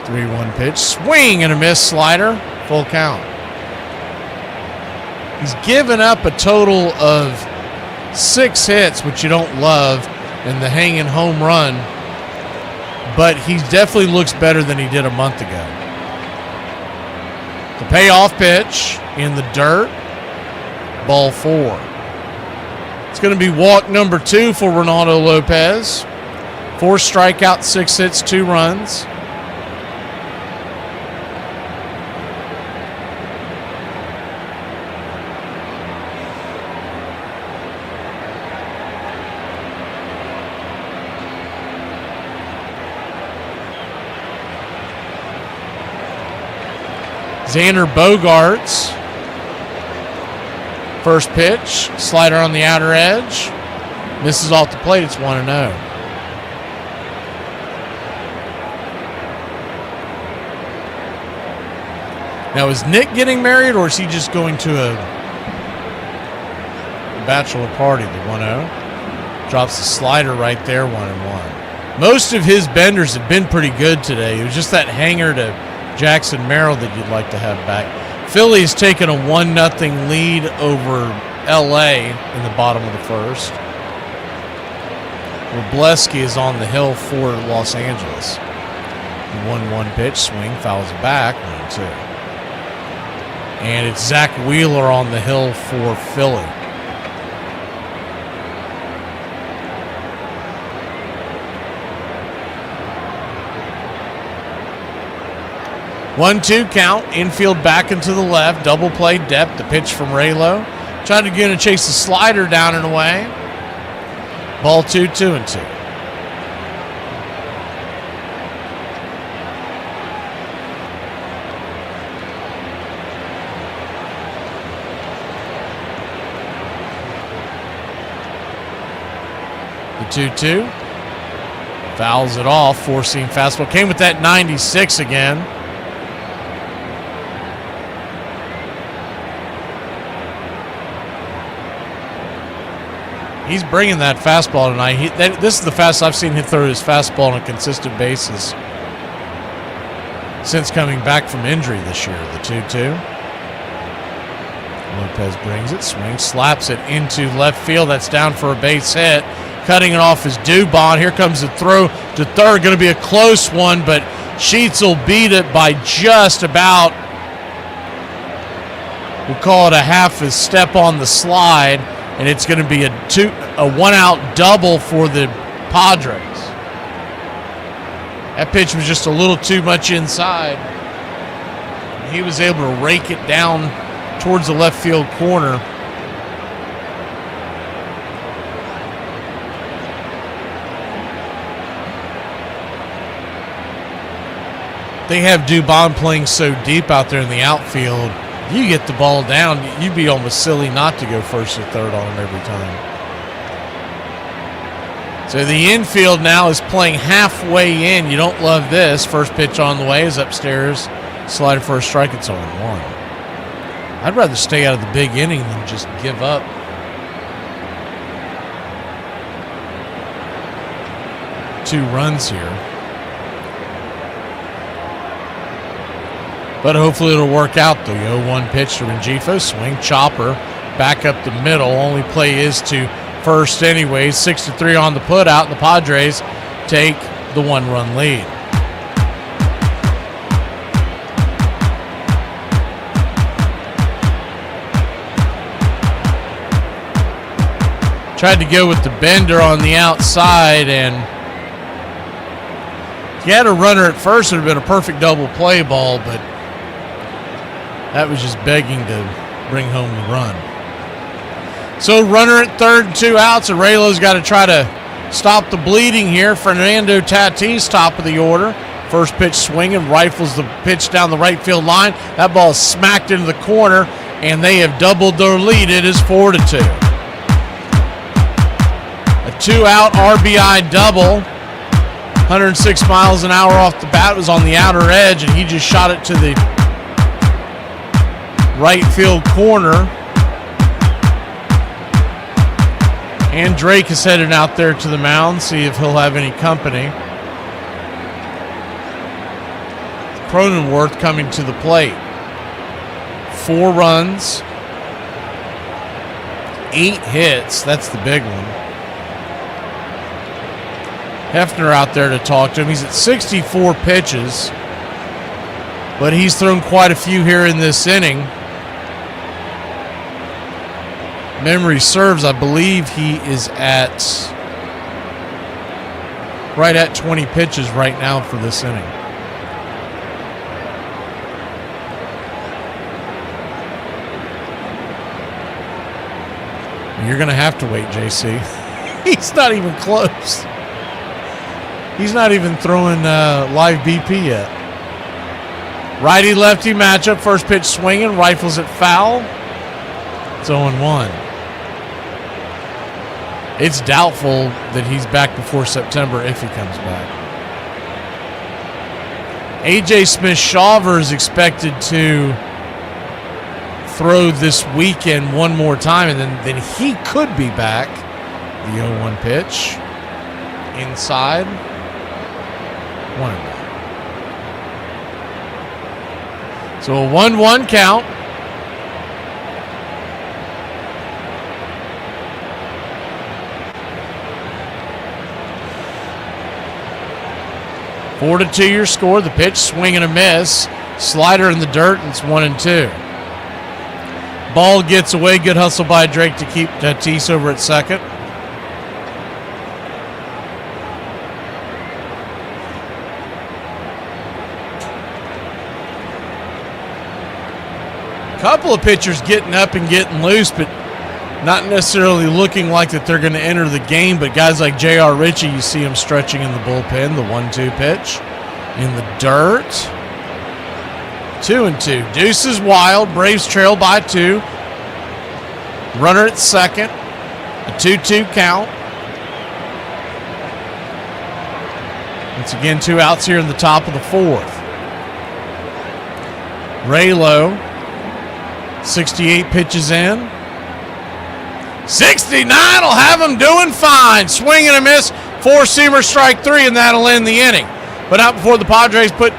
3-1 pitch, swing and a miss, slider, full count. He's given up a total of 6 hits, which you don't love, and the hanging home run, but he definitely looks better than he did a month ago. The payoff pitch in the dirt, ball 4. It's going to be walk number 2 for Ronaldo Lopez. 4 strikeouts, 6 hits, 2 runs. Xander Bogaerts. First pitch, slider on the outer edge. Misses off the plate, it's 1-0. Now, is Nick getting married or is he just going to a bachelor party? The 1-0. Drops the slider right there, 1-1. Most of his benders have been pretty good today. It was just that hanger to Jackson Merrill that you'd like to have back. Philly's taken a 1-0 lead over L.A. in the bottom of the first. Wrobleski is on the hill for Los Angeles. 1-1 pitch, swing, fouls it back, 1-2. And it's Zach Wheeler on the hill for Philly. One-two count, infield back and to the left, double play depth, the pitch from Raylo. Trying to get a chase the slider down and away. Ball 2, 2-2. The 2-2. Fouls it off, four-seam fastball. Came with that 96 again. He's bringing that fastball tonight. This is the fastest I've seen him throw his fastball on a consistent basis since coming back from injury this year. The 2-2. Lopez brings it, swings, slaps it into left field. That's down for a base hit. Cutting it off is Dubon. Here comes the throw to third. Going to be a close one, but Sheets will beat it by just about, we'll call it a half a step on the slide, and it's going to be a 1-out double for the Padres. That pitch was just a little too much inside. He was able to rake it down towards the left field corner. They have Dubon playing so deep out there in the outfield. You get the ball down, you'd be almost silly not to go first or third on him every time. So the infield now is playing halfway in. You don't love this. First pitch on the way is upstairs. Slider for a strike. It's 0-1. I'd rather stay out of the big inning than just give up. Two runs here. But hopefully it'll work out. The 0-1 pitch to Rengifo. Swing, chopper, back up the middle. Only play is to first anyways. 6-3 on the put out. The Padres take the 1-run lead. Tried to go with the bender on the outside, and if you had a runner at first, it would have been a perfect double play ball, but that was just begging to bring home the run. So runner at third and 2 outs. Arelo's got to try to stop the bleeding here. Fernando Tatis, top of the order. First pitch swinging, rifles the pitch down the right field line. That ball is smacked into the corner, and they have doubled their lead. It is 4-2. A 2-out RBI double. 106 miles an hour off the bat. It was on the outer edge, and he just shot it to the right field corner. And Drake is headed out there to the mound, see if he'll have any company. Cronenworth coming to the plate. 4 runs, 8 hits. That's the big one. Hefner out there to talk to him. He's at 64 pitches, but he's thrown quite a few here in this inning. Memory serves, I believe he is at right at 20 pitches right now for this inning. You're going to have to wait, JC. He's not even close. He's not even throwing live BP yet. Righty-lefty matchup. First pitch swinging. Rifles it foul. It's 0-1. It's doubtful that he's back before September if he comes back. A.J. Smith-Shawver is expected to throw this weekend one more time, and then he could be back. The 0-1 pitch. Inside. 1-1. So a 1-1 count. Four to 2 your score. The pitch, swing and a miss. Slider in the dirt, and it's 1-2. Ball gets away. Good hustle by Drake to keep Tatis over at second. Couple of pitchers getting up and getting loose, but not necessarily looking like that they're going to enter the game. But guys like J.R. Ritchie, you see him stretching in the bullpen. The 1-2 pitch in the dirt. 2-2. Deuce is wild. Braves trail by 2. Runner at second. A 2-2 count. Once again, 2 outs here in the top of the 4th. Raylo. 68 pitches in. 69 will have him doing fine. Swing and a miss. 4-seamer, strike 3, and that'll end the inning. But not before the Padres put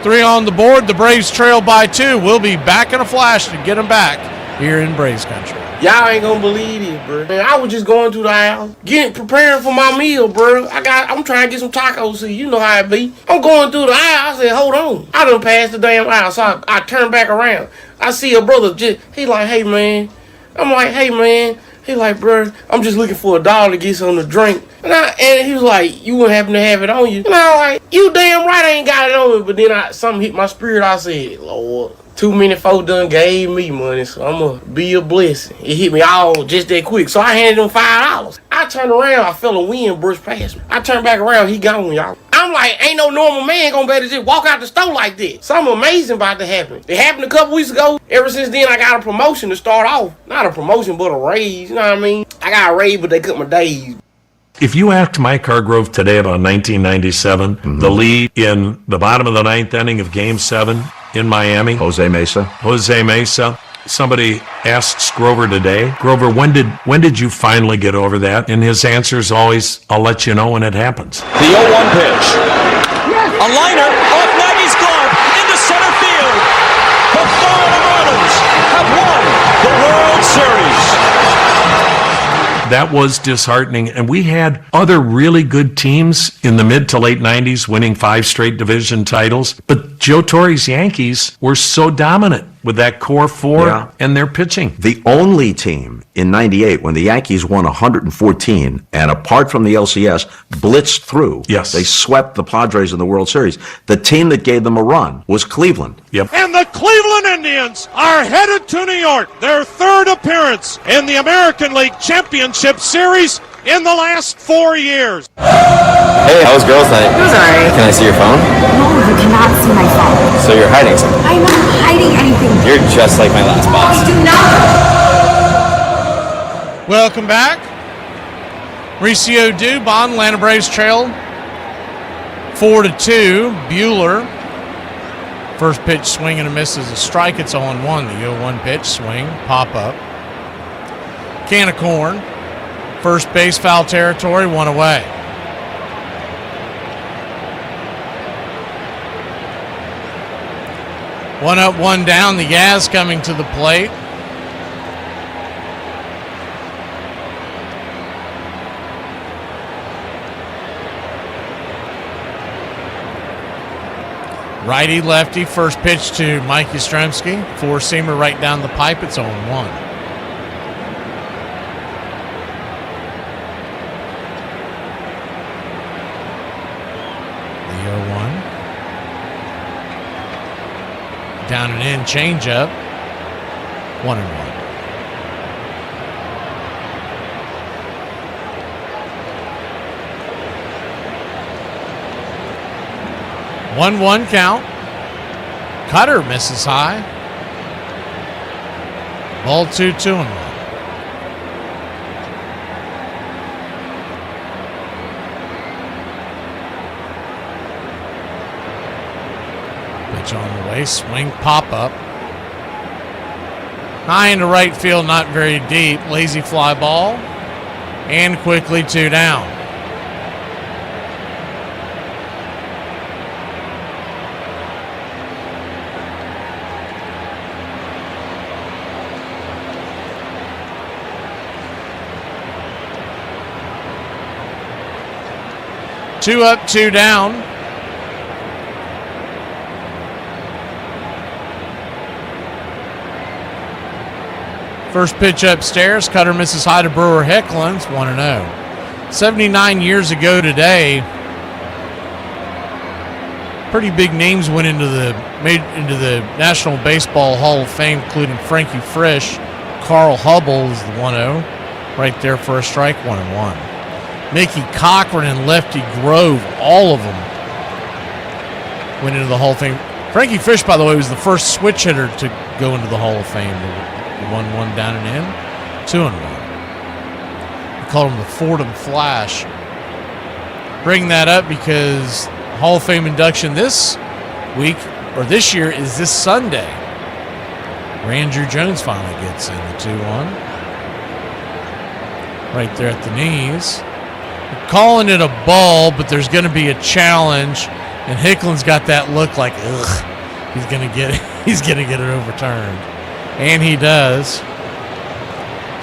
3 on the board. The Braves trail by 2. We'll be back in a flash to get them back here in Braves country. Y'all ain't gonna believe this, bro. Man, I was just going to the house, preparing for my meal, bro. I'm trying to get some tacos. See, you know how it be. I'm going through the aisle. I said, hold on. I done passed the damn aisle, so I turned back around. I see a brother he like, hey, man. I'm like, hey, man. He like, bro, I'm just looking for $1 to get something to drink. And he was like, you wouldn't happen to have it on you. And I was like, you damn right I ain't got it on me. But then something hit my spirit. I said, Lord, too many folk done gave me money, so I'm going to be a blessing. It hit me all just that quick. So I handed him $5. I turned around, I felt a wind brush past me. I turned back around, he gone, y'all. I'm like, ain't no normal man gonna better just walk out the store like that. Something amazing about to happen. It happened a couple weeks ago. Ever since then, I got a promotion to start off. Not a promotion, but a raise, you know what I mean? I got a raise, but they cut my days. If you asked Mike Hargrove today about 1997, the lead in the bottom of the ninth inning of Game 7 in Miami. Jose Mesa. Somebody asks Grover today, Grover, when did you finally get over that? And his answer is always, I'll let you know when it happens. The 0-1 pitch. A liner off Nagy's glove into center field. The Florida Marlins have won the World Series. That was disheartening. And we had other really good teams in the mid to late 90s winning 5 straight division titles. But Joe Torre's Yankees were so dominant with that core 4 and their pitching. The only team in 98 when the Yankees won 114 and apart from the LCS blitzed through. Yes. They swept the Padres in the World Series. The team that gave them a run was Cleveland. Yep. And the Cleveland Indians are headed to New York. Their 3rd appearance in the American League Championship Series in the last 4 years. Hey, how was girls' night? It was alright. Can I see your phone? No, you cannot see my phone. So you're hiding something? I'm not hiding anything. You're just like my last boss. I do not. Welcome back. Mauricio Dubon, Atlanta Braves trail 4-2. Bueller. First pitch swing and a miss is a strike. It's 0-1. The 0-1 pitch swing, pop up. Can of corn. First base, foul territory, 1 away. One up, one down. The Yaz coming to the plate. Righty, lefty. First pitch to Mike Yastrzemski. Four-seamer right down the pipe. It's 0-1. Down and in, change up. 1-1. One count. Cutter misses high. Ball 2-1. On the way, swing, pop up. High into right field, not very deep. Lazy fly ball. And quickly 2 down. Two up, 2 down. First pitch upstairs, cutter misses high to Brewer Hecklins, 1-0. 79 years ago today, pretty big names went into the National Baseball Hall of Fame, including Frankie Frisch. Carl Hubble is the 1-0, right there for a strike, 1-1. Mickey Cochran and Lefty Grove, all of them went into the Hall of Fame. Frankie Frisch, by the way, was the first switch hitter to go into the Hall of Fame. 1-1 down and in, 2-1. We called him the Fordham Flash. Bring that up because Hall of Fame induction this week, or this year, is this Sunday. Andrew Jones finally gets in the 2-1. Right there at the knees. We're calling it a ball, but there's going to be a challenge, and Hicklin's got that look like, ugh, he's going to get it overturned. And he does.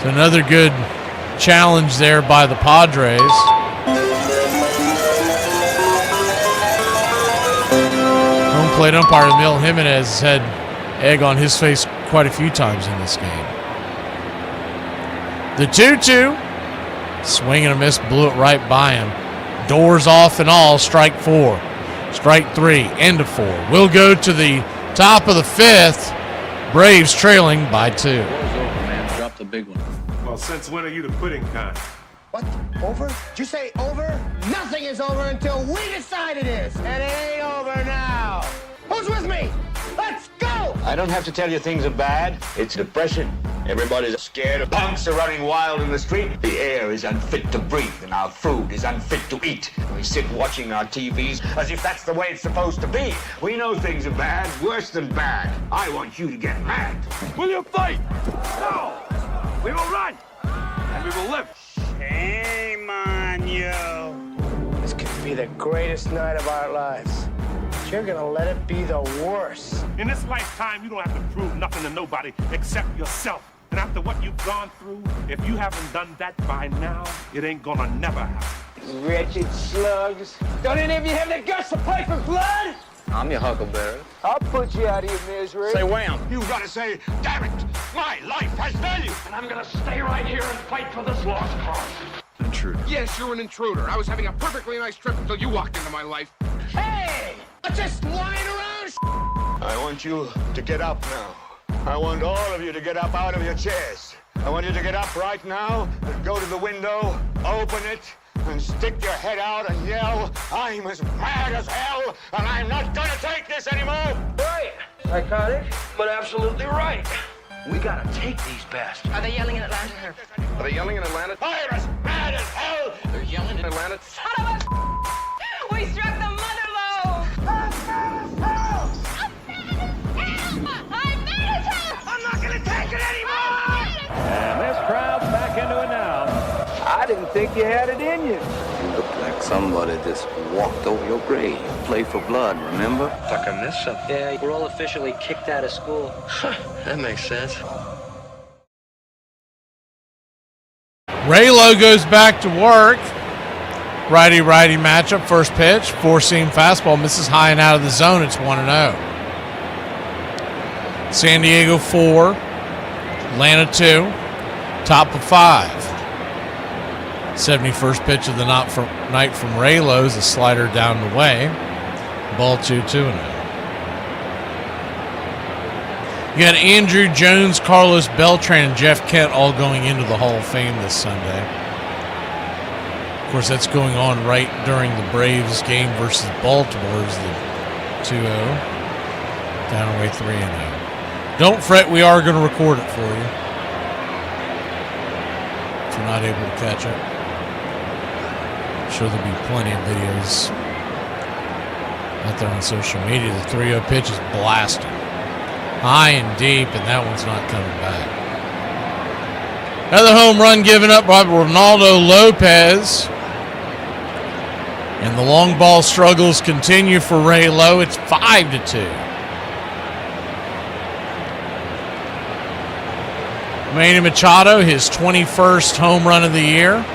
So another good challenge there by the Padres. Home plate umpire Mil Jimenez has had egg on his face quite a few times in this game. The 2-2. Swing and a miss, blew it right by him. Doors off and all, strike 4. Strike 3, end of 4. We'll go to the top of the 5th. Braves trailing by 2. Drop the big one. Well, since when are you the quitting kind? What? Over? Did you say over? Nothing is over until we decide it is. And it ain't over now. Who's with me? Let's go! I don't have to tell you things are bad. It's depression. Everybody's scared. Punks are running wild in the street. The air is unfit to breathe, and our food is unfit to eat. We sit watching our TVs as if that's the way it's supposed to be. We know things are bad, worse than bad. I want you to get mad. Will you fight? No! We will run! And we will live! Shame on you. This could be the greatest night of our lives. But you're gonna let it be the worst. In this lifetime, you don't have to prove nothing to nobody except yourself. And after what you've gone through, if you haven't done that by now, it ain't gonna never happen. Wretched slugs. Don't any of you have the guts to play for blood? I'm your huckleberry. I'll put you out of your misery. Say wham. You've got to say, damn it, my life has value. And I'm gonna stay right here and fight for this lost cause. Intruder. Yes, you're an intruder. I was having a perfectly nice trip until you walked into my life. Hey! I'm just lying around. I want you to get up now. I want all of you to get up out of your chairs. I want you to get up right now and go to the window, open it, and stick your head out and yell, I'm as mad as hell, and I'm not gonna take this anymore! Right. Psychotic, but absolutely right. We gotta take these bastards. Are they yelling in Atlanta? Are they yelling in Atlanta? I'm as mad as hell! They're yelling in Atlanta. Son of a... We struck the mother low! I'm mad as hell! I'm mad as hell! I'm not gonna take it anymore! And this crowd's back into it now. I didn't think you had it in you. You look like somebody just walked over your grave. Play for blood, remember? Like I missed something. Yeah, we're all officially kicked out of school. That makes sense. Raylo goes back to work. Righty-righty matchup. First pitch. Four-seam fastball. Misses high and out of the zone. It's 1-0. San Diego 4. Atlanta 2. Top of 5. 71st pitch of the night from Raylo is a slider down the way. Ball 2-2-0. You got Andrew Jones, Carlos Beltran, and Jeff Kent all going into the Hall of Fame this Sunday. Of course, that's going on right during the Braves game versus Baltimore as the 2-0. Down away 3-0. Don't fret, we are going to record it for you if you're not able to catch it. I'm sure there'll be plenty of videos out there on social media. The 3-0 pitch is blasting. High and deep, and that one's not coming back. Another home run given up by Ronaldo Lopez. And the long ball struggles continue for Raylo. It's 5-2. Manny Machado, his 21st home run of the year.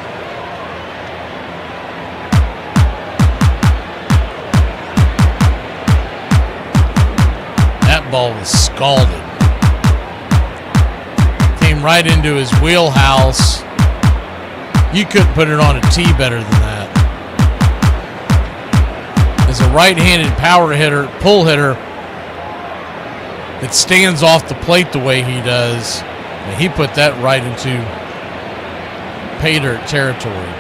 That ball was scalded. Came right into his wheelhouse. You couldn't put it on a tee better than that. As a right-handed power hitter, pull hitter that stands off the plate the way he does, and he put that right into pay dirt territory.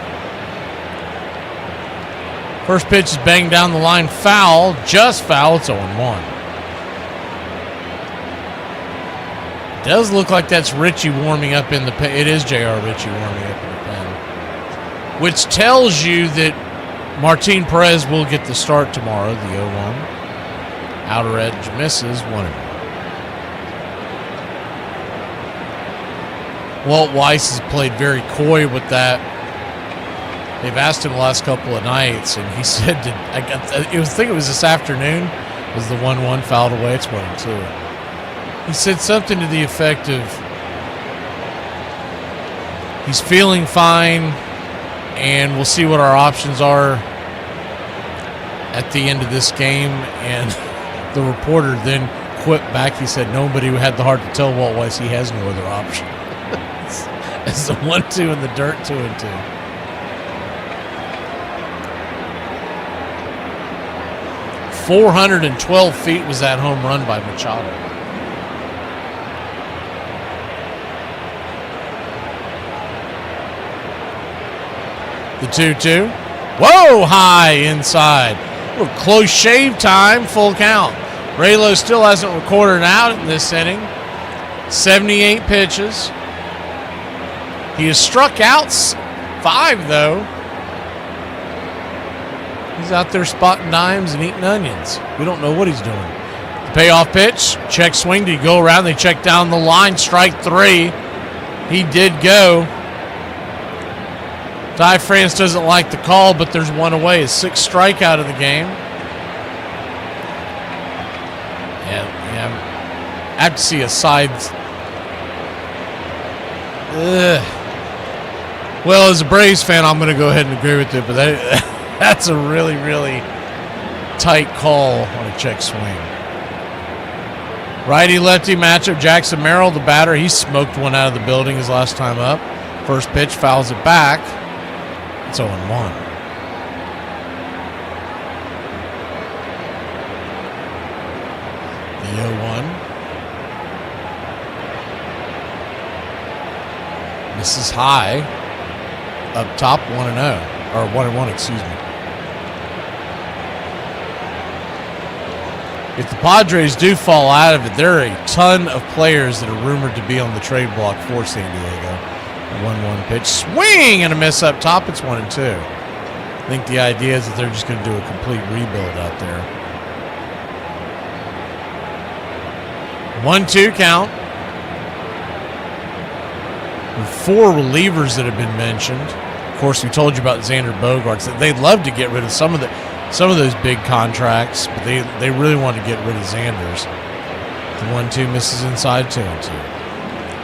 First pitch is banged down the line, foul, just foul. It's 0-1. Does look like that's Richie warming up in the pen. It is J.R. Richie warming up in the pen, which tells you that Martin Perez will get the start tomorrow. The 0-1 outer edge misses 1-0. Walt Weiss has played very coy with that. They've asked him the last couple of nights, and he said that I think it was this afternoon. Was the 1-1 fouled away? It's 1-2. He said something to the effect of, He's feeling fine, and we'll see what our options are at the end of this game. And the reporter then quipped back. He said nobody had the heart to tell Walt Weiss he has no other option. It's the 1-2 in the dirt, 2-2. .412 feet was that home run by Machado. The 2-2. Whoa, high inside. We're close shave time, full count. Raylo still hasn't recorded an out in this inning. 78 pitches. He has struck out 5, though. He's out there spotting dimes and eating onions. We don't know what he's doing. The payoff pitch. Check swing. Did he go around? They check down the line. Strike 3. He did go. Ty France doesn't like the call, but there's one away. His 6th strikeout of the game. Yeah. I have to see a side. Well, as a Braves fan, I'm going to go ahead and agree with it, but that's a really, really tight call on a check swing. Righty-lefty matchup. Jackson Merrill, the batter, he smoked one out of the building his last time up. First pitch, fouls it back. It's 0-1. The 0-1. Misses high. Up top, 1-0. Or 1-1, excuse me. If the Padres do fall out of it, there are a ton of players that are rumored to be on the trade block for San Diego. 1-1 pitch. Swing and a miss up top. It's 1-2. I think the idea is that they're just going to do a complete rebuild out there. 1-2 count. With 4 relievers that have been mentioned. Of course, we told you about Xander Bogaerts. That they'd love to get rid of some of those big contracts, but they really want to get rid of Xander's. The 1-2 misses inside, 2-2.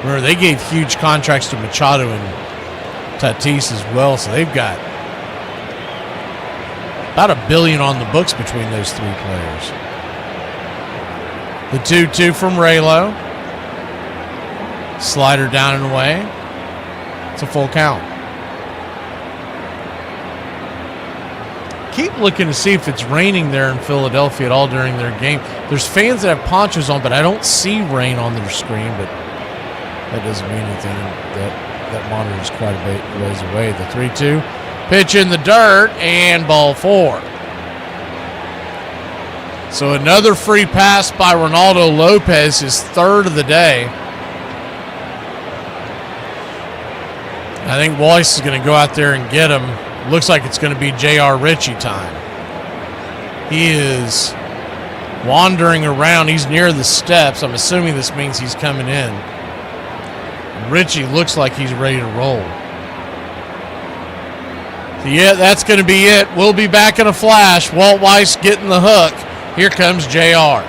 Remember, they gave huge contracts to Machado and Tatis as well, so they've got about $1 billion on the books between those 3 players. The 2-2 from Raylo. Slider down and away. It's a full count. Keep looking to see if it's raining there in Philadelphia at all during their game. There's fans that have ponchos on, but I don't see rain on their screen, but that doesn't mean anything. That monitor is quite a bit ways away. The 3-2 pitch in the dirt and ball 4. So another free pass by Ronaldo Lopez, his 3rd of the day. I think Weiss is going to go out there and get him. Looks like it's going to be J.R. Ritchie time. He is wandering around. He's near the steps. I'm assuming this means he's coming in. Ritchie looks like he's ready to roll. So yeah, that's going to be it. We'll be back in a flash. Walt Weiss getting the hook. Here comes J.R.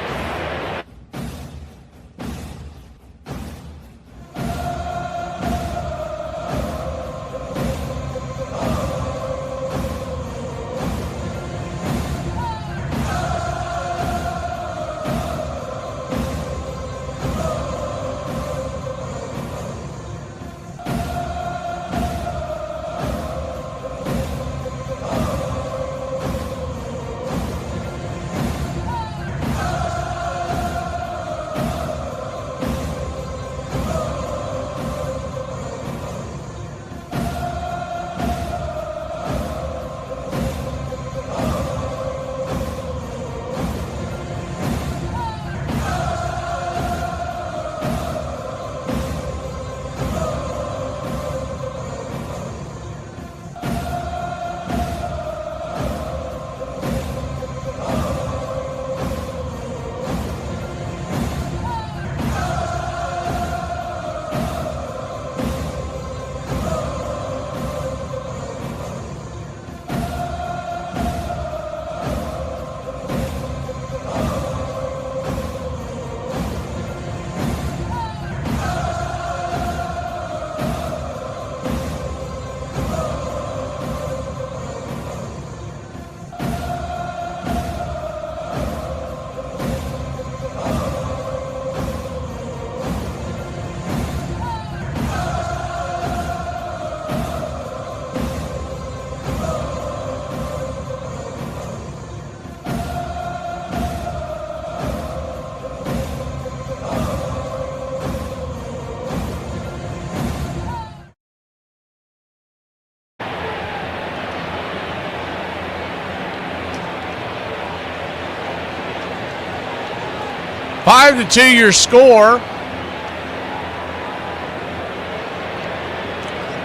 5-2 your score.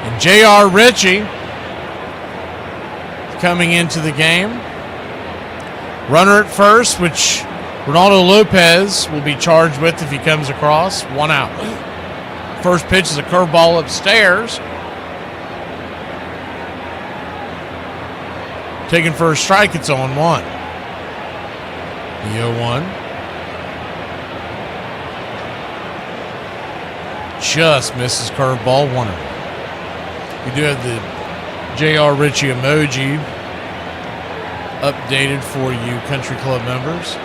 And J.R. Ritchie coming into the game. Runner at first, which Ronaldo Lopez will be charged with if he comes across. 1 out. First pitch is a curveball upstairs. Taken for a strike, it's 0-1. The 0-1. Just misses curveball, 1-0. We do have the J.R. Ritchie emoji updated for you country club members.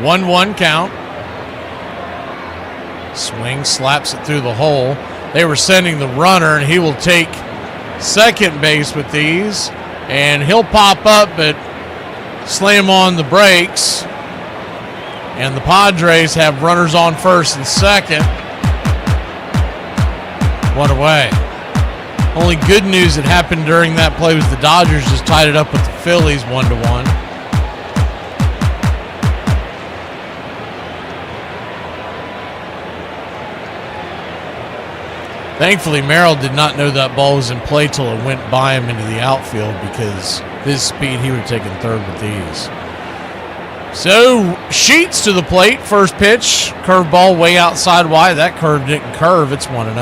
1-1 count. Swing, slaps it through the hole. They were sending the runner, and he will take second base with these. And he'll pop up, but slam on the brakes. And the Padres have runners on first and second. 1 away. Only good news that happened during that play was the Dodgers just tied it up with the Phillies 1-1. Thankfully, Merrill did not know that ball was in play till it went by him into the outfield, because his speed, he would have taken third with these. So, Sheets to the plate. First pitch, curveball way outside wide. That curve didn't curve. It's 1-0.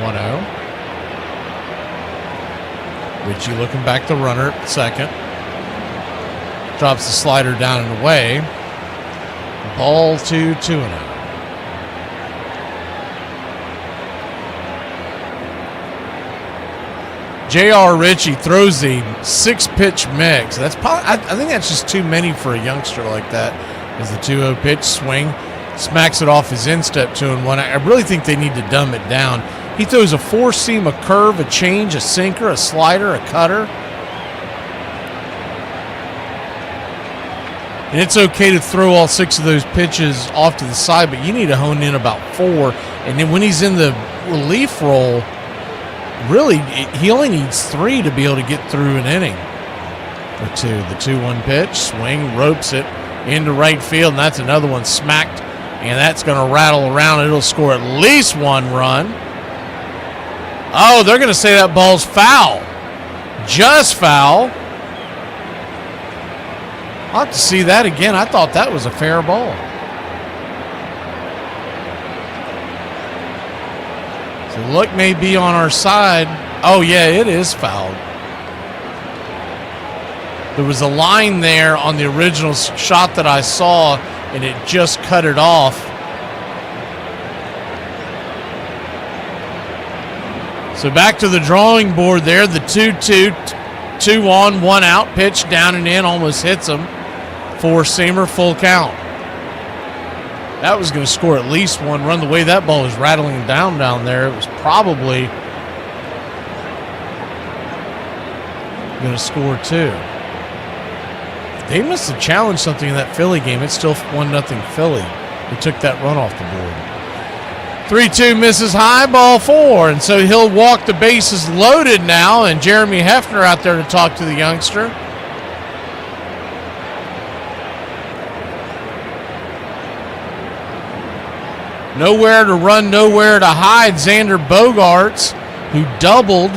1-0. Ritchie looking back the runner at second. Drops the slider down and away. Ball 2-0. J.R. Ritchie throws the 6-pitch mix. That's probably, I think that's just too many for a youngster like that. As the 2-0 pitch, swing, smacks it off his instep 2-1. I really think they need to dumb it down. He throws a 4-seam, a curve, a change, a sinker, a slider, a cutter. And it's okay to throw all 6 of those pitches off to the side, but you need to hone in about 4. And then when he's in the relief role, really, he only needs 3 to be able to get through an inning or 2. The 2-1 pitch, swing, ropes it into right field, and that's another one smacked, and that's going to rattle around. It'll score at least 1 run. Oh, they're going to say that ball's foul. Just foul. I'll have to see that again. I thought that was a fair ball. So the look may be on our side. Oh, yeah, it is fouled. There was a line there on the original shot that I saw, and it just cut it off. So back to the drawing board there. The 2-2, 2 on, 1 out, pitch down and in, almost hits him. 4-seamer, full count. That was going to score at least 1 run. The way that ball was rattling down there, it was probably going to score 2. They must have challenged something in that Philly game. It's still 1-0 Philly. They took that run off the board. 3-2 misses high, ball 4. And so he'll walk the bases loaded now, and Jeremy Hefner out there to talk to the youngster. Nowhere to run, nowhere to hide. Xander Bogaerts, who doubled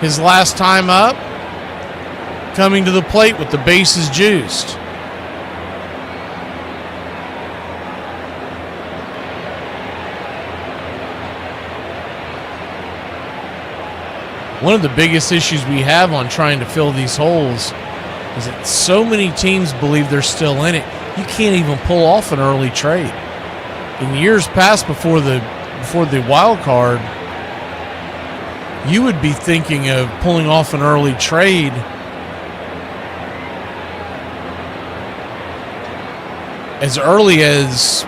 his last time up, coming to the plate with the bases juiced. One of the biggest issues we have on trying to fill these holes is that so many teams believe they're still in it. You can't even pull off an early trade. In years past, before the wild card, you would be thinking of pulling off an early trade as early as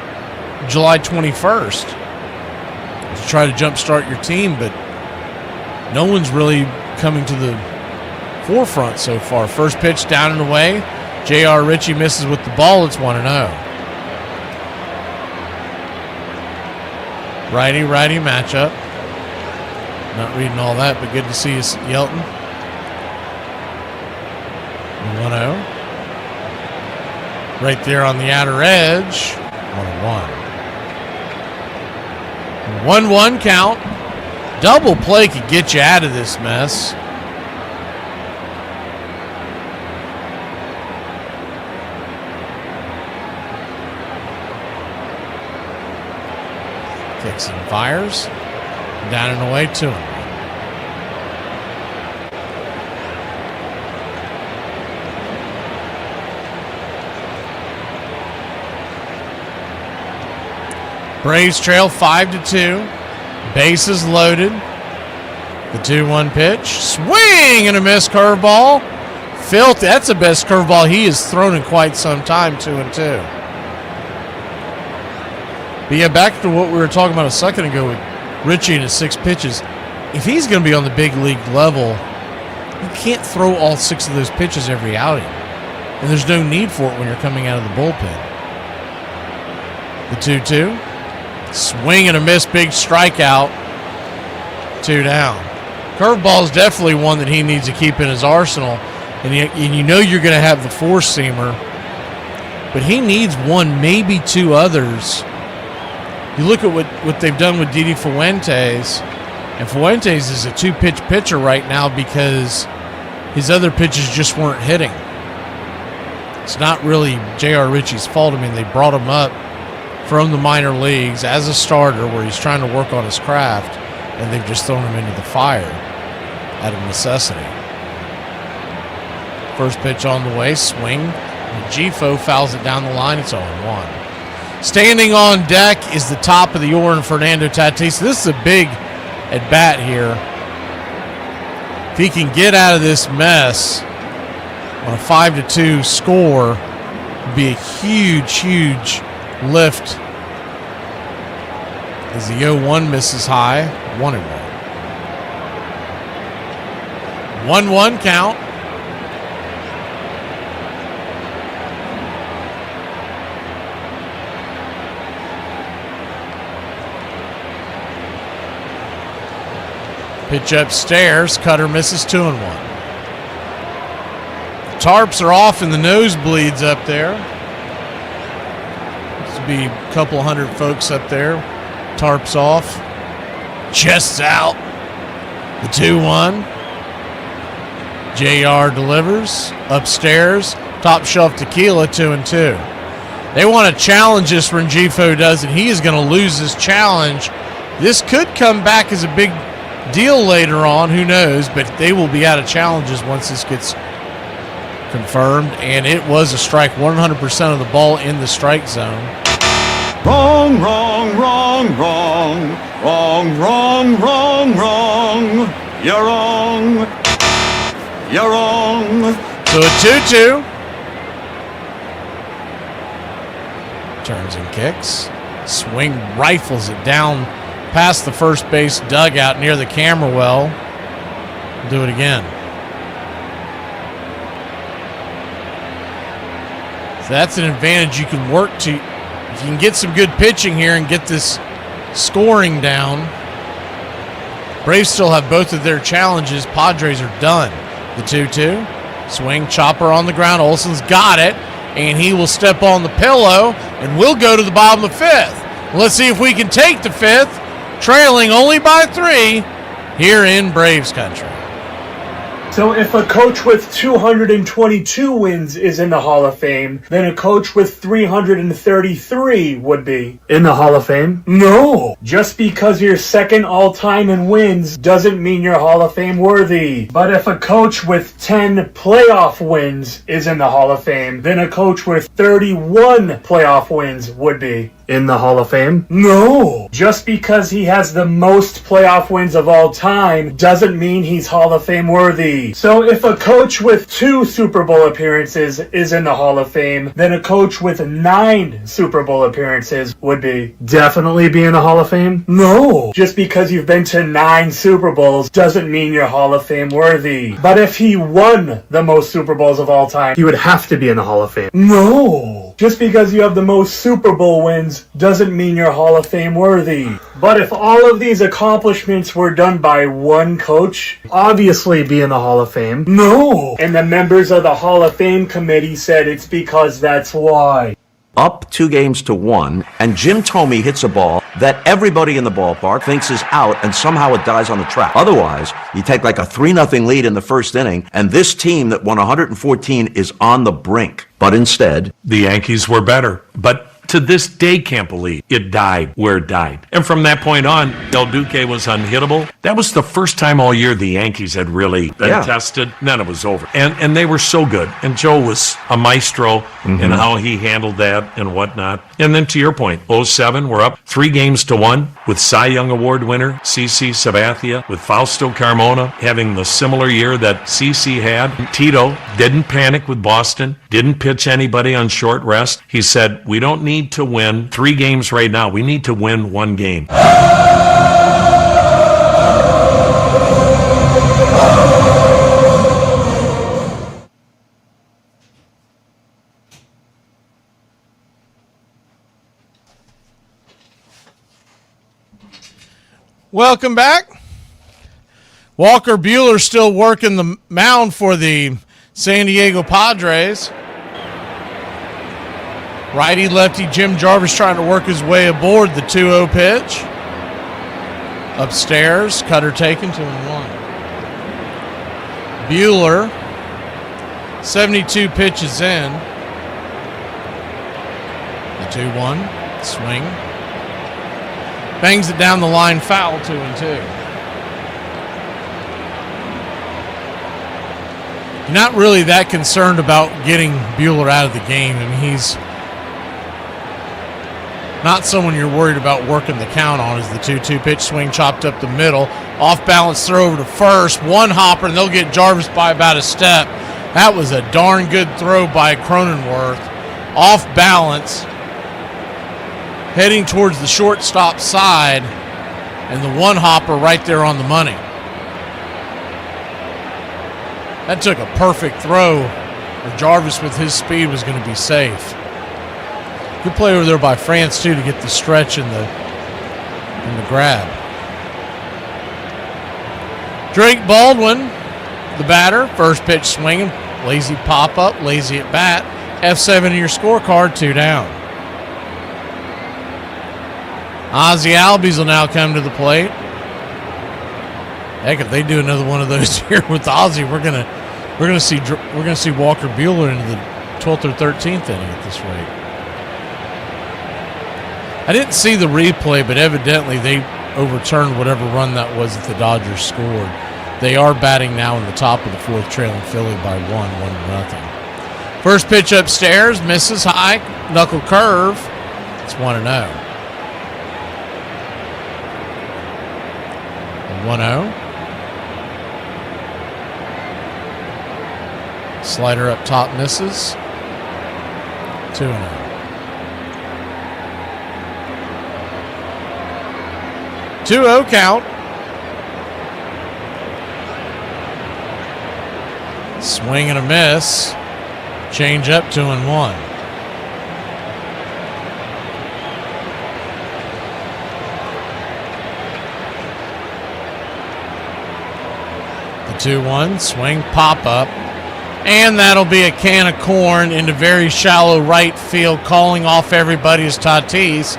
July 21st to try to jumpstart your team, but no one's really coming to the forefront so far. First pitch down and away. J.R. Ritchie misses with the ball. It's 1-0. Righty-righty matchup. Not reading all that, but good to see you, Yelton. 1-0. Right there on the outer edge. 1-1. 1-1 count. Double play could get you out of this mess. Kicks and fires. Down and away to him. Braves trail 5-2. Bases loaded. The 2-1 pitch. Swing and a miss curveball. Filthy. That's the best curveball he has thrown in quite some time, 2-2. But yeah, back to what we were talking about a second ago with Richie and his 6 pitches. If he's going to be on the big league level, you can't throw all 6 of those pitches every outing. And there's no need for it when you're coming out of the bullpen. The 2-2. Swing and a miss, big strikeout. 2 down. Curveball is definitely one that he needs to keep in his arsenal. And you know you're going to have the 4-seamer. But he needs 1, maybe 2 others. You look at what they've done with Didi Fuentes. And Fuentes is a 2-pitch pitcher right now because his other pitches just weren't hitting. It's not really J.R. Ritchie's fault. I mean, they brought him up from the minor leagues as a starter where he's trying to work on his craft, and they've just thrown him into the fire out of necessity. First pitch on the way, swing. Gifo fouls it down the line. It's 0-1. Standing on deck is the top of the order, and Fernando Tatis. This is a big at-bat here. If he can get out of this mess on a 5-2 score, it would be a huge, huge lift as the 0-1 misses high. 1-1. 1-1 count. Pitch upstairs. Cutter misses. 2-1. The tarps are off in the nosebleeds up there. Be a couple hundred folks up there. Tarps off. Chests out. The 2-1. JR delivers. Upstairs. Top shelf tequila. 2-2. They want to challenge this when Gifo does it. He is going to lose his challenge. This could come back as a big deal later on. Who knows? But they will be out of challenges once this gets confirmed. And it was a strike. 100% of the ball in the strike zone. Wrong, wrong, wrong, wrong. Wrong, wrong, wrong, wrong. You're wrong. You're wrong. So a 2-2. Turns and kicks. Swing rifles it down past the first base dugout near the camera well. Do it again. So that's an advantage you can work to. If you can get some good pitching here and get this scoring down, Braves still have both of their challenges. Padres are done. The 2-2. Swing, chopper on the ground. Olsen's got it, and he will step on the pillow, and we'll go to the bottom of the 5th. Let's see if we can take the 5th, trailing only by 3 here in Braves country. So if a coach with 222 wins is in the Hall of Fame, then a coach with 333 would be in the Hall of Fame? No! Just because you're second all-time in wins doesn't mean you're Hall of Fame worthy. But if a coach with 10 playoff wins is in the Hall of Fame, then a coach with 31 playoff wins would be in the Hall of Fame? No! Just because he has the most playoff wins of all time doesn't mean he's Hall of Fame worthy. So if a coach with 2 Super Bowl appearances is in the Hall of Fame, then a coach with 9 Super Bowl appearances would definitely be in the Hall of Fame? No! Just because you've been to 9 Super Bowls doesn't mean you're Hall of Fame worthy. But if he won the most Super Bowls of all time, he would have to be in the Hall of Fame. No! Just because you have the most Super Bowl wins doesn't mean you're Hall of Fame worthy. But if all of these accomplishments were done by one coach, obviously be in the Hall of Fame. No! And the members of the Hall of Fame committee said it's because that's why. Up 2-1, and Jim Thome hits a ball that everybody in the ballpark thinks is out, and somehow it dies on the track. Otherwise, you take like a 3-0 lead in the first inning, and this team that won 114 is on the brink. But instead, the Yankees were better. But to this day, can't believe it died where it died. And from that point on, El Duque was unhittable. That was the first time all year the Yankees had really been tested. Then it was over. And they were so good. And Joe was a maestro in how he handled that and whatnot. And then to your point, 07, we're up 3-1 with Cy Young Award winner CC Sabathia, with Fausto Carmona having the similar year that CC had. Tito didn't panic with Boston, didn't pitch anybody on short rest. He said, we don't need to win 3 games right now. We need to win 1 game. Welcome back. Walker Buehler still working the mound for the San Diego Padres. Righty-lefty Jim Jarvis trying to work his way aboard the 2-0 pitch. Upstairs, cutter taken, 2-1. Buehler, 72 pitches in. The 2-1, swing. Bangs it down the line, foul, 2-2. You're not really that concerned about getting Buehler out of the game. I mean, he's not someone you're worried about working the count on. As the 2-2 pitch swing chopped up the middle. Off balance throw over to first. One hopper, and they'll get Jarvis by about a step. That was a darn good throw by Cronenworth. Off balance. Heading towards the shortstop side. And the one hopper right there on the money. That took a perfect throw. Jarvis with his speed was going to be safe. Good play over there by France, too, to get the stretch and the grab. Drake Baldwin, the batter, first pitch swinging. Lazy pop-up, lazy at bat. F7 in your scorecard, 2 down. Ozzie Albies will now come to the plate. Heck, if they do another one of those here with Ozzie, we're gonna see Walker Buehler into the 12th or 13th inning at this rate. I didn't see the replay, but evidently they overturned whatever run that was that the Dodgers scored. They are batting now in the top of the 4th, trailing Philly by 1-0. First pitch upstairs, misses high, knuckle curve. It's 1-0. 1-0. Slider up top misses. 2-0. 2-0 count. Swing and a miss. Change up, 2-1. The 2-1, swing, pop up. And that'll be a can of corn into very shallow right field, calling off everybody as Tatis.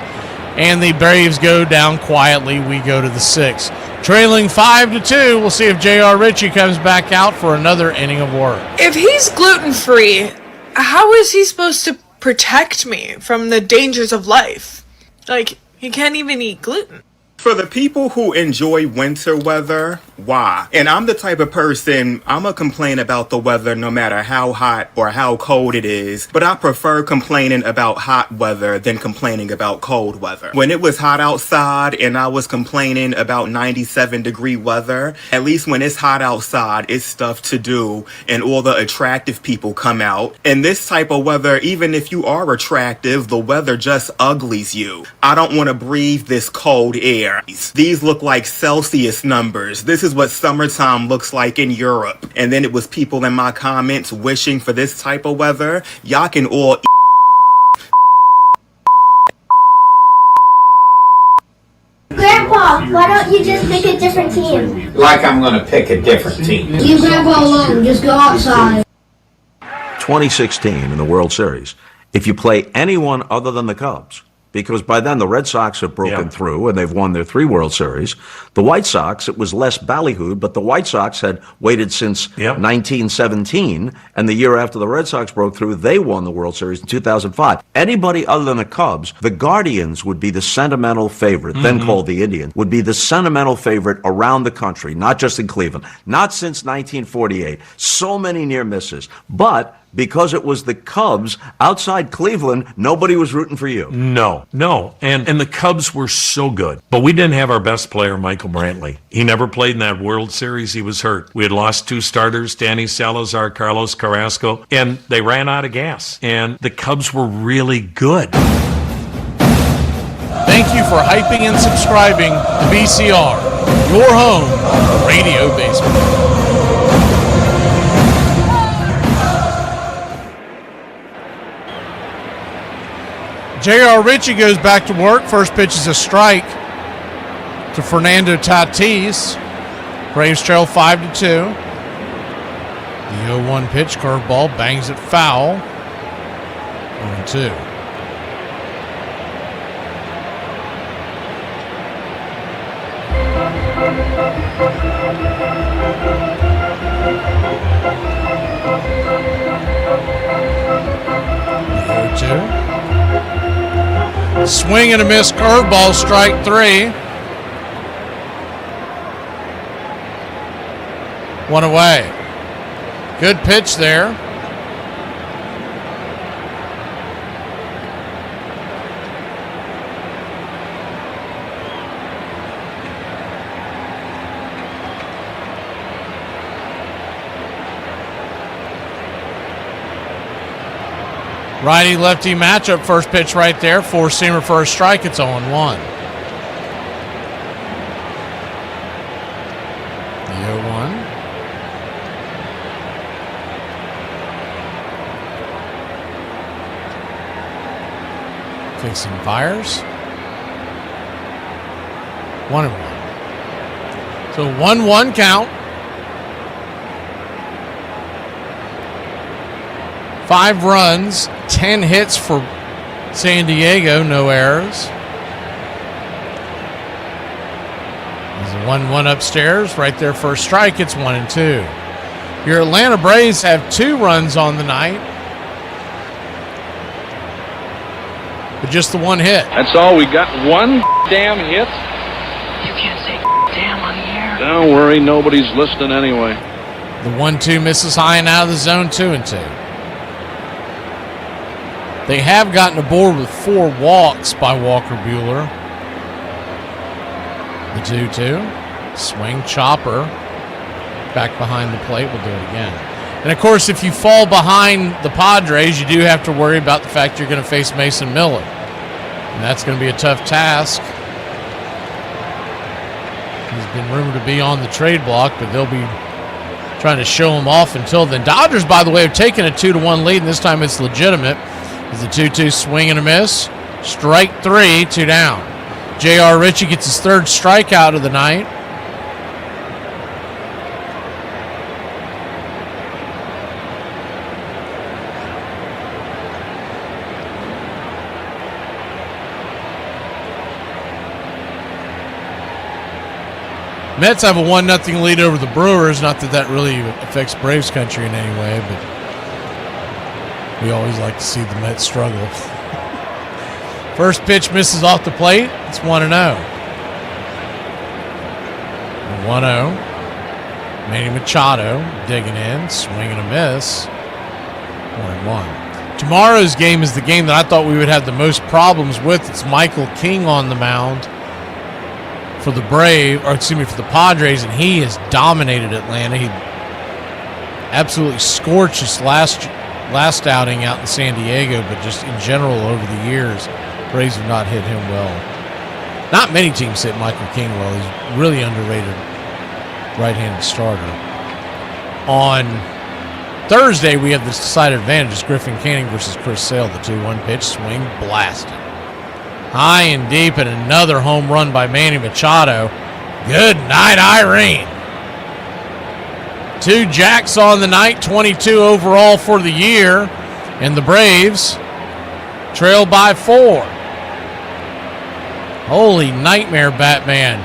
And the Braves go down quietly. We go to the 6th. Trailing 5-2. We'll see if J.R. Ritchie comes back out for another inning of work. If he's gluten-free, how is he supposed to protect me from the dangers of life? Like, he can't even eat gluten. For the people who enjoy winter weather, why? And I'm the type of person, I'm going to complain about the weather no matter how hot or how cold it is, but I prefer complaining about hot weather than complaining about cold weather. When it was hot outside and I was complaining about 97-degree weather, at least when it's hot outside, it's stuff to do and all the attractive people come out. And this type of weather, even if you are attractive, the weather just uglies you. I don't want to breathe this cold air. These look like Celsius numbers. This is what summertime looks like in Europe. And then it was people in my comments wishing for this type of weather. Y'all can all Pop, why don't you just pick a different team? Like I'm going to pick a different team. Leave Grandpa alone. Just go outside. 2016 in the World Series, if you play anyone other than the Cubs, because by then the Red Sox have broken through and they've won their 3 World Series. The White Sox, it was less ballyhooed, but the White Sox had waited since 1917, and the year after the Red Sox broke through, they won the World Series in 2005. Anybody other than the Cubs, the Guardians would be the sentimental favorite, then called the Indians, would be the sentimental favorite around the country, not just in Cleveland. Not since 1948. So many near misses. But because it was the Cubs outside Cleveland, nobody was rooting for you. No. And the Cubs were so good. But we didn't have our best player, Michael Brantley. He never played in that World Series. He was hurt. We had lost 2 starters, Danny Salazar, Carlos Carrasco, and they ran out of gas. And the Cubs were really good. Thank you for hyping and subscribing to BCR, your home for radio baseball. J.R. Ritchie goes back to work. First pitch is a strike to Fernando Tatis. Braves trail 5-2. The 0-1 pitch, curveball, bangs it foul. 1-2. The 0-2. Swing and a miss, curveball, strike 3. 1 away. Good pitch there. Righty-lefty matchup, first pitch right there. 4-seamer for a strike. It's 0-1. The 0-1. Fixing fires. 1-1. So 1-1 count. 5 runs, 10 hits for San Diego, no errors. There's a 1-1 upstairs, right there first strike, it's 1-2. Your Atlanta Braves have 2 runs on the night, but just the 1 hit. That's all. We got 1 damn hit. You can't say damn on the air. Don't worry, nobody's listening anyway. The 1-2 misses high and out of the zone, 2-2. They have gotten aboard with 4 walks by Walker Buehler. The 2-2. Swing, chopper. Back behind the plate. We'll do it again. And, of course, if you fall behind the Padres, you do have to worry about the fact you're going to face Mason Miller. And that's going to be a tough task. He's been rumored to be on the trade block, but they'll be trying to show him off until then. Dodgers, by the way, have taken a 2-1 lead, and this time it's legitimate. Is the 2-2 swing and a miss. Strike 3, 2 down. J.R. Ritchie gets his 3rd strikeout of the night. Mets have a 1-0 lead over the Brewers. Not that that really affects Braves country in any way, but we always like to see the Mets struggle. First pitch misses off the plate. It's 1-0. 1-0. Manny Machado digging in, swing and a miss. 1-1. Tomorrow's game is the game that I thought we would have the most problems with. It's Michael King on the mound for the for the Padres, and he has dominated Atlanta. He absolutely scorched his last outing out in San Diego, but just in general over the years, Braves have not hit him well. Not many teams hit Michael King well. He's really underrated right-handed starter. On Thursday, we have the decided advantage. Griffin Canning versus Chris Sale. The 2-1 pitch, swing, blasted. High and deep, and another home run by Manny Machado. Good night, Irene. 2 jacks on the night, 22 overall for the year. And the Braves trail by 4. Holy nightmare, Batman.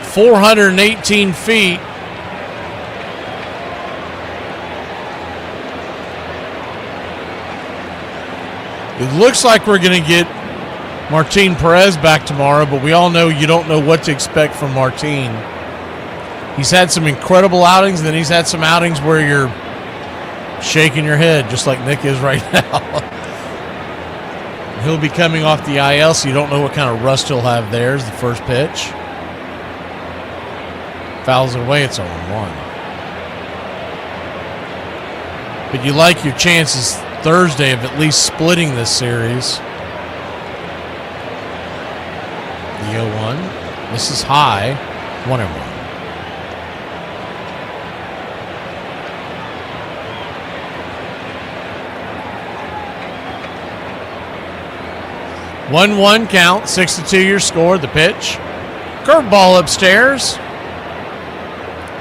418 feet. It looks like we're going to get Martin Perez back tomorrow, but we all know you don't know what to expect from Martin. He's had some incredible outings, and then he's had some outings where you're shaking your head, just like Nick is right now. He'll be coming off the IL, so you don't know what kind of rust he'll have there. Is the first pitch. Fouls it away, it's 0-1. But you like your chances Thursday of at least splitting this series. The 0-1. This is high. 1-1. 1-1 count, 6-2 your score. The pitch. Curveball upstairs.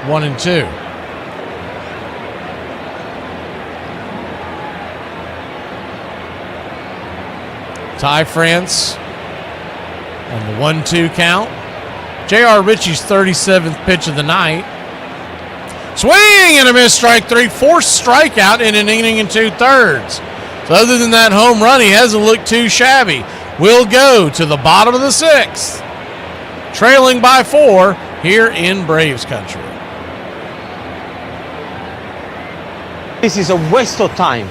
1-2. Ty France on the 1-2 count. J.R. Ritchie's 37th pitch of the night. Swing and a miss, strike 3. Forced strikeout in an inning and 2/3. So other than that home run, he hasn't looked too shabby. We'll go to the bottom of the 6th. Trailing by 4 here in Braves country. This is a waste of time.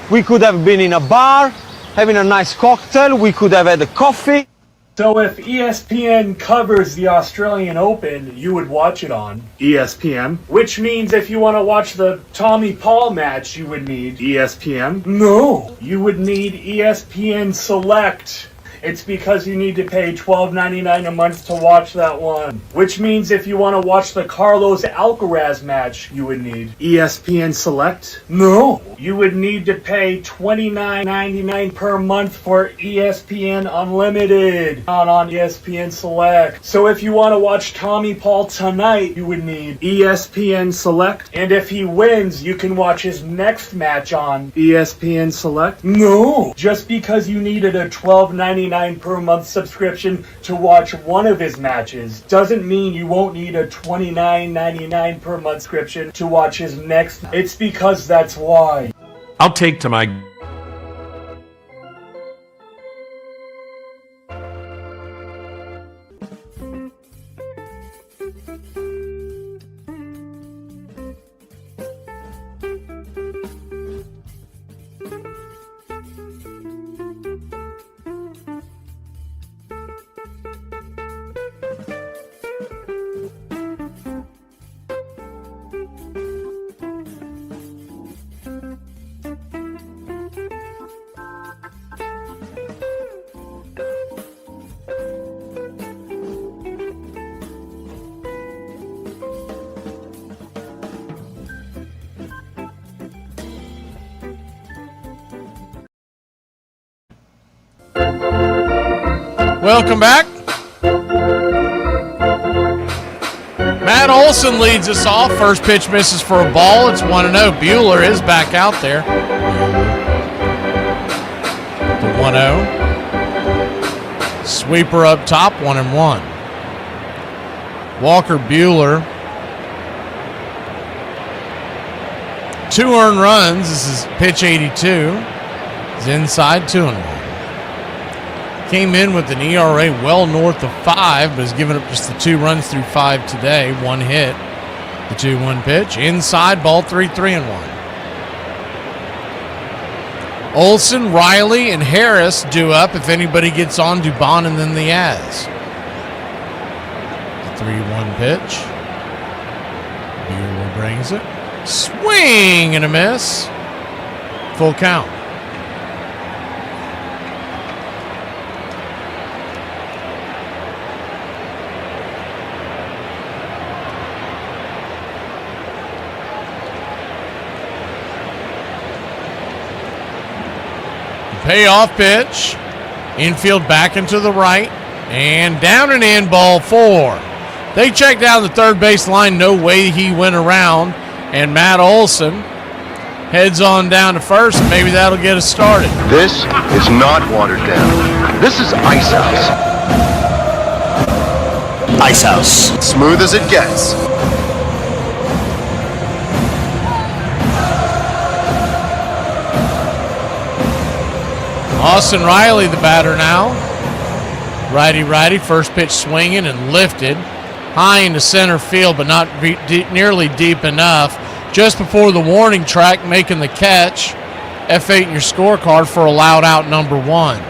We could have been in a bar, having a nice cocktail. We could have had a coffee. So if ESPN covers the Australian Open, you would watch it on ESPN. Which means if you want to watch the Tommy Paul match, you would need ESPN. No, you would need ESPN Select. It's because you need to pay $12.99 a month to watch that one. Which means if you want to watch the Carlos Alcaraz match, you would need ESPN Select. No, you would need to pay $29.99 per month for ESPN Unlimited, not on ESPN Select. So if you want to watch Tommy Paul tonight, you would need ESPN Select. And if he wins, you can watch his next match on ESPN Select. No, just because you needed a $12.99 per month subscription to watch one of his matches doesn't mean you won't need a $29.99 per month subscription to watch his next. It's because that's why. I'll take to my... Welcome back. Matt Olson leads us off. First pitch misses for a ball. It's 1-0. Bueller is back out there. The 1-0. Sweeper up top, 1-1. Walker Bueller. 2 earned runs. This is pitch 82. He's inside, 2-1. Came in with an ERA well north of 5, but has given up just the 2 runs through 5 today. 1 hit. The 2-1 pitch. Inside, ball 3-1. Olson, Riley, and Harris due up. If anybody gets on, Dubon and then the Yaz. The 3-1 pitch. Bueller brings it. Swing and a miss. Full count. Payoff pitch. Infield back into the right. And down and in, ball 4. They checked down the third base line. No way he went around. And Matt Olson heads on down to first, and maybe that'll get us started. This is not watered down. This is Ice House. Ice House. Smooth as it gets. Austin Riley, the batter now. Righty, first pitch swinging and lifted. High into center field, but not nearly deep enough. Just before the warning track, making the catch. F8 in your scorecard for allowed out number 1.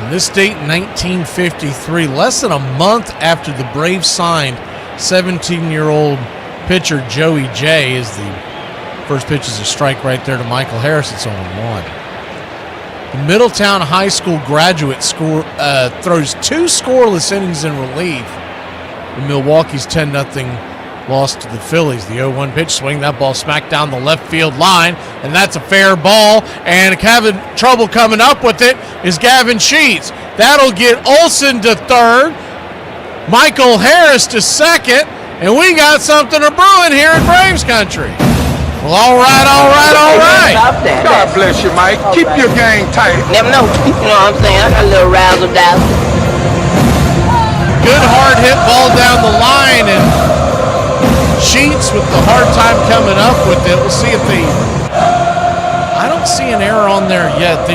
This date, 1953, less than a month after the Braves signed 17-year-old pitcher Joey J. Is the first pitch is a strike right there to Michael Harris. It's 0-1. The Middletown High School graduate throws 2 scoreless innings in relief. The Milwaukee's 10-0 loss to the Phillies. The 0-1 pitch swing. That ball smacked down the left field line, and that's a fair ball. And having trouble coming up with it is Gavin Sheets. That'll get Olson to third, Michael Harris to second, and we got something a-brewing here in Braves country. Well, all right. God bless you, Mike. Keep your game tight. Never know. You know what I'm saying? I got a little razzle-dazzle. Good hard hit ball down the line, and Sheets with the hard time coming up with it. We'll see if I don't see an error on there yet.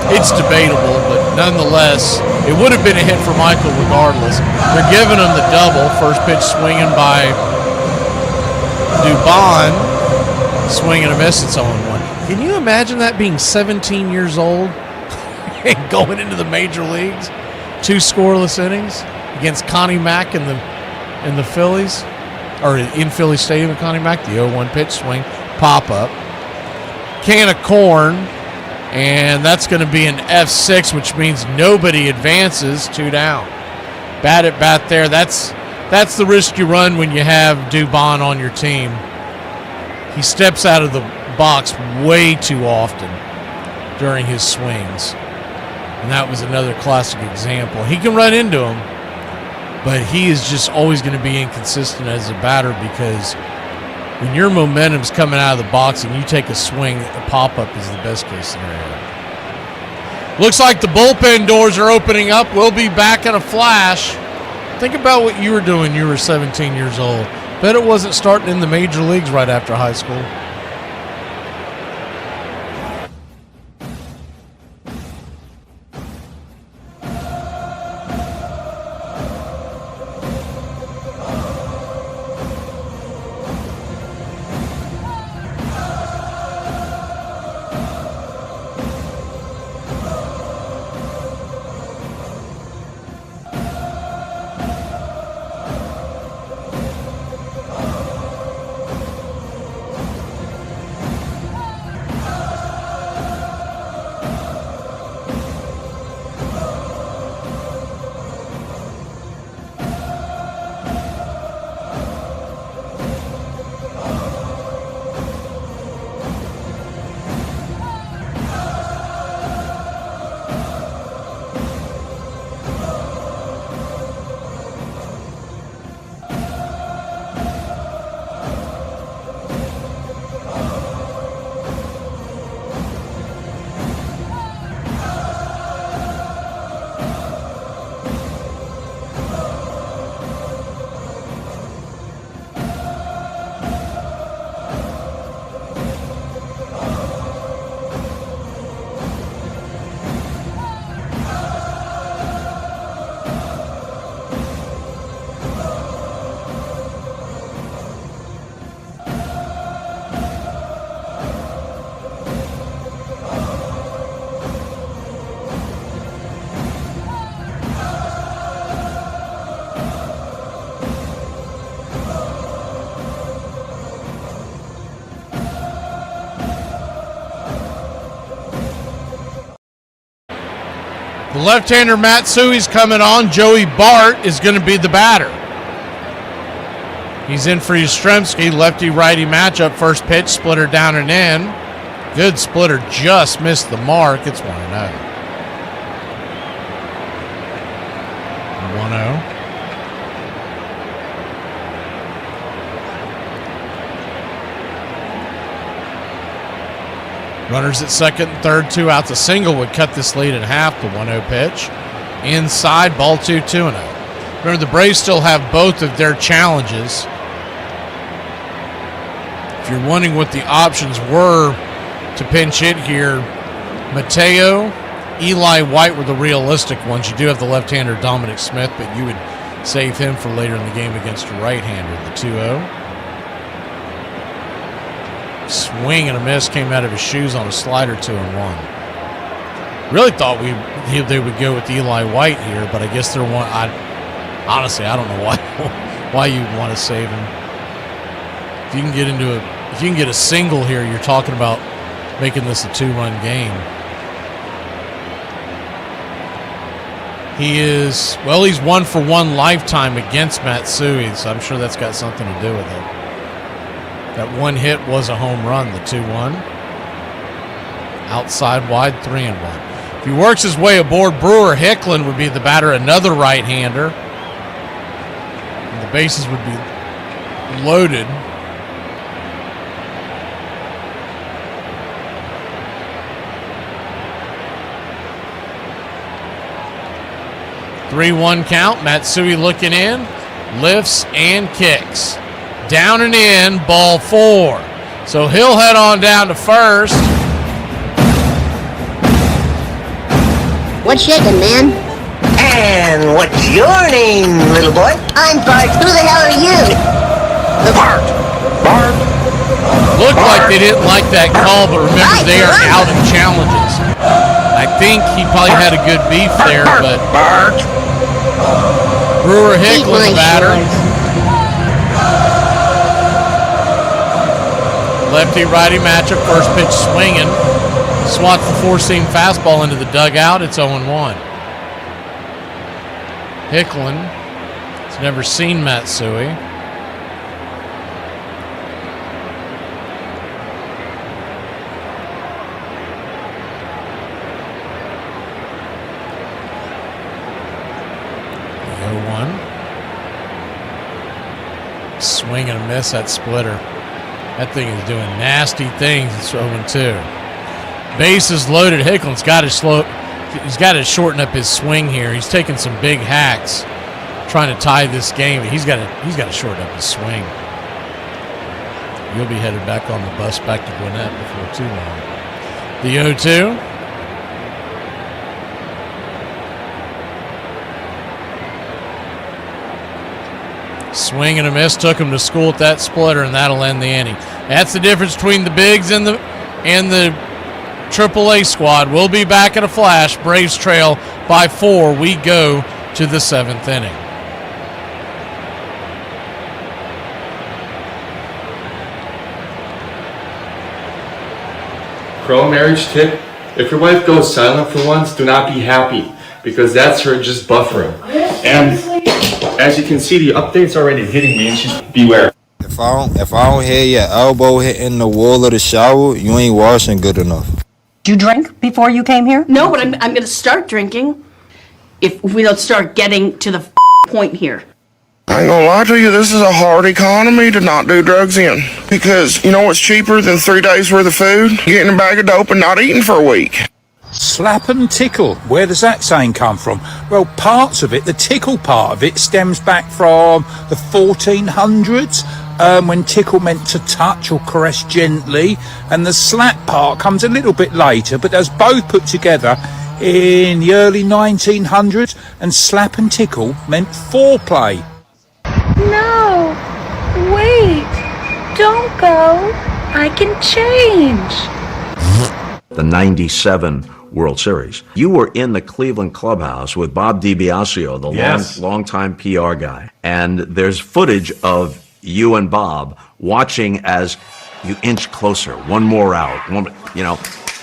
It's debatable, but nonetheless, it would have been a hit for Michael regardless. They're giving him the double. First pitch swinging by Dubon. Swing and a miss. It's 0-1. Can you imagine that being 17 years old and going into the major leagues? 2 scoreless innings against Connie Mack and the Phillies, or in Philly Stadium at Connie Mack. The 0-1 pitch swing, pop up, can of corn, and that's going to be an F6, which means nobody advances. 2 down. Bat at bat there. That's the risk you run when you have Dubon on your team. He steps out of the box way too often during his swings, and that was another classic example. He can run into him, but he is just always going to be inconsistent as a batter, because when your momentum's coming out of the box and you take a swing, a pop-up is the best-case scenario. Looks like the bullpen doors are opening up. We'll be back in a flash. Think about what you were doing when you were 17 years old. Bet it wasn't starting in the major leagues right after high school. The left-hander Matsui's coming on. Joey Bart is going to be the batter. He's in for Yastrzemski. Lefty-righty matchup. First pitch, splitter down and in. Good splitter, just missed the mark. It's 1-0. 1-0. Runners at second and third, 2 outs. A single would cut this lead in half. The 1-0 pitch. Inside, ball 2, 2-0. Remember, the Braves still have both of their challenges. If you're wondering what the options were to pinch hit here, Mateo, Eli White were the realistic ones. You do have the left-hander Dominic Smith, but you would save him for later in the game against a right-hander. The 2-0. Swing and a miss came out of his shoes on a slider, 2-1. Really thought they would go with Eli White here, but I guess they're one. Honestly, I don't know why you'd want to save him. If you can get a single here, you're talking about making this a 2-run game. He's 1-for-1 lifetime against Matsui, so I'm sure that's got something to do with it. That one hit was a home run, the 2-1. Outside wide, 3-1. If he works his way aboard, Brewer Hicklin would be the batter, another right-hander. And the bases would be loaded. Three-one count. Matsui looking in, lifts and kicks. Down and in, ball 4. So he'll head on down to first. What's shaking, man? And what's your name, little boy? I'm Bart. Who the hell are you? Bart. Bart. Looked like they didn't like that call, but remember they are out of challenges. I think he probably had a good beef there, but Brewer Hicklin, the batter. Lefty-righty matchup, first pitch swinging. Swats the four-seam fastball into the dugout. It's 0-1. Hicklin has never seen Matsui. Swing and a miss, that splitter. That thing is doing nasty things. It's 0-2. Bases loaded. Hicklin's got to he's got to shorten up his swing here. He's taking some big hacks trying to tie this game. He's got to shorten up his swing. You'll be headed back on the bus back to Gwinnett before too long. The 0-2. Swing and a miss, took him to school at that splitter, and that'll end the inning. That's the difference between the bigs and the AAA squad. We'll be back in a flash. Braves trail by 4. We go to the 7th inning. Pro marriage tip: if your wife goes silent for once, do not be happy, because that's her just buffering. And as you can see, the update's already hitting me, and she's beware. If I don't hear your elbow hitting the wall of the shower, you ain't washing good enough. Did you drink before you came here? No, but I'm going to start drinking if we don't start getting to the point here. I ain't gonna lie to you, this is a hard economy to not do drugs in. Because you know what's cheaper than 3 days worth of food? Getting a bag of dope and not eating for a week. Slap and tickle. Where does that saying come from? Well, parts of it, the tickle part of it, stems back from the 1400s, when tickle meant to touch or caress gently, and the slap part comes a little bit later, but those both put together in the early 1900s, and slap and tickle meant foreplay. No, wait, don't go. I can change. The 97 World Series. You were in the Cleveland clubhouse with Bob DiBiasio, the longtime PR guy. And there's footage of you and Bob watching as you inch closer, one more out.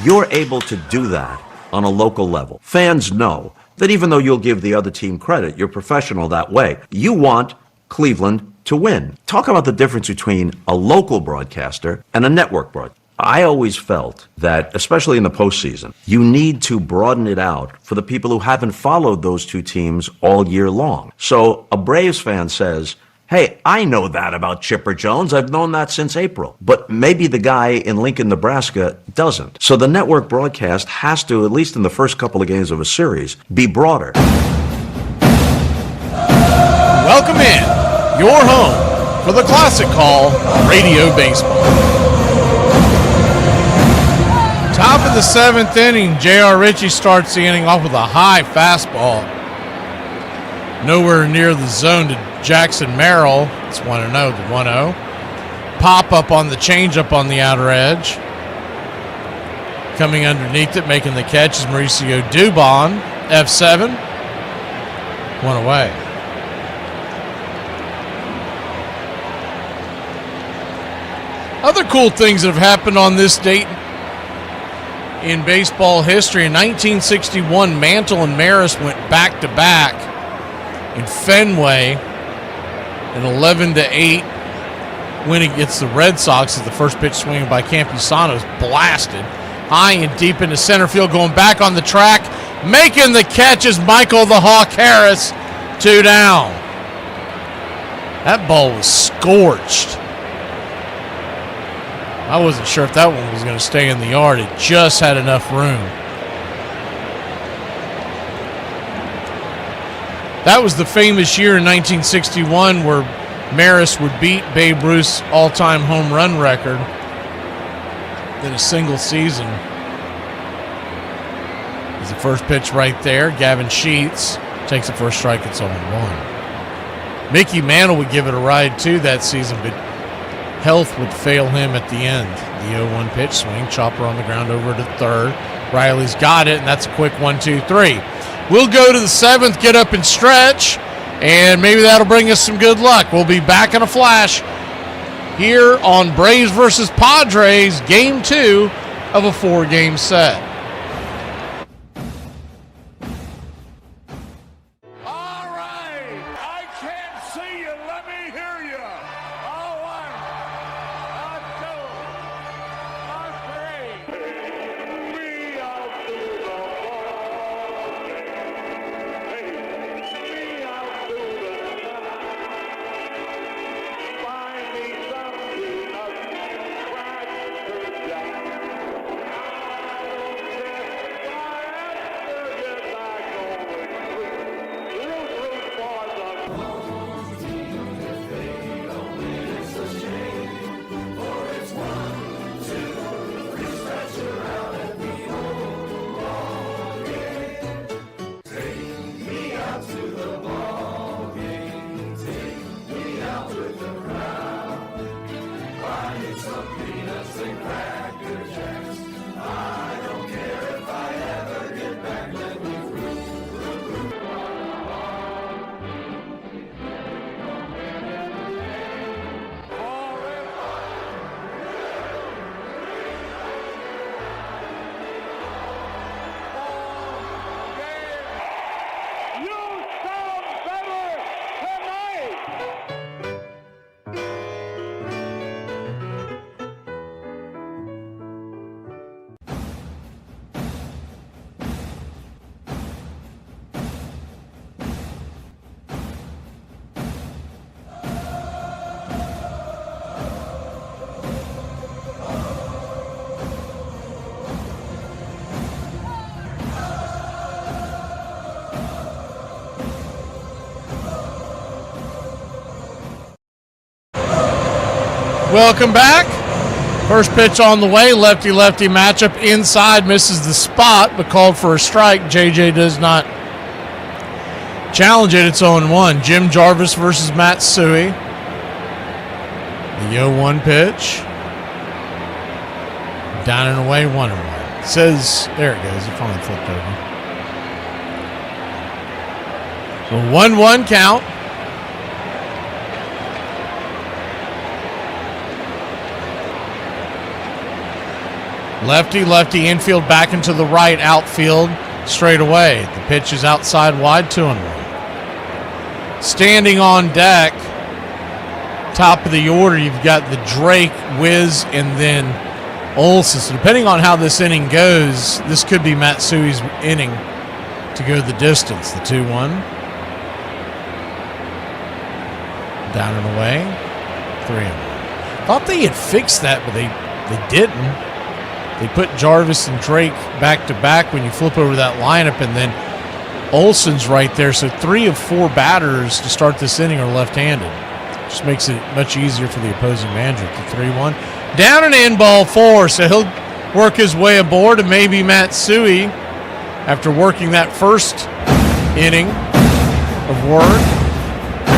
You're able to do that on a local level. Fans know that even though you'll give the other team credit, you're professional that way. You want Cleveland to win. Talk about the difference between a local broadcaster and a network broadcaster. I always felt that, especially in the postseason, you need to broaden it out for the people who haven't followed those two teams all year long. So a Braves fan says, hey, I know that about Chipper Jones. I've known that since April. But maybe the guy in Lincoln, Nebraska doesn't. So the network broadcast has to, at least in the first couple of games of a series, be broader. Welcome in, your home for the classic call, Radio Baseball. Top of the 7th inning, J.R. Ritchie starts the inning off with a high fastball. Nowhere near the zone to Jackson Merrill. It's 1-0 to 1-0. Pop up on the changeup on the outer edge. Coming underneath it, making the catch is Mauricio Dubon. F7. 1 away. Other cool things that have happened on this date in baseball history. In 1961, Mantle and Maris went back-to-back in Fenway. An 11-8 win against the Red Sox as the first pitch swinging by Campusano is blasted high and deep into center field, going back on the track. Making the catch is Michael the Hawk Harris. 2 down. That ball was scorched. I wasn't sure if that one was going to stay in the yard. It just had enough room. That was the famous year in 1961 where Maris would beat Babe Ruth's all-time home run record in a single season. There's the first pitch right there. Gavin Sheets takes the first strike. It's 0-1. Mickey Mantle would give it a ride too that season, but health would fail him at the end. The 0-1 pitch swing, chopper on the ground over to third. Riley's got it, and that's a quick 1-2-3. We'll go to the 7th, get up and stretch, and maybe that'll bring us some good luck. We'll be back in a flash here on Braves versus Padres, Game 2 of a 4-game set. Welcome back. First pitch on the way. Lefty-lefty matchup. Inside, misses the spot, but called for a strike. JJ does not challenge it. It's 0-1. Jim Jarvis versus Matt Suey. The 0-1 pitch. Down and away, 1-1. Says, there it goes. It finally flipped over. So 1-1 count. Lefty, infield back into the right, outfield. straight away. The pitch is outside wide, 2-1. Standing on deck, top of the order, you've got the Drake, Wiz, and then Olsen. So depending on how this inning goes, this could be Matsui's inning to go the distance. The 2-1. Down and away. 3-1. Thought they had fixed that, but they didn't. They put Jarvis and Drake back to back when you flip over that lineup, and then Olsen's right there. So 3 of 4 batters to start this inning are left-handed. Just makes it much easier for the opposing manager. The 3-1. Down and in, ball 4. So he'll work his way aboard, and maybe Matsui, after working that first inning of work.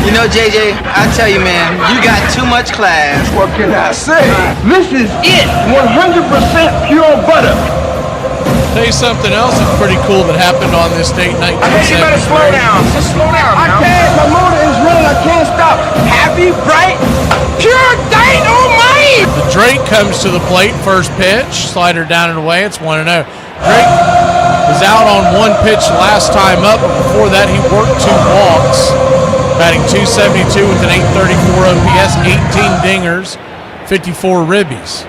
You know, JJ, I tell you, man, you got too much class. What can I say? This is it. 100% pure butter. Tell you something else that's pretty cool that happened on this date, 1973. I think you better slow down. Just slow down. I can't. My motor is running. I can't stop. Happy, bright, pure dynamite. The Drake comes to the plate. First pitch. Slider down and away. It's 1-0. Drake was out on 1 pitch last time up, but before that he worked 2 walks. Batting .272 with an .834 OPS, 18 dingers, 54 ribbies.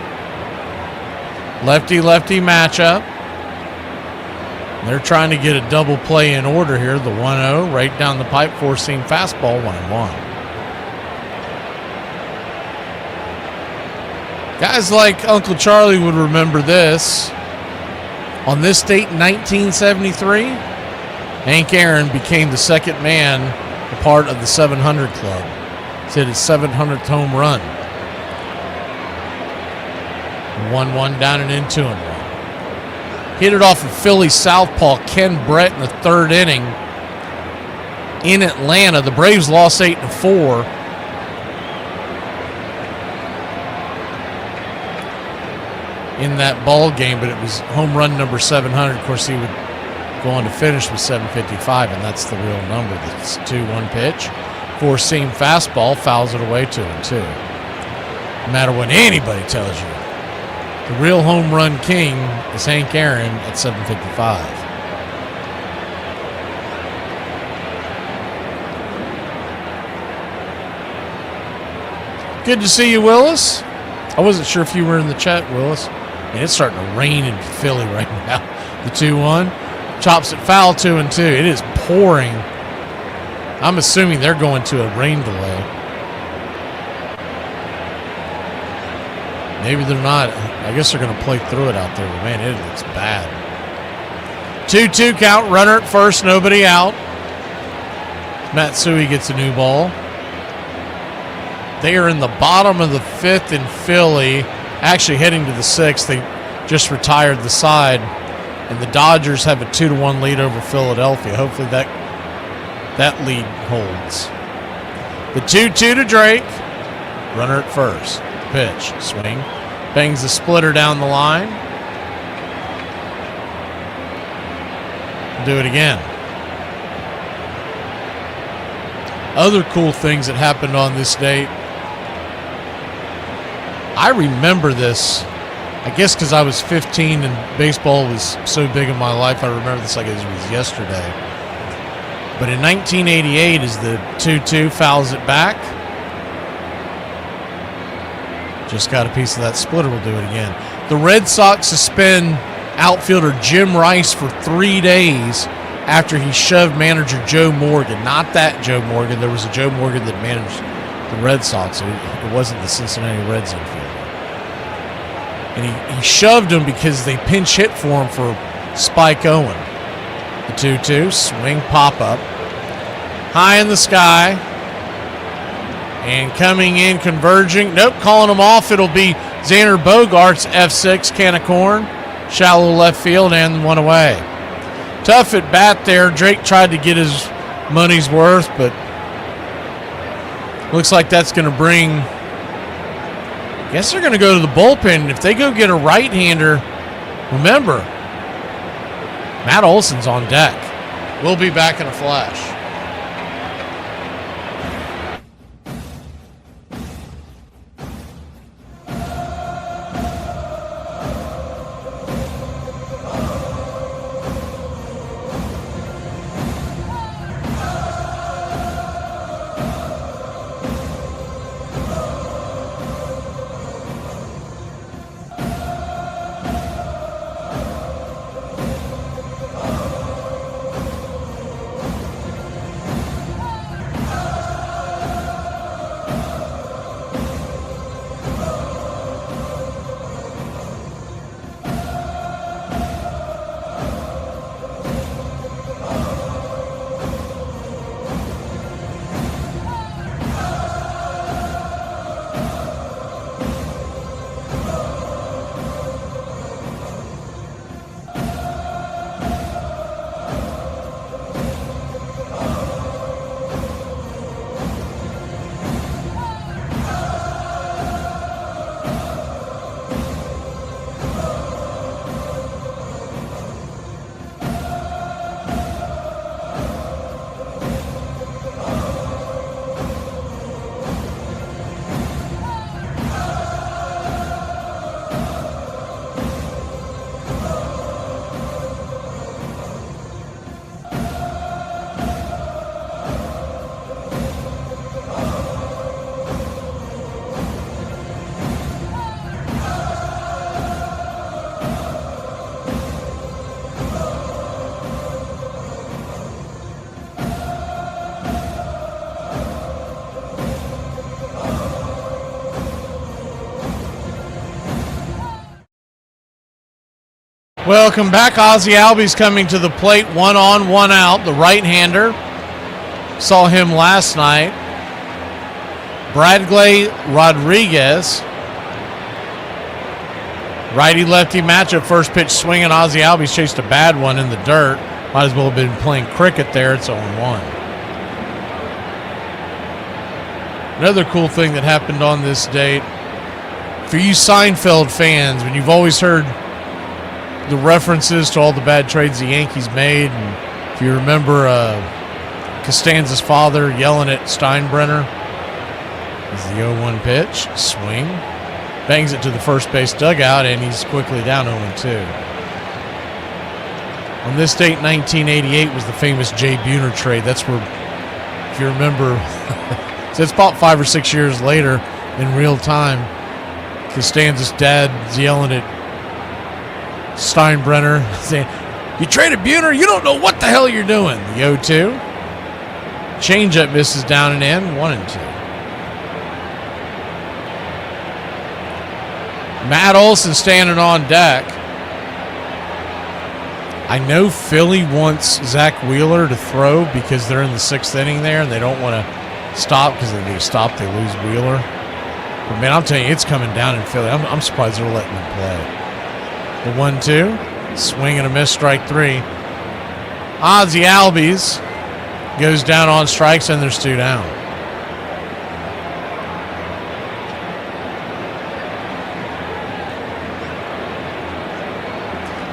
Lefty-lefty matchup. They're trying to get a double play in order here. The 1-0 right down the pipe, 4-seam fastball, 1-1. Guys like Uncle Charlie would remember this. On this date, 1973, Hank Aaron became the second man a part of the 700 club. He's hit his 700th home run. 1-1 down and in, 2-1. Hit it off of Philly southpaw Ken Brett in the 3rd inning in Atlanta. The Braves lost 8-4. In that ball game, but it was home run number 700. Of course, he would go on to finish with 755, and that's the real number. That's 2-1 pitch. 4-seam fastball, fouls it away, 2-2. No matter what anybody tells you, the real home run king is Hank Aaron at 755. Good to see you, Willis. I wasn't sure if you were in the chat, Willis. And it's starting to rain in Philly right now. The 2-1. Chops it foul, 2-2. It is pouring. I'm assuming they're going to a rain delay. Maybe they're not. I guess they're going to play through it out there. But man, it looks bad. 2-2 count. Runner at first. Nobody out. Matsui gets a new ball. They are in the bottom of the 5th in Philly. Actually heading to the 6th. They just retired the side. And the Dodgers have a 2-1 lead over Philadelphia. Hopefully that lead holds. The 2-2 to Drake. Runner at first. Pitch. Swing. Bangs the splitter down the line. Do it again. Other cool things that happened on this date. I remember this, I guess because I was 15 and baseball was so big in my life. I remember this like it was yesterday. But in 1988, as the 2-2 fouls it back, just got a piece of that splitter. We'll do it again. The Red Sox suspend outfielder Jim Rice for 3 days after he shoved manager Joe Morgan. Not that Joe Morgan. There was a Joe Morgan that managed the Red Sox. It wasn't the Cincinnati Reds infielder. And he shoved him because they pinch hit for him for Spike Owen. The 2-2, swing, pop up. High in the sky. And coming in, converging. Nope, calling him off. It'll be Xander Bogaerts, F6, can of corn. Shallow left field and 1 away. Tough at bat there. Drake tried to get his money's worth, but looks like that's going to bring... I guess they're going to go to the bullpen. If they go get a right-hander, remember, Matt Olson's on deck. We'll be back in a flash. Welcome back. Ozzie Albies coming to the plate, 1 on, 1 out. The right-hander. Saw him last night. Bradley Rodriguez. Righty-lefty matchup. First pitch swinging. Ozzie Albies chased a bad one in the dirt. Might as well have been playing cricket there. It's 0-1. Another cool thing that happened on this date, for you Seinfeld fans, when you've always heard the references to all the bad trades the Yankees made, and if you remember Costanza's father yelling at Steinbrenner, is the 0-1 pitch, swing, bangs it to the first base dugout, and he's quickly down 0-2. On this date, 1988, was the famous Jay Buhner trade. That's where, if you remember, so it's about 5 or 6 years later in real time, Costanza's dad's yelling at Steinbrenner, saying, "You traded Buhner? You don't know what the hell you're doing." The 0-2. Changeup misses down and in, 1-2. Matt Olson standing on deck. I know Philly wants Zach Wheeler to throw because they're in the 6th inning there and they don't want to stop, because if they stop, they lose Wheeler. But man, I'm telling you, it's coming down in Philly. I'm surprised they're letting him play. The 1-2, swing and a miss, strike 3. Ozzie Albies goes down on strikes, and there's 2 down.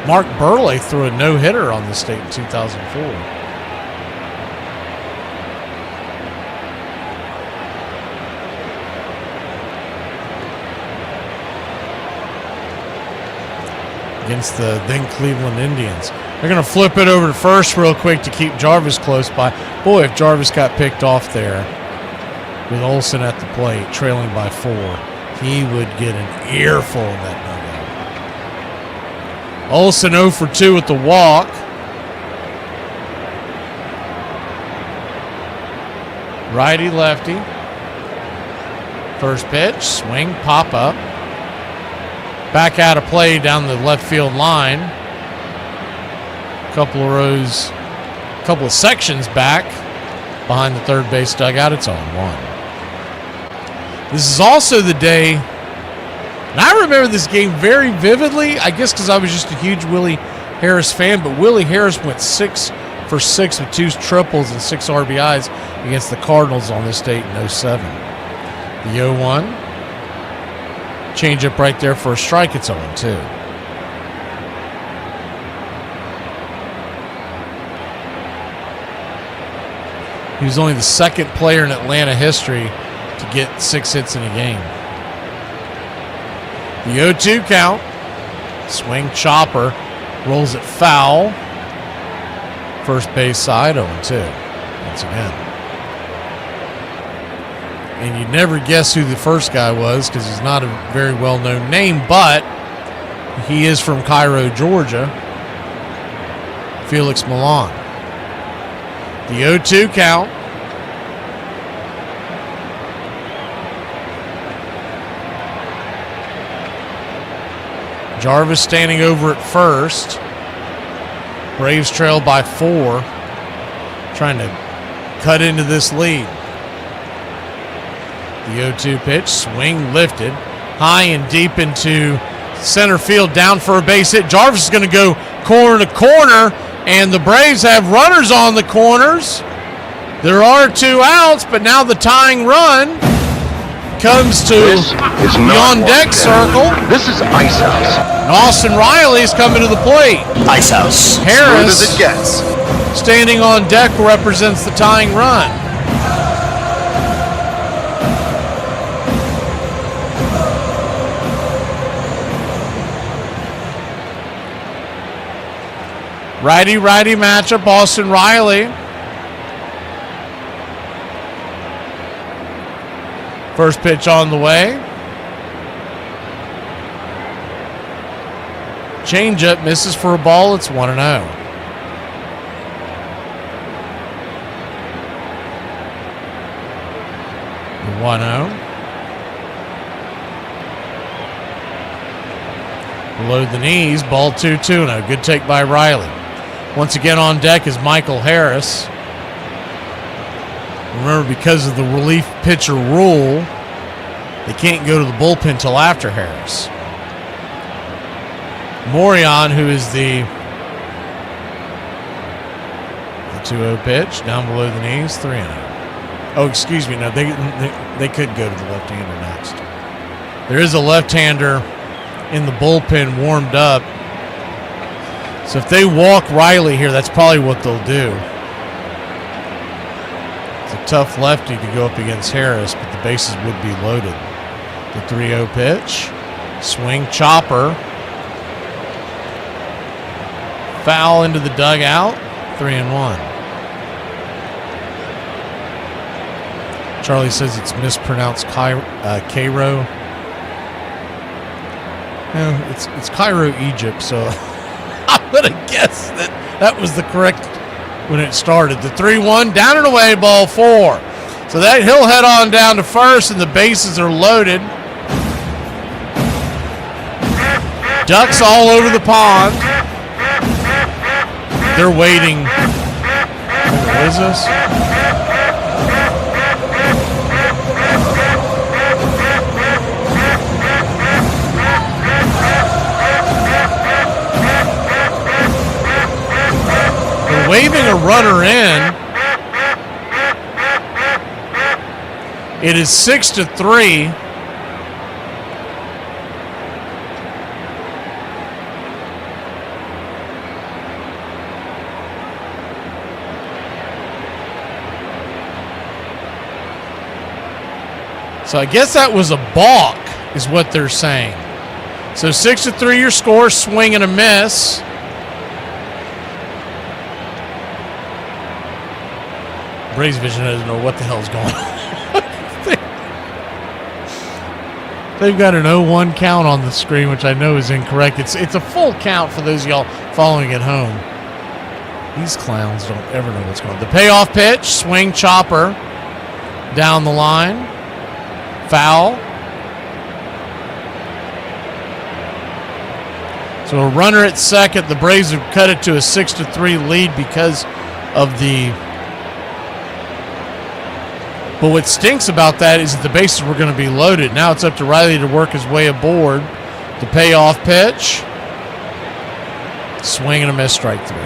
Mark Burley threw a no-hitter on this date in 2004. Against the then Cleveland Indians. They're going to flip it over to first real quick to keep Jarvis close by. Boy, if Jarvis got picked off there with Olson at the plate, trailing by 4, he would get an earful in that dugout. Olson 0 for 2 with the walk. Righty-lefty. First pitch, swing, pop up. Back out of play down the left field line. Couple of rows, couple of sections back behind the third base dugout. It's 0-1. This is also the day, and I remember this game very vividly, I guess because I was just a huge Willie Harris fan, but Willie Harris went 6 for 6 with 2 triples and 6 RBIs against the Cardinals on this date in 07. The 0-1. Change up right there for a strike. It's 0-2. He was only the 2nd player in Atlanta history to get 6 hits in a game. The 0-2 count. Swing, chopper. Rolls it foul. First base side, 0-2. Once again. And you'd never guess who the first guy was because he's not a very well-known name, but he is from Cairo, Georgia. Felix Milan. The 0-2 count. Jarvis standing over at first. Braves trail by 4. Trying to cut into this lead. The 0-2 pitch, swing lifted, high and deep into center field, down for a base hit. Jarvis is going to go corner to corner, and the Braves have runners on the corners. There are 2 outs, but now the tying run comes to the on-deck circle. This is Ice House. And Austin Riley is coming to the plate. Ice House. Harris, Smooth as it gets. standing on deck, represents the tying run. Righty-righty matchup, Austin Riley. First pitch on the way. Changeup misses for a ball. It's 1-0. The 1-0. Below the knees, ball 2-2. Now, good take by Riley. Once again on deck is Michael Harris. Remember, because of the relief pitcher rule, they can't go to the bullpen till after Harris. Morion, who is the 2-0 pitch, down below the knees, 3-0. Oh, excuse me, no, they could go to the left-hander next. There is a left-hander in the bullpen warmed up. So if they walk Riley here, that's probably what they'll do. It's a tough lefty to go up against Harris, but the bases would be loaded. The 3-0 pitch. Swing, chopper. Foul into the dugout. 3-1. Charlie says it's mispronounced Cairo. No, it's Cairo, Egypt, so I'm going to guess that was the correct when it started. The 3-1, down and away, ball 4. So that he'll head on down to first, and the bases are loaded. Ducks all over the pond. They're waiting. What is this? They're waving a runner in. It is 6-3. So I guess that was a balk, is what they're saying. So 6-3 your score, swing and a miss. Braves Vision doesn't know what the hell's going on. They've got an 0-1 count on the screen, which I know is incorrect. It's a full count for those of y'all following at home. These clowns don't ever know what's going on. The payoff pitch, swing, chopper, down the line. Foul. So a runner at second. The Braves have cut it to a 6-3 lead because of the... But what stinks about that is that the bases were going to be loaded. Now it's up to Riley to work his way aboard. The payoff pitch. Swing and a miss, strike 3.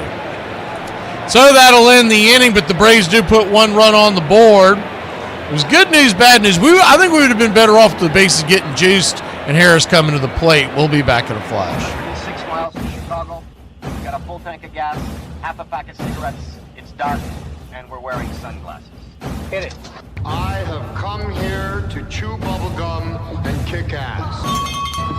So that'll end the inning, but the Braves do put one run on the board. It was good news, bad news. I think we would have been better off with the bases getting juiced and Harris coming to the plate. We'll be back in a flash. 6 miles from Chicago. We've got a full tank of gas, half a pack of cigarettes. It's dark, and we're wearing sunglasses. Hit it. I have come here to chew bubblegum and kick ass.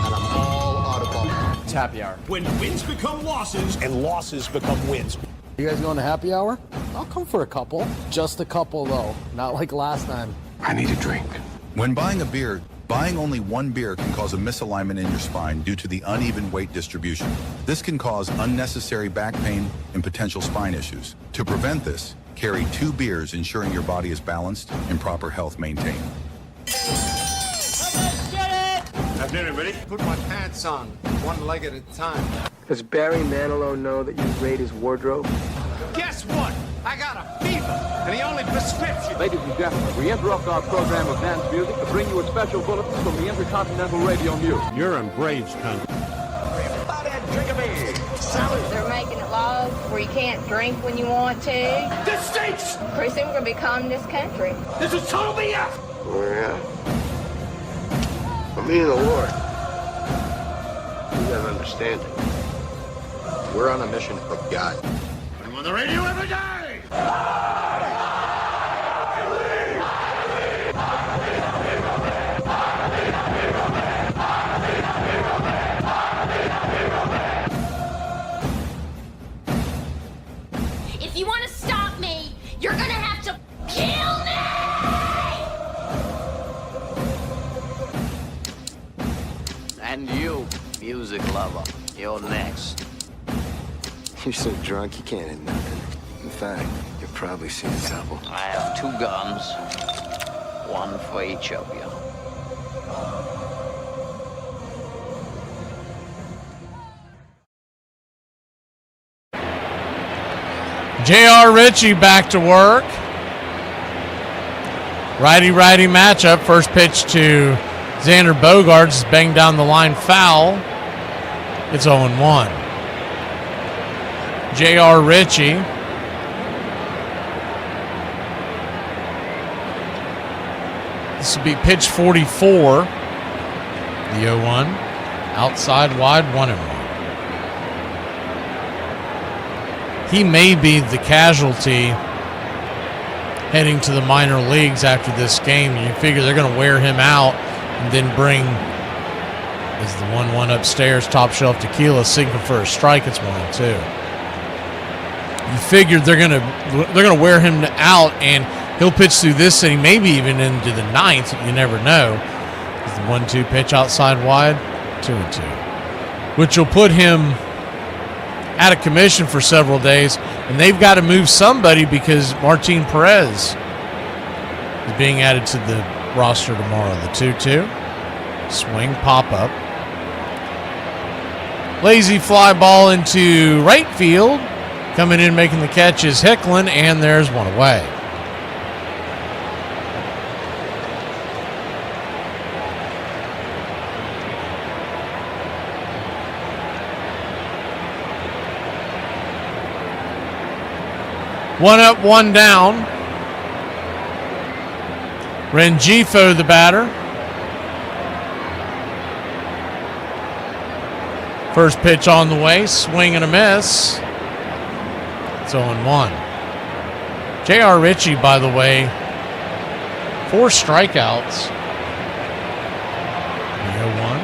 And I'm all out of bubblegum. It's happy hour. When wins become losses and losses become wins. You guys going to happy hour? I'll come for a couple. Just a couple, though. Not like last time. I need a drink. When buying a beer, buying only one beer can cause a misalignment in your spine due to the uneven weight distribution. This can cause unnecessary back pain and potential spine issues. To prevent this, carry 2 beers, ensuring your body is balanced and proper health maintained. Have dinner, ready? Put my pants on, one leg at a time. Does Barry Manilow know that you raid his wardrobe? Guess what? I got a fever, and the only prescription. Ladies and gentlemen, we interrupt our program of dance music to bring you a special bulletin from the Intercontinental Radio News. You're in Braves country. Everybody drink a beer. Salad. They're making it laws where you can't drink when you want to. This stinks! Pretty soon we're going to be calling this country. This is total BS! Oh, yeah. I mean, the Lord. You gotta understand it. We're on a mission from God. I'm on the radio every day! If you want to stop me, you're gonna have to kill me! And you, music lover, you're next. You're so drunk you can't hit nothing. In fact, you've probably seen a double. I have 2 guns, one for each of you. J.R. Ritchie back to work. Righty-righty matchup. First pitch to Xander Bogaerts is banged down the line, foul. It's 0-1. J.R. Ritchie. This will be pitch 44. The 0-1. Outside wide, 1-1. He may be the casualty heading to the minor leagues after this game. You figure they're going to wear him out and then bring, is the 1-1 upstairs, top shelf tequila sinking for a strike. It's 1-2. You figured they're going to wear him out and he'll pitch through this inning, maybe even into the ninth. You never know. It's the 1-2 pitch outside wide, 2-2, which will put him out of commission for several days, and they've got to move somebody because Martin Perez is being added to the roster tomorrow. The 2-2. Swing, pop up. Lazy fly ball into right field. Coming in, making the catch is Hicklin, and there's one away. One up, one down. Rengifo, the batter. First pitch on the way, swing and a miss. It's 0-1. J.R. Ritchie, by the way, 4 strikeouts. The 0-1.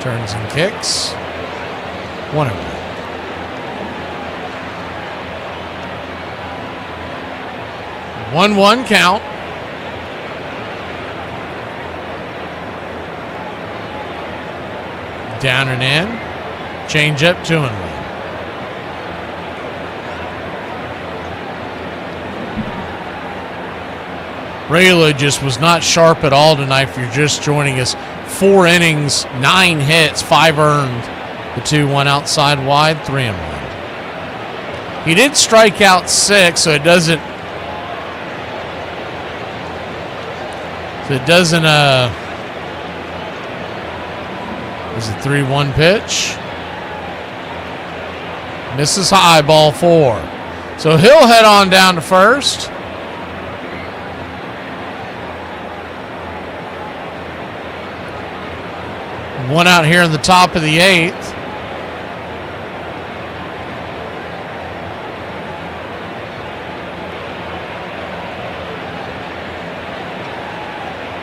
Turns and kicks. 1-1. 1-1 count. Down and in. Change up, 2-1. Rayla just was not sharp at all tonight. If you're just joining us, 4 innings, 9 hits, 5 earned. The 2-1 outside wide, 3-1. He did strike out 6, so it doesn't. It doesn't, is it 3-1 pitch? Misses high, ball 4. So he'll head on down to first. One out here in the top of the 8th.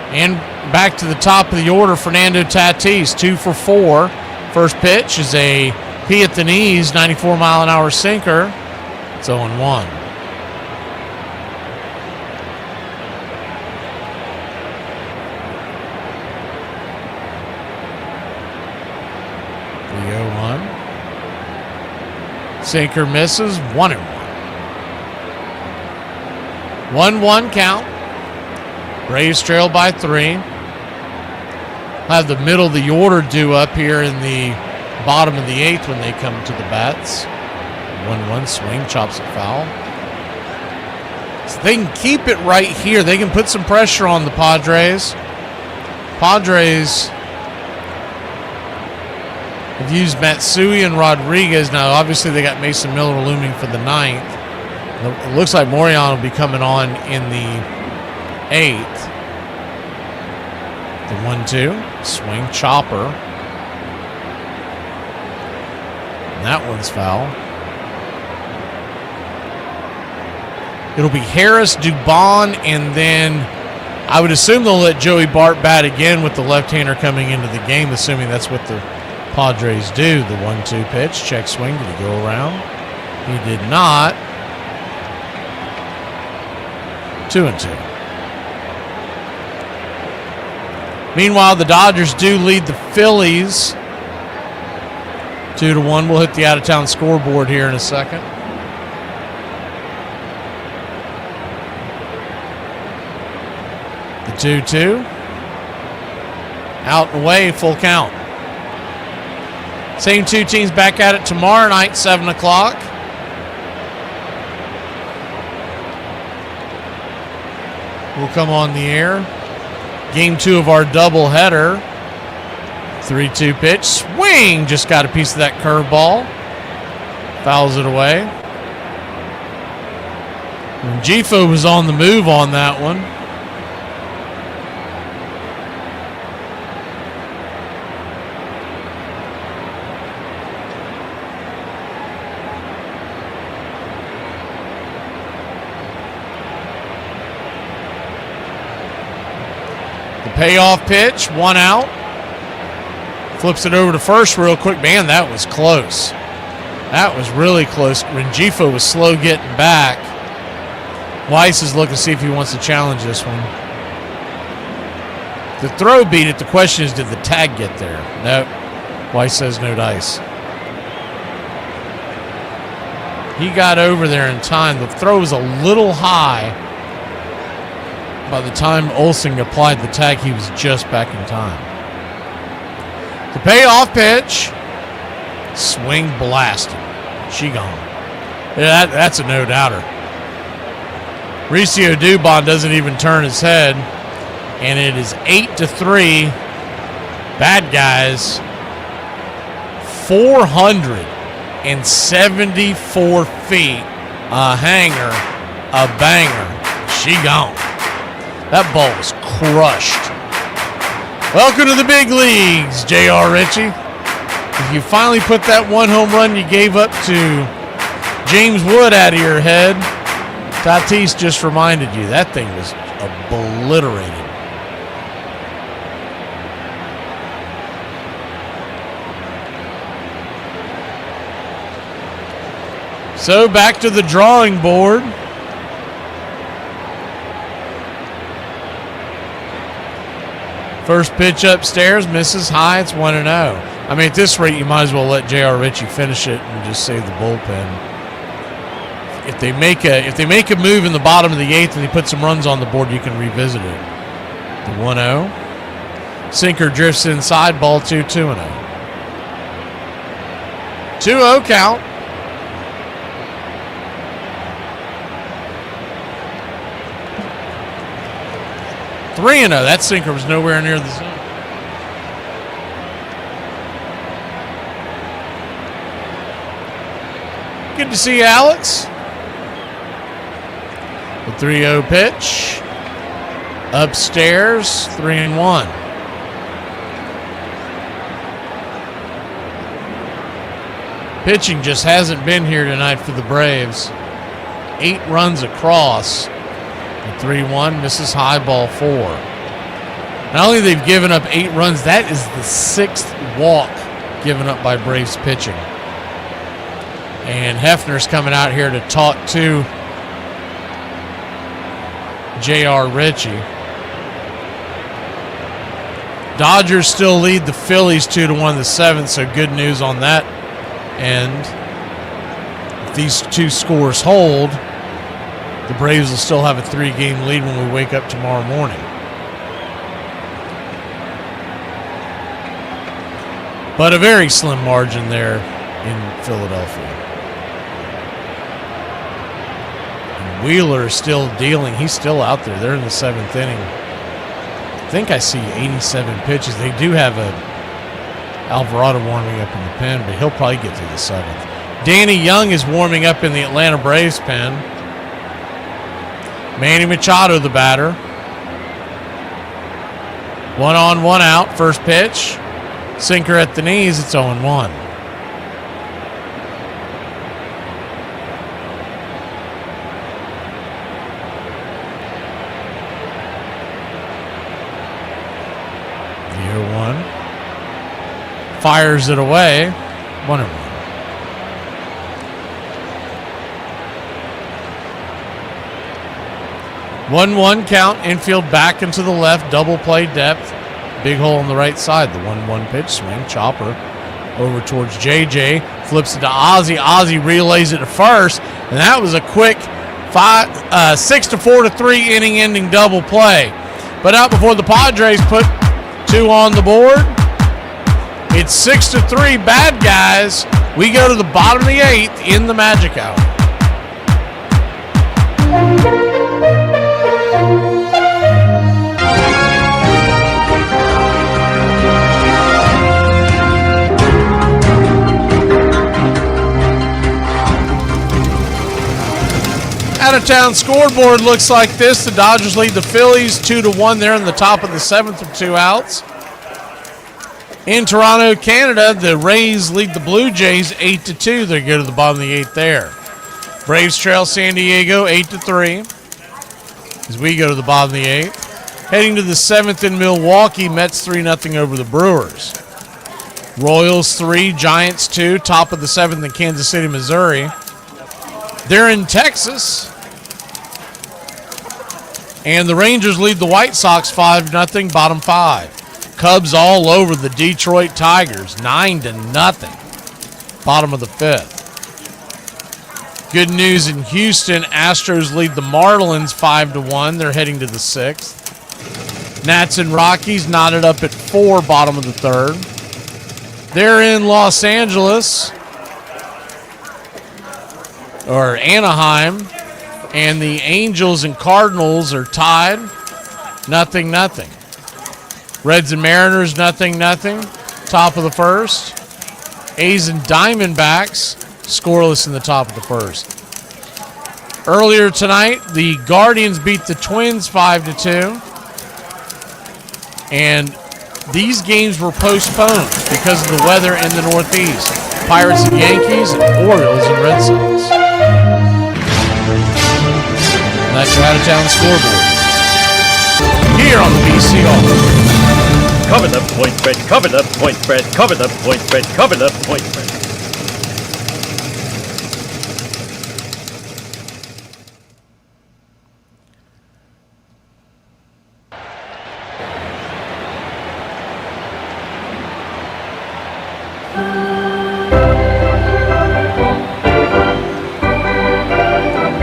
And back to the top of the order, Fernando Tatis, 2 for 4. First pitch is a P at the knees, 94-mile-an-hour sinker. It's 0-1. The 0-1. Sinker misses, 1-1. 1-1 count. Braves trail by 3. Have the middle of the order due up here in the bottom of the 8th when they come to the bats. 1-1 swing, chops it foul. So they can keep it right here. They can put some pressure on the Padres. Padres have used Matsui and Rodriguez. Now, obviously, they got Mason Miller looming for the 9th. It looks like Morion will be coming on in the 8th. The 1-2, swing, chopper. And that one's foul. It'll be Harris, Dubon, and then I would assume they'll let Joey Bart bat again with the left-hander coming into the game, assuming that's what the Padres do. The 1-2 pitch, check swing. Did he go around? He did not. 2-2. Meanwhile, the Dodgers do lead the Phillies 2-1. We'll hit the out-of-town scoreboard here in a second. The 2-2. Out and away, full count. Same 2 teams back at it tomorrow night, 7 o'clock. will come on the air. Game 2 of our doubleheader. 3-2 pitch. Swing! Just got a piece of that curveball. Fouls it away. And Gifo was on the move on that one. The payoff pitch, 1 out. Flips it over to first real quick. Man, that was close. That was really close. Rengifo was slow getting back. Weiss is looking to see if he wants to challenge this one. The throw beat it. The question is, did the tag get there? Nope. Weiss says no dice. He got over there in time. The throw was a little high. By the time Olsen applied the tag, he was just back in time. The payoff pitch. Swing blasted. She gone. Yeah, that's a no-doubter. Mauricio Dubon doesn't even turn his head. And it is 8-3. Bad guys. 474 feet. A hanger. A banger. She gone. That ball was crushed. Welcome to the big leagues, J.R. Ritchie. If you finally put that one home run you gave up to James Wood out of your head, Tatis just reminded you that thing was obliterated. So back to the drawing board. First pitch upstairs, misses high. It's 1-0. I mean, at this rate, you might as well let J.R. Ritchie finish it and just save the bullpen. If they make a move in the bottom of the 8th and they put some runs on the board, you can revisit it. The 1-0. Sinker drifts inside, ball 2, 2-0. 2-0 count. Three 3-0. That sinker was nowhere near the zone. Good to see you, Alex. The 3-0 pitch. Upstairs, 3-1. Pitching just hasn't been here tonight for the Braves. 8 runs across. 3-1, misses high, ball 4. Not only they've given up 8 runs, that is the 6th walk given up by Braves pitching. And Hefner's coming out here to talk to J.R. Ritchie. Dodgers still lead the Phillies 2-1 the 7th, so good news on that end. If these 2 scores hold, the Braves will still have a 3-game lead when we wake up tomorrow morning. But a very slim margin there in Philadelphia. And Wheeler is still dealing. He's still out there. They're in the 7th inning. I think I see 87 pitches. They do have a Alvarado warming up in the pen, but he'll probably get to the 7th. Danny Young is warming up in the Atlanta Braves pen. Manny Machado, the batter. 1 on, 1 out. First pitch. Sinker at the knees. It's 0-1. The 0-1. Fires it away. 1-1. 1-1 count, infield back into the left, double play depth, big hole on the right side. The 1-1 pitch swing, chopper over towards JJ, flips it to Ozzie. Ozzie relays it to first, and that was a quick 6-4-3 inning-ending double play. But out before the Padres put 2 on the board. It's 6-3, bad guys. We go to the bottom of the 8th in the Magic Hour. Chattertown scoreboard looks like this. The Dodgers lead the Phillies 2-1. They're in the top of the 7th with 2 outs. In Toronto, Canada, the Rays lead the Blue Jays 8-2. They go to the bottom of the 8th there. Braves trail San Diego 8-3 as we go to the bottom of the 8th. Heading to the 7th in Milwaukee, Mets 3-0 over the Brewers. Royals 3, Giants 2, top of the 7th in Kansas City, Missouri. They're in Texas. And the Rangers lead the White Sox 5-0, bottom 5. Cubs all over the Detroit Tigers, 9-0, bottom of the 5th. Good news in Houston, Astros lead the Marlins 5-1. They're heading to the 6th. Nats and Rockies knotted up at 4, bottom of the 3rd. They're in Los Angeles, or Anaheim, and the Angels and Cardinals are tied, 0-0. Reds and Mariners, 0-0, top of the 1st. A's and Diamondbacks, scoreless in the top of the 1st. Earlier tonight, the Guardians beat the Twins 5-2. And these games were postponed because of the weather in the Northeast. Pirates and Yankees, and Orioles and Red Sox. And that's your out-of-town scoreboard. Here on the BCR. Cover the point spread, cover the point spread, cover the point spread, cover the point spread.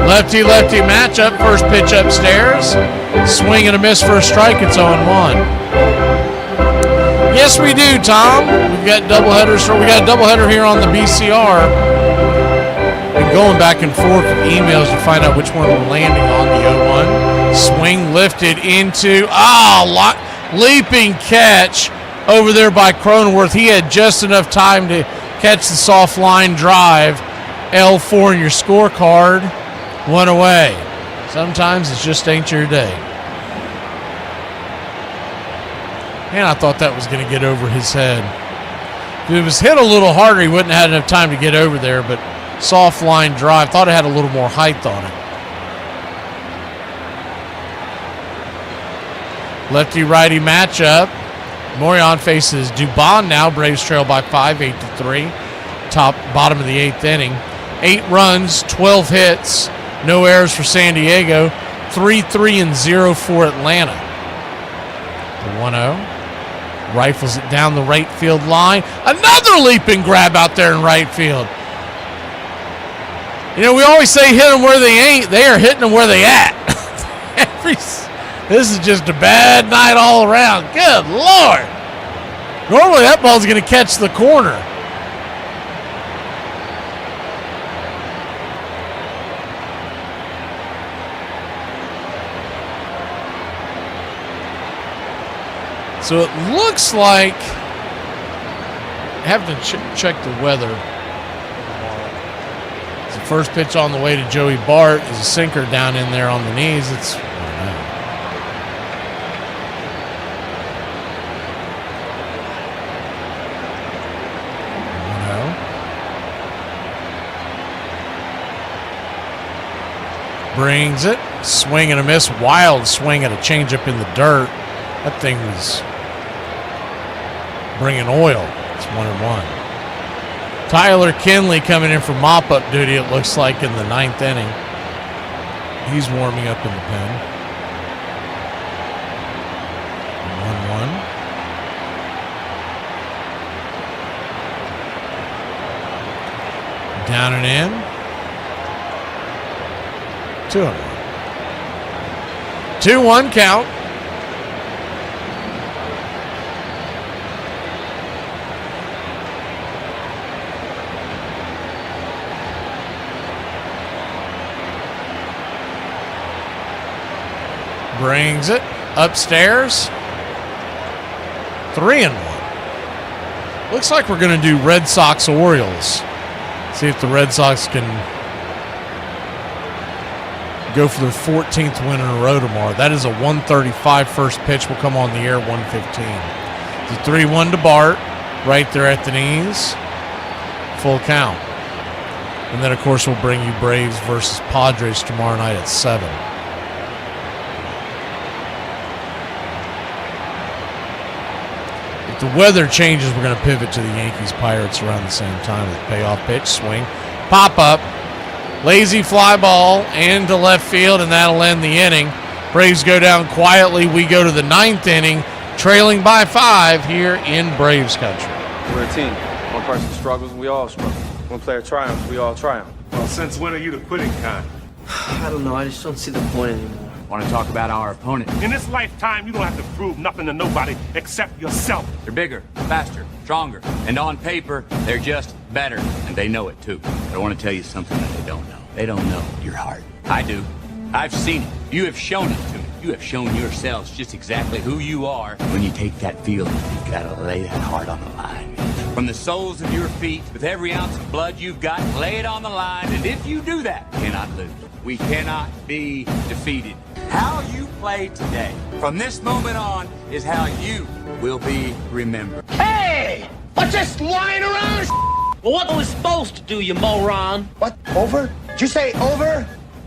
Lefty-lefty matchup. First pitch upstairs. Swing and a miss for a strike. It's 0-1. Yes, we do, Tom. We've got doubleheaders. We got a doubleheader here on the BCR. Been going back and forth with emails to find out which one we're landing on. The 0-1. Swing lifted into leaping catch over there by Cronenworth. He had just enough time to catch the soft line drive. L4 in your scorecard. One away. Sometimes it just ain't your day. And I thought that was going to get over his head. If it was hit a little harder, he wouldn't have had enough time to get over there, but soft line drive. Thought it had a little more height on it. Lefty-righty matchup. Morion faces Dubon now. Braves trail by 5, 8-3. Bottom of the 8th inning. 8 runs, 12 hits. No errors for San Diego. 3-3-0 for Atlanta. The 1-0. Rifles it down the right field line. Another leaping grab out there in right field. You know, we always say hit them where they ain't. They are hitting them where they at. This is just a bad night all around. Good Lord. Normally that ball's going to catch the corner. So it looks like I have to check the weather. The first pitch on the way to Joey Bart is a sinker down in there on the knees. It's brings it, swing and a miss, wild swing at a changeup in the dirt. That thing was bringing oil. It's 1-1. Tyler Kinley coming in for mop-up duty, it looks like, in the 9th inning. He's warming up in the pen. 1-1. Down and in. 2-1. 2-1 count. Brings it upstairs. 3-1. Looks like we're going to do Red Sox Orioles. See if the Red Sox can go for their 14th win in a row tomorrow. That is a 135 first pitch. Will come on the air at 115. The 3-1 to Bart, right there at the knees. Full count. And then, of course, we'll bring you Braves versus Padres tomorrow night at 7. If the weather changes, we're going to pivot to the Yankees-Pirates around the same time with payoff pitch, swing, pop-up, lazy fly ball, and to left field, and that'll end the inning. Braves go down quietly. We go to the 9th inning, trailing by 5 here in Braves country. We're a team. One person struggles, and we all struggle. One player triumphs, we all triumph. Well, since when are you the quitting kind? I don't know. I just don't see the point anymore. Want to talk about our opponent? In this lifetime, you don't have to prove nothing to nobody except yourself. They're bigger, faster, stronger, and on paper, they're just better, and they know it too. But I want to tell you something that they don't know. They don't know your heart. I do. I've seen it. You have shown it to me. You have shown yourselves just exactly who you are. When you take that field, you've got to lay that heart on the line. From the soles of your feet, with every ounce of blood you've got, lay it on the line, and if you do that, you cannot lose. We cannot be defeated. How you play today, from this moment on, is how you will be remembered. Hey! What's this lying around? Well, what are we supposed to do, you moron? What? Over? Did you say over?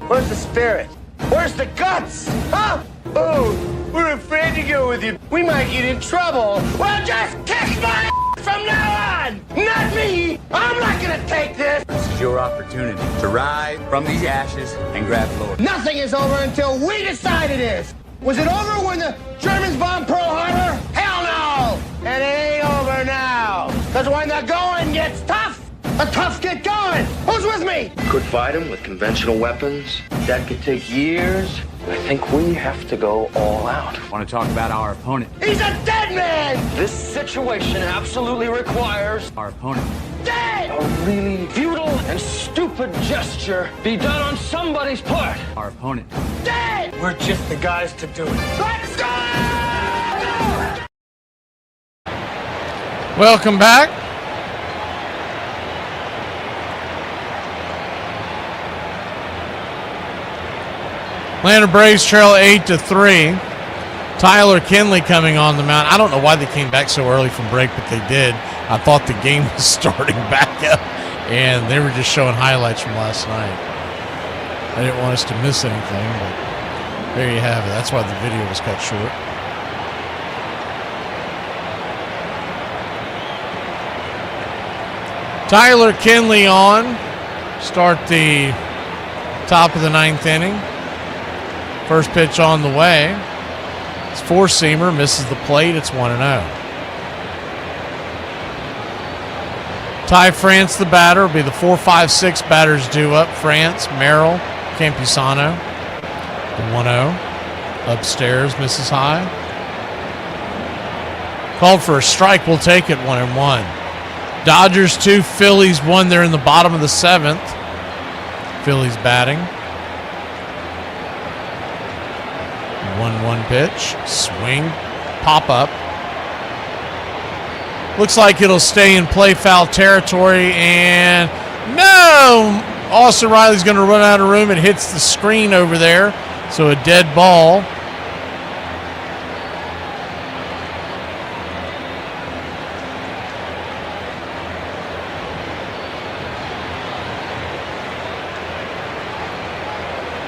Where's the spirit? Where's the guts? Huh? Oh, we're afraid to go with you. We might get in trouble. Well, just kick my from now on! Not me! I'm not gonna take this! This is your opportunity to rise from these ashes and grab glory. Nothing is over until we decide it is! Was it over when the Germans bombed Pearl Harbor? Hell no! And it ain't over now! Because when the going gets tough, the tough get going! Who's with me? Could fight him with conventional weapons. That could take years. I think we have to go all out. Want to talk about our opponent? He's a dead man! This situation absolutely requires our opponent. Dead! A really futile and stupid gesture be done on somebody's part. Our opponent. Dead! We're just the guys to do it. Let's go! Welcome back. Atlanta Braves trail 8-3. Tyler Kinley coming on the mound. I don't know why they came back so early from break, but they did. I thought the game was starting back up, and they were just showing highlights from last night. I didn't want us to miss anything, but there you have it. That's why the video was cut short. Tyler Kinley on. Start the top of the 9th inning. First pitch on the way. It's four-seamer, misses the plate. It's 1-0. Ty France, the batter, will be the 4-5-6 batters due up. France, Merrill, Campusano. The 1-0. Upstairs, misses high. Called for a strike. We'll take it. 1-1. Dodgers 2, Phillies 1. They're in the bottom of the 7th. Phillies batting. 1-1 pitch. Swing. Pop up. Looks like it'll stay in play, foul territory. And no! Austin Riley's going to run out of room. It hits the screen over there. So a dead ball.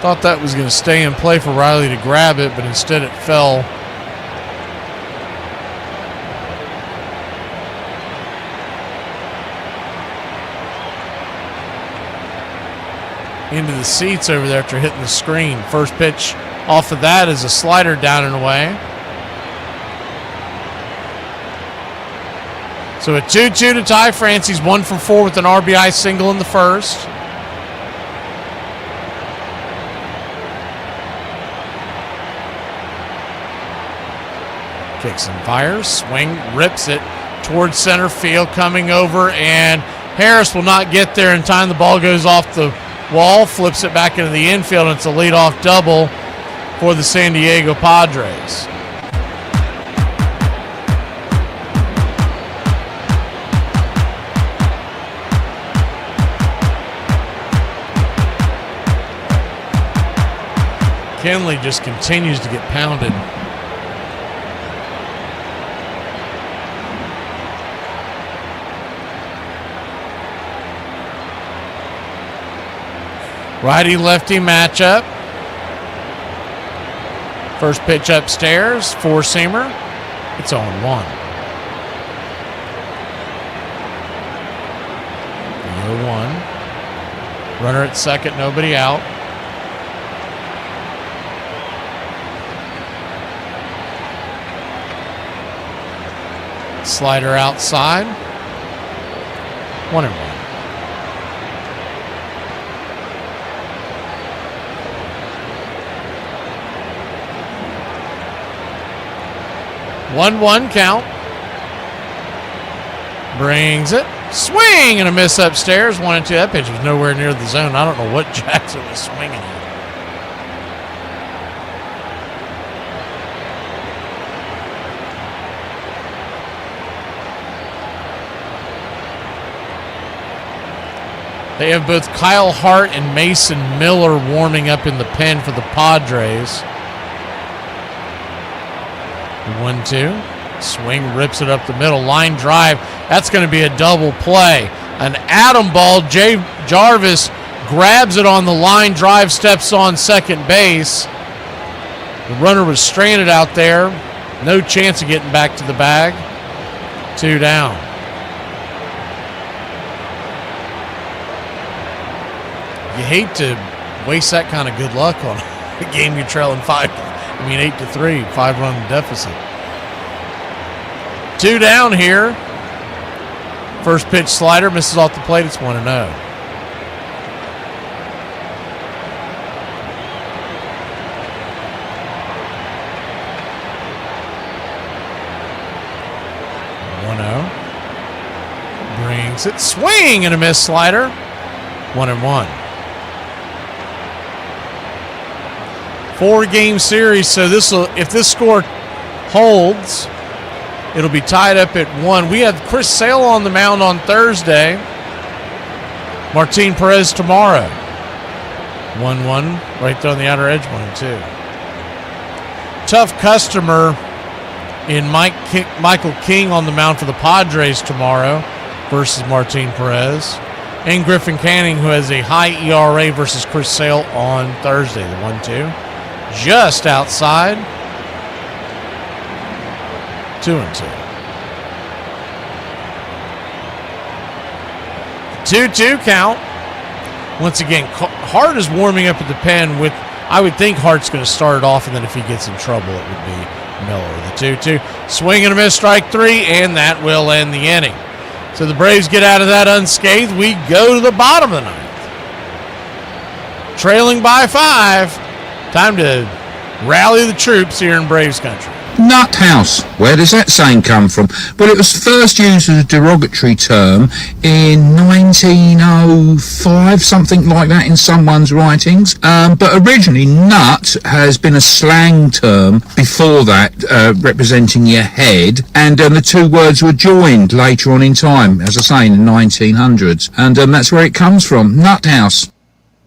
Thought that was going to stay in play for Riley to grab it, but instead it fell. Into the seats over there after hitting the screen. First pitch off of that is a slider down and away. So a 2-2 to Ty France. He's 1 for 4 with an RBI single in the first. Kicks and fires, swing, rips it towards center field, coming over, and Harris will not get there in time. The ball goes off the wall, flips it back into the infield, and it's a leadoff double for the San Diego Padres. McKinley just continues to get pounded. Righty-lefty matchup. First pitch upstairs, four-seamer. It's 0-1. 0-1. Runner at second, nobody out. Slider outside. 1-1. One count. Brings it. Swing and a miss upstairs. 1-2. That pitch was nowhere near the zone. I don't know what Jackson was swinging at. They have both Kyle Hart and Mason Miller warming up in the pen for the Padres. 1-2. Swing, rips it up the middle. Line drive. That's going to be a double play. An atom ball. Jay Jarvis grabs it on the line drive, steps on second base. The runner was stranded out there. No chance of getting back to the bag. 2 down. You hate to waste that kind of good luck on a game you're trailing 8-3, 5-run deficit. 2 down here. First pitch slider misses off the plate. It's 1-0. 1-0. Brings it. Swing and a miss slider. 1-1. 4-game series, so if this score holds, it'll be tied up at 1. We have Chris Sale on the mound on Thursday. Martin Perez tomorrow. 1-1 right there on the outer edge, 1-2. Tough customer in Michael King on the mound for the Padres tomorrow versus Martin Perez. And Griffin Canning, who has a high ERA versus Chris Sale on Thursday, the 1-2. Just outside. 2-2. 2-2 count. Once again, Hart is warming up at the pen with, I would think Hart's going to start it off, and then if he gets in trouble, it would be Miller. The 2-2. Swing and a miss, strike 3, and that will end the inning. So the Braves get out of that unscathed. We go to the bottom of the 9th. Trailing by 5. Time to rally the troops here in Braves country. Nut house. Where does that saying come from? Well, it was first used as a derogatory term in 1905, something like that in someone's writings. But originally, nut has been a slang term before that, representing your head. And the two words were joined later on in time, as I say, in the 1900s. And that's where it comes from, nut house.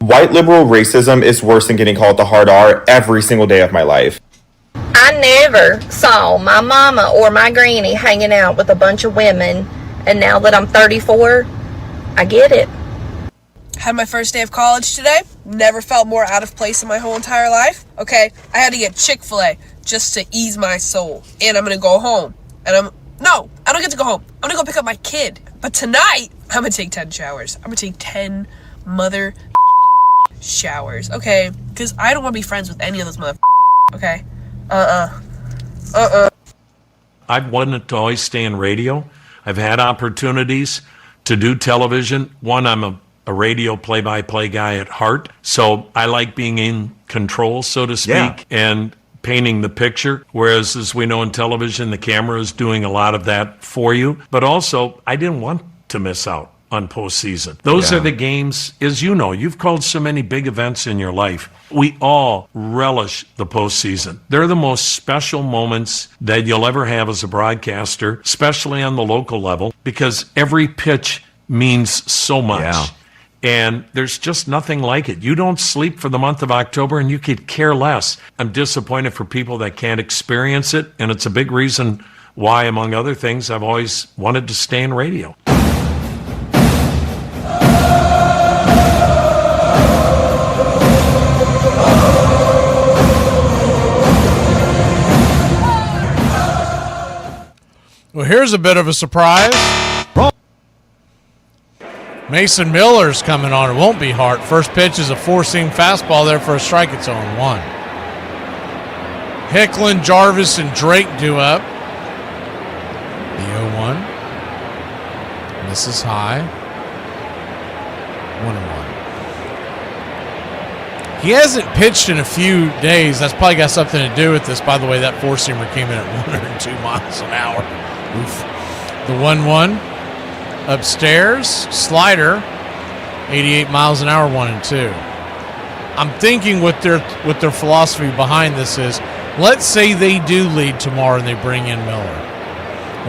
White liberal racism is worse than getting called the hard R every single day of my life. I never saw my mama or my granny hanging out with a bunch of women, and now that I'm 34, I get it. Had my first day of college today. Never felt more out of place in my whole entire life. Okay, I had to get Chick-fil-A just to ease my soul. And I'm gonna go home. No, I don't get to go home. I'm gonna go pick up my kid. But tonight, I'm gonna take 10 showers. I'm gonna take 10 mother showers, okay? Because I don't want to be friends with any of those mother okay? I've wanted to always stay in radio. I've had opportunities to do television. One, I'm a radio play-by-play guy at heart, so I like being in control, so to speak, and painting the picture, whereas as we know in television, the camera is doing a lot of that for you. But also, I didn't want to miss out on postseason. Those are the games, as you know, you've called so many big events in your life. We all relish the postseason. They're the most special moments that you'll ever have as a broadcaster, especially on the local level, because every pitch means so much. And there's just nothing like it. You don't sleep for the month of October, and you could care less. I'm disappointed for people that can't experience it, and it's a big reason why, among other things, I've always wanted to stay in radio. Well, here's a bit of a surprise. Mason Miller's coming on. It won't be hard. First pitch is a four-seam fastball there for a strike. It's 0-1. Hicklin, Jarvis, and Drake do up. The 0-1. Misses high. 1-1. He hasn't pitched in a few days. That's probably got something to do with this. By the way, that four-seamer came in at 102 miles an hour. Oof. The 1-1. Upstairs, slider, 88 miles an hour, 1-2. I'm thinking what their philosophy behind this is, let's say they do lead tomorrow and they bring in Miller.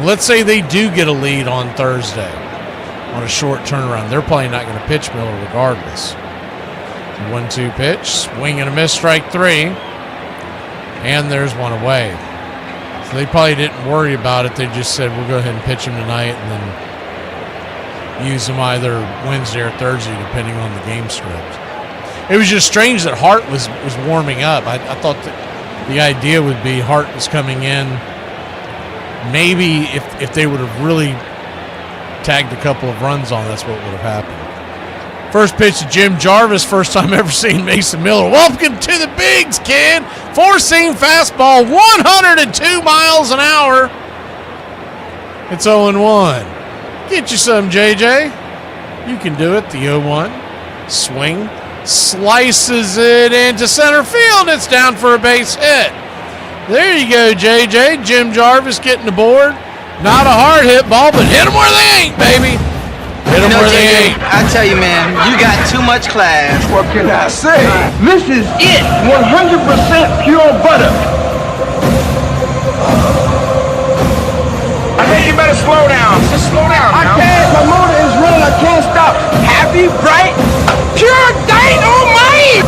Let's say they do get a lead on Thursday on a short turnaround. They're probably not going to pitch Miller regardless. 1-2 pitch, swing and a miss, strike 3. And there's one away. So they probably didn't worry about it. They just said, we'll go ahead and pitch him tonight and then use them either Wednesday or Thursday, depending on the game script. It was just strange that Hart was warming up. I thought that the idea would be Hart was coming in. Maybe if they would have really tagged a couple of runs on, that's what would have happened. First pitch to Jim Jarvis, first time ever seen Mason Miller. Welcome to the bigs, kid. Four-seam fastball, 102 miles an hour. It's 0-1. Get you some, JJ. You can do it. The 0-1. Swing. Slices it into center field. It's down for a base hit. There you go, JJ. Jim Jarvis getting the board. Not a hard hit ball, but hit them where they ain't, baby. Hit them where they ain't. I tell you, man, you got too much class. What can I say? This is it. 100% pure butter. I think you better slow down. Just slow down now. I can't. My motor is running. I can't stop. Happy, bright, pure dynamite.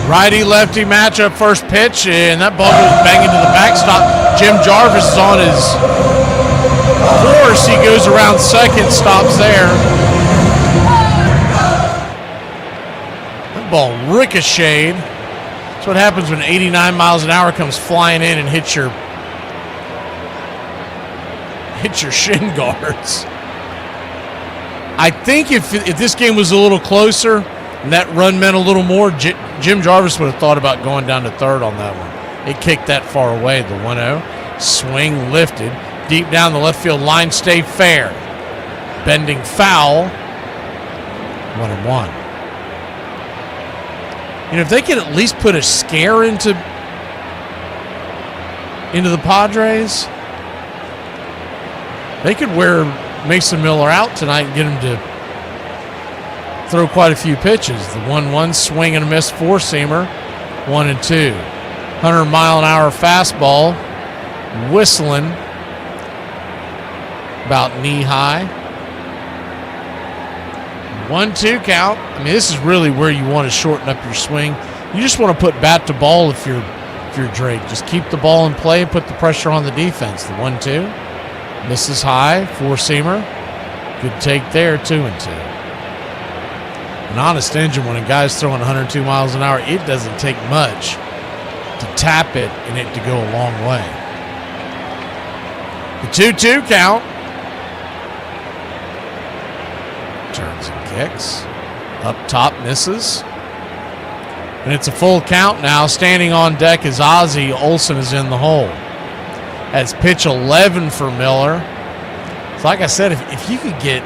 Righty-lefty matchup, first pitch, and that ball goes banging to the backstop. Jim Jarvis is on his horse. He goes around second, stops there. That ball ricocheted. That's what happens when 89 miles an hour comes flying in and hits your shin guards. I think if this game was a little closer and that run meant a little more, Jim Jarvis would have thought about going down to third on that one. It kicked that far away, the 1-0. Swing lifted. Deep down the left field line, stay fair. Bending foul. 1-1. You know, if they could at least put a scare into the Padres, they could wear Mason Miller out tonight and get him to throw quite a few pitches. The 1-1 swing and a miss four-seamer, 1-2. 100-mile-an-hour fastball, whistling about knee-high. 1-2 count. I mean, this is really where you want to shorten up your swing. You just want to put bat to ball if you're Drake. Just keep the ball in play and put the pressure on the defense. The 1-2. Misses high, four-seamer. Good take there, 2-2. An honest engine, when a guy's throwing 102 miles an hour, it doesn't take much to tap it and it to go a long way. The 2-2 count. Turns and kicks. Up top, misses. And it's a full count now. Standing on deck is Ozzie. Olsen is in the hole. That's pitch 11 for Miller. So like I said, if you could get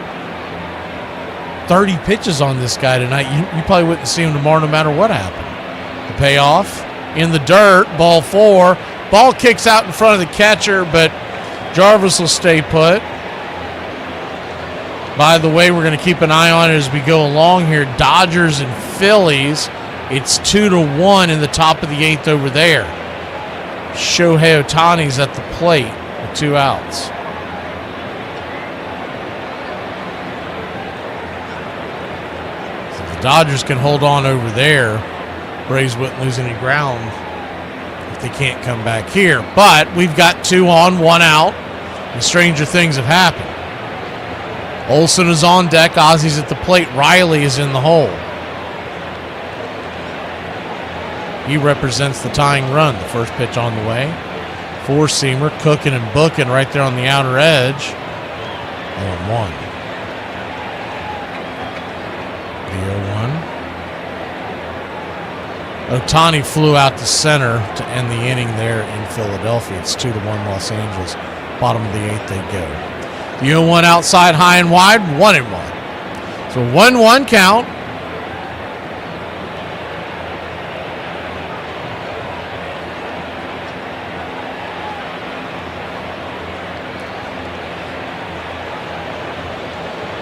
30 pitches on this guy tonight, you probably wouldn't see him tomorrow no matter what happened. The payoff in the dirt, ball 4. Ball kicks out in front of the catcher, but Jarvis will stay put. By the way, we're going to keep an eye on it as we go along here. Dodgers and Phillies. It's 2-1 in the top of the 8th over there. Shohei Ohtani's at the plate with 2 outs. Dodgers can hold on over there. Braves wouldn't lose any ground if they can't come back here. But we've got 2 on, 1 out, and stranger things have happened. Olsen is on deck. Ozzy's at the plate. Riley is in the hole. He represents the tying run. The first pitch on the way. 4-seamer, cooking and booking right there on the outer edge. 0-1. The 0-1. Ohtani flew out to center to end the inning there in Philadelphia. It's 2-1 Los Angeles. Bottom of the 8th they go. The 0-1 outside, high and wide, 1-1. So 1-1 count.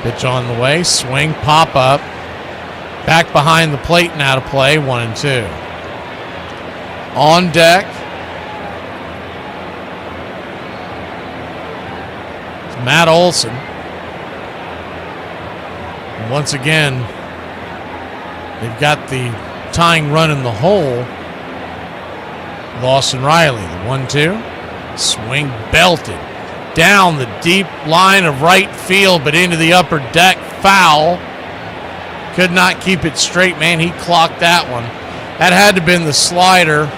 Pitch on the way, swing, pop up. Back behind the plate now to play, 1-2. On deck. It's Matt Olson. And once again, they've got the tying run in the hole. Lawson Riley, the 1-2. Swing belted. Down the deep line of right field, but into the upper deck, foul. Could not keep it straight, man. He clocked that one. That had to have been the slider.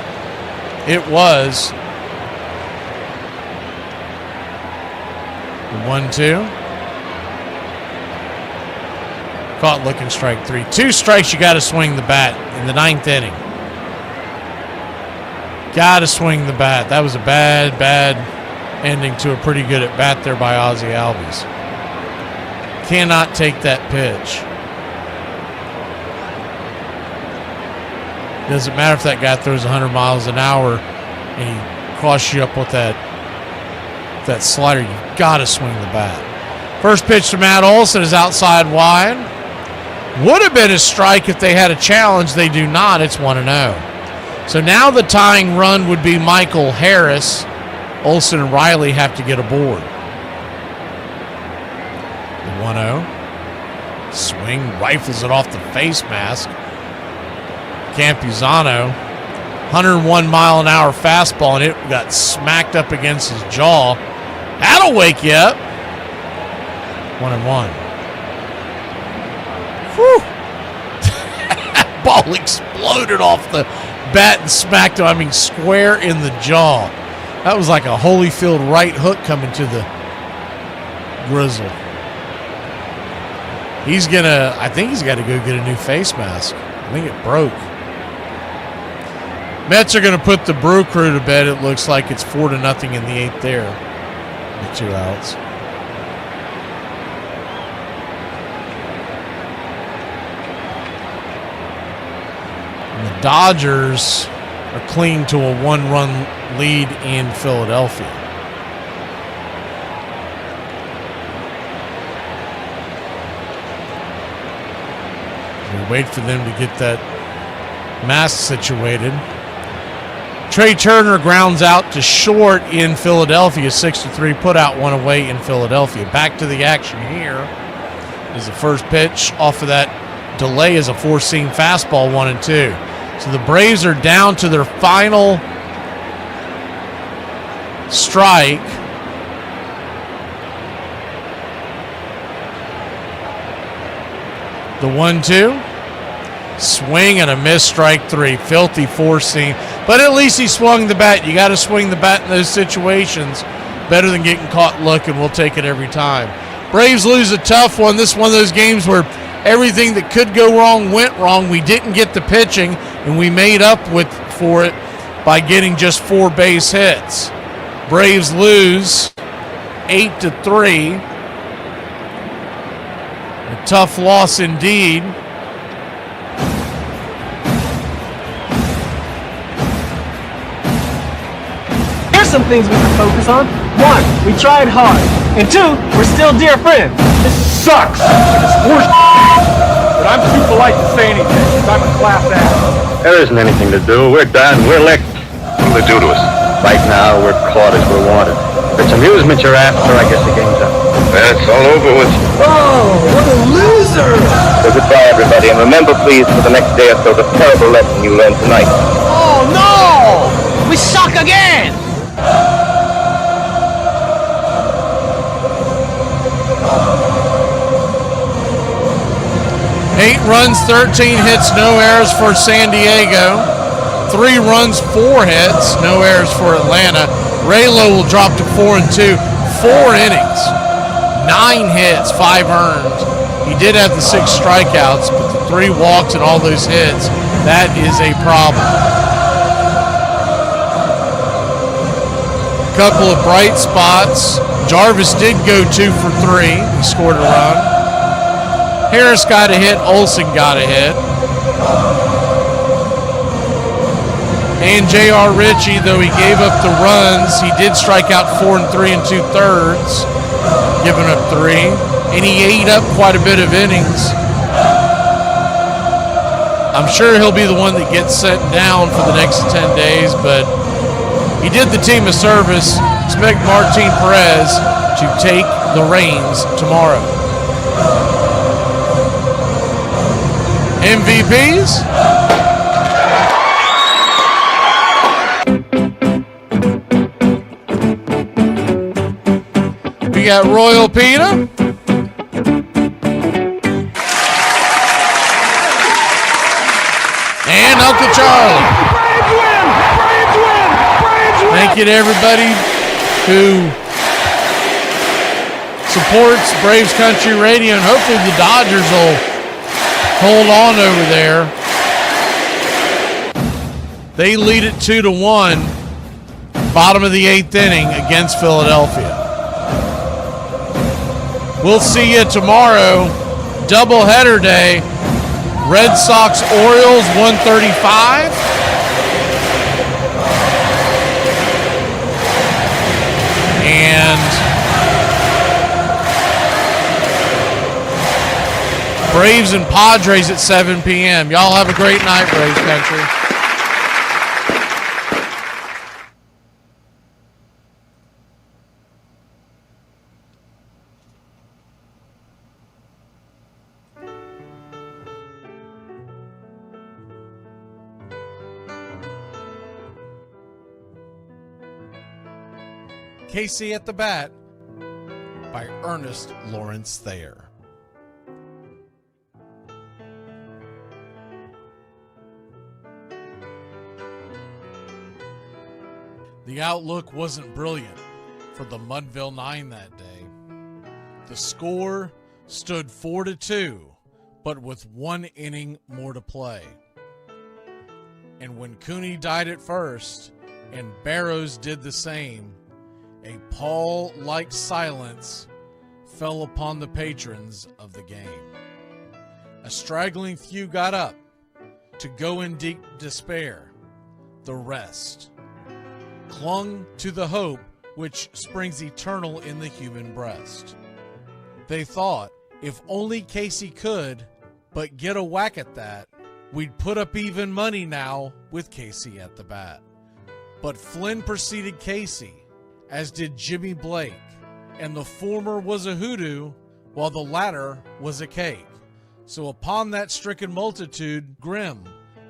It was. The 1-2. Caught looking, strike 3. 2 strikes, you got to swing the bat in the 9th inning. Got to swing the bat. That was a bad ending to a pretty good at bat there by Ozzy Albies. Cannot take that pitch. Doesn't matter if that guy throws 100 miles an hour and he crosses you up with that slider. You've got to swing the bat. First pitch to Matt Olson is outside wide. Would have been a strike if they had a challenge. They do not. It's 1-0. So now the tying run would be Michael Harris. Olson and Riley have to get aboard. The 1-0. Swing, rifles it off the face mask. Campuzano, 101-mile-an-hour fastball, and it got smacked up against his jaw. That'll wake you up. 1-1. Whew. Ball exploded off the bat and smacked him, square in the jaw. That was like a Holyfield right hook coming to the grizzle. I think he's got to go get a new face mask. I think it broke. Mets are going to put the Brew Crew to bed. It looks like it's 4-0 in the 8th there. The 2 outs. And the Dodgers are clinging to a 1-run lead in Philadelphia. We wait for them to get that mask situated. Trey Turner grounds out to short in Philadelphia, 6-3, put out 1 away in Philadelphia. Back to the action here is the first pitch off of that delay is a 4-seam fastball, 1-2. So the Braves are down to their final strike. The 1-2. Swing and a miss, strike 3. Filthy 4-seam. But at least he swung the bat. You got to swing the bat in those situations. Better than getting caught looking. We'll take it every time. Braves lose a tough one. This is one of those games where everything that could go wrong went wrong. We didn't get the pitching, and we made up for it by getting just 4 base hits. Braves lose 8-3. A tough loss indeed. Here's some things we can focus on. 1, we tried hard. And 2, we're still dear friends. This sucks. It's horse but I'm too polite to say anything because I'm a class act. There isn't anything to do. We're done. We're licked. What do they do to us? Right now, we're caught as we're wanted. If it's amusement you're after, I guess the game's up. That's all over with. Oh, what a loser! loser! So goodbye, everybody, and remember, please, for the next day or so, the terrible lesson you learned tonight. Oh no! We suck again! Eight runs, 13 hits, no errors for San Diego. 3 runs, 4 hits, no errors for Atlanta. Raylo will drop to 4-2. 4 innings, 9 hits, 5 earned. He did have the 6 strikeouts, but the 3 walks and all those hits, that is a problem. Couple of bright spots. Jarvis did go 2 for 3. He scored a run. Harris got a hit. Olsen got a hit. And J.R. Ritchie, though he gave up the runs, he did strike out 4 3 2/3, giving up 3. And he ate up quite a bit of innings. I'm sure he'll be the one that gets sent down for the next 10 days, but he did the team a service. Expect Martin Perez to take the reins tomorrow. MVPs? We got Royal Pita. And Uncle Charlie. Thank you to everybody who supports Braves Country Radio, and hopefully the Dodgers will hold on over there. They lead it 2-1, bottom of the 8th inning against Philadelphia. We'll see you tomorrow, doubleheader day. Red Sox Orioles 1:35. And Braves and Padres at 7 p.m. Y'all have a great night, Braves Country. Casey at the Bat by Ernest Lawrence Thayer. The outlook wasn't brilliant for the Mudville Nine that day. The score stood 4-2, but with 1 inning more to play. And when Cooney died at first and Barrows did the same, a pall-like silence fell upon the patrons of the game. A straggling few got up to go in deep despair. The rest clung to the hope which springs eternal in the human breast. They thought, if only Casey could but get a whack at that, we'd put up even money now with Casey at the bat. But Flynn preceded Casey, as did Jimmy Blake, and the former was a hoodoo, while the latter was a cake. So upon that stricken multitude, grim,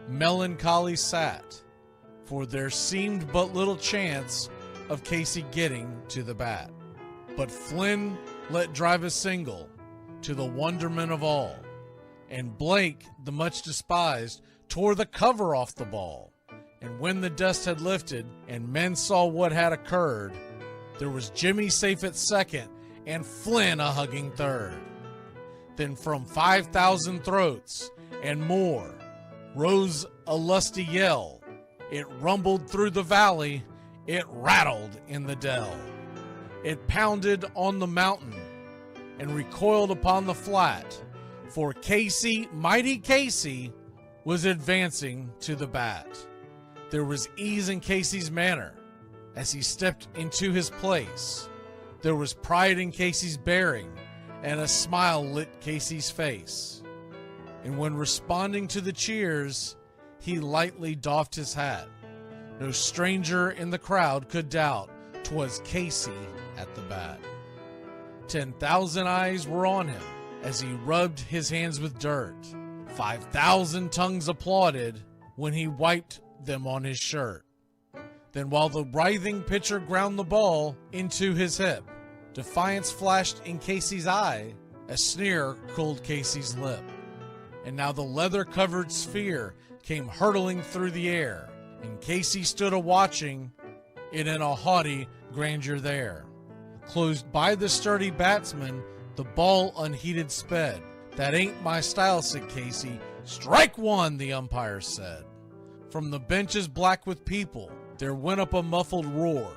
melancholy sat, for there seemed but little chance of Casey getting to the bat. But Flynn let drive a single, to the wonderment of all, and Blake, the much despised, tore the cover off the ball. And when the dust had lifted, and men saw what had occurred, there was Jimmy safe at second, and Flynn a hugging third. Then from 5,000 throats and more rose a lusty yell. It rumbled through the valley, it rattled in the dell. It pounded on the mountain and recoiled upon the flat, for Casey, mighty Casey, was advancing to the bat. There was ease in Casey's manner as he stepped into his place. There was pride in Casey's bearing, and a smile lit Casey's face. And when responding to the cheers, he lightly doffed his hat. No stranger in the crowd could doubt 'twas Casey at the bat. 10,000 eyes were on him, as he rubbed his hands with dirt. 5,000 tongues applauded when he wiped them on his shirt. Then while the writhing pitcher ground the ball into his hip, defiance flashed in Casey's eye, a sneer cooled Casey's lip. And now the leather-covered sphere came hurtling through the air, and Casey stood a-watching it in a haughty grandeur there. Closed by the sturdy batsman, the ball unheeded sped. That ain't my style, said Casey. Strike one, the umpire said. From the benches black with people, there went up a muffled roar,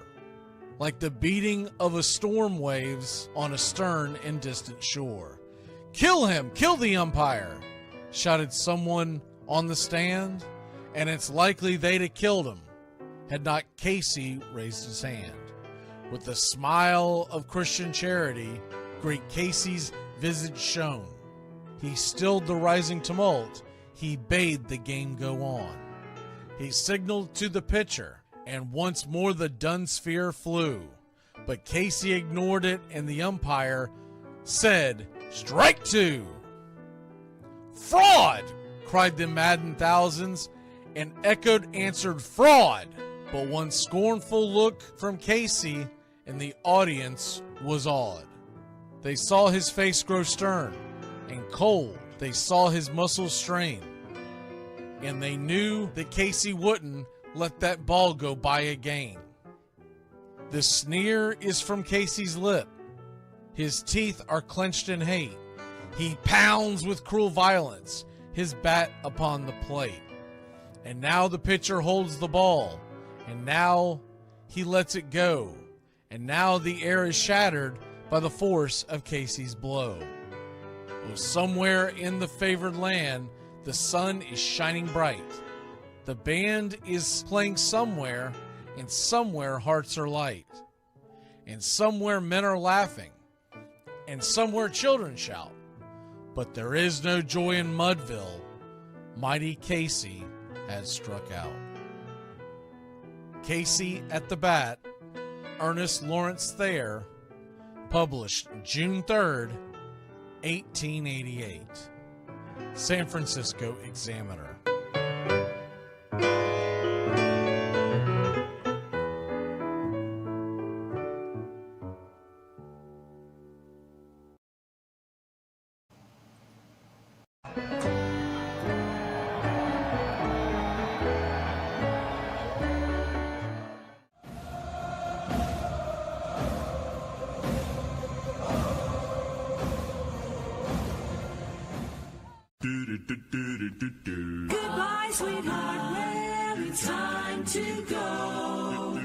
like the beating of a storm waves on a stern and distant shore. Kill him! Kill the umpire! Shouted someone on the stand, and it's likely they'd have killed him had not Casey raised his hand. With a smile of Christian charity, great Casey's visage shone. He stilled the rising tumult, he bade the game go on. He signaled to the pitcher, and once more the dun sphere flew. But Casey ignored it, and the umpire said, "Strike two!" "Fraud!" cried the maddened thousands, and echoed answered, "Fraud!" But one scornful look from Casey, and the audience was awed. They saw his face grow stern and cold. They saw his muscles strain, and they knew that Casey wouldn't let that ball go by again. The sneer is from Casey's lip. His teeth are clenched in hate. He pounds with cruel violence his bat upon the plate. And now the pitcher holds the ball, and now he lets it go, and now the air is shattered by the force of Casey's blow. Oh, somewhere in the favored land, the sun is shining bright. The band is playing somewhere, and somewhere hearts are light. And somewhere men are laughing, and somewhere children shout. But there is no joy in Mudville. Mighty Casey has struck out. Casey at the Bat, Ernest Lawrence Thayer, published June 3rd, 1888. San Francisco Examiner. Goodbye, sweetheart, well, it's time to go.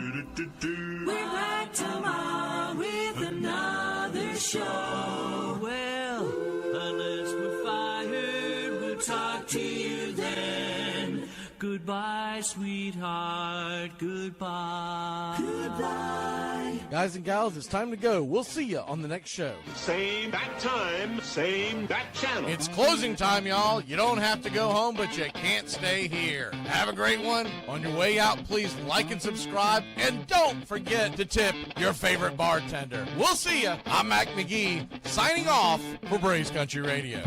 We're back tomorrow with another show. Well, unless we're fired, we'll talk to you then. Goodbye, sweetheart, goodbye. Goodbye. Guys and gals, it's time to go. We'll see you on the next show. Same bat time, same bat channel. It's closing time, y'all. You don't have to go home, but you can't stay here. Have a great one. On your way out, please like and subscribe, and don't forget to tip your favorite bartender. We'll see you. I'm Mac McGee, signing off for Braves Country Radio.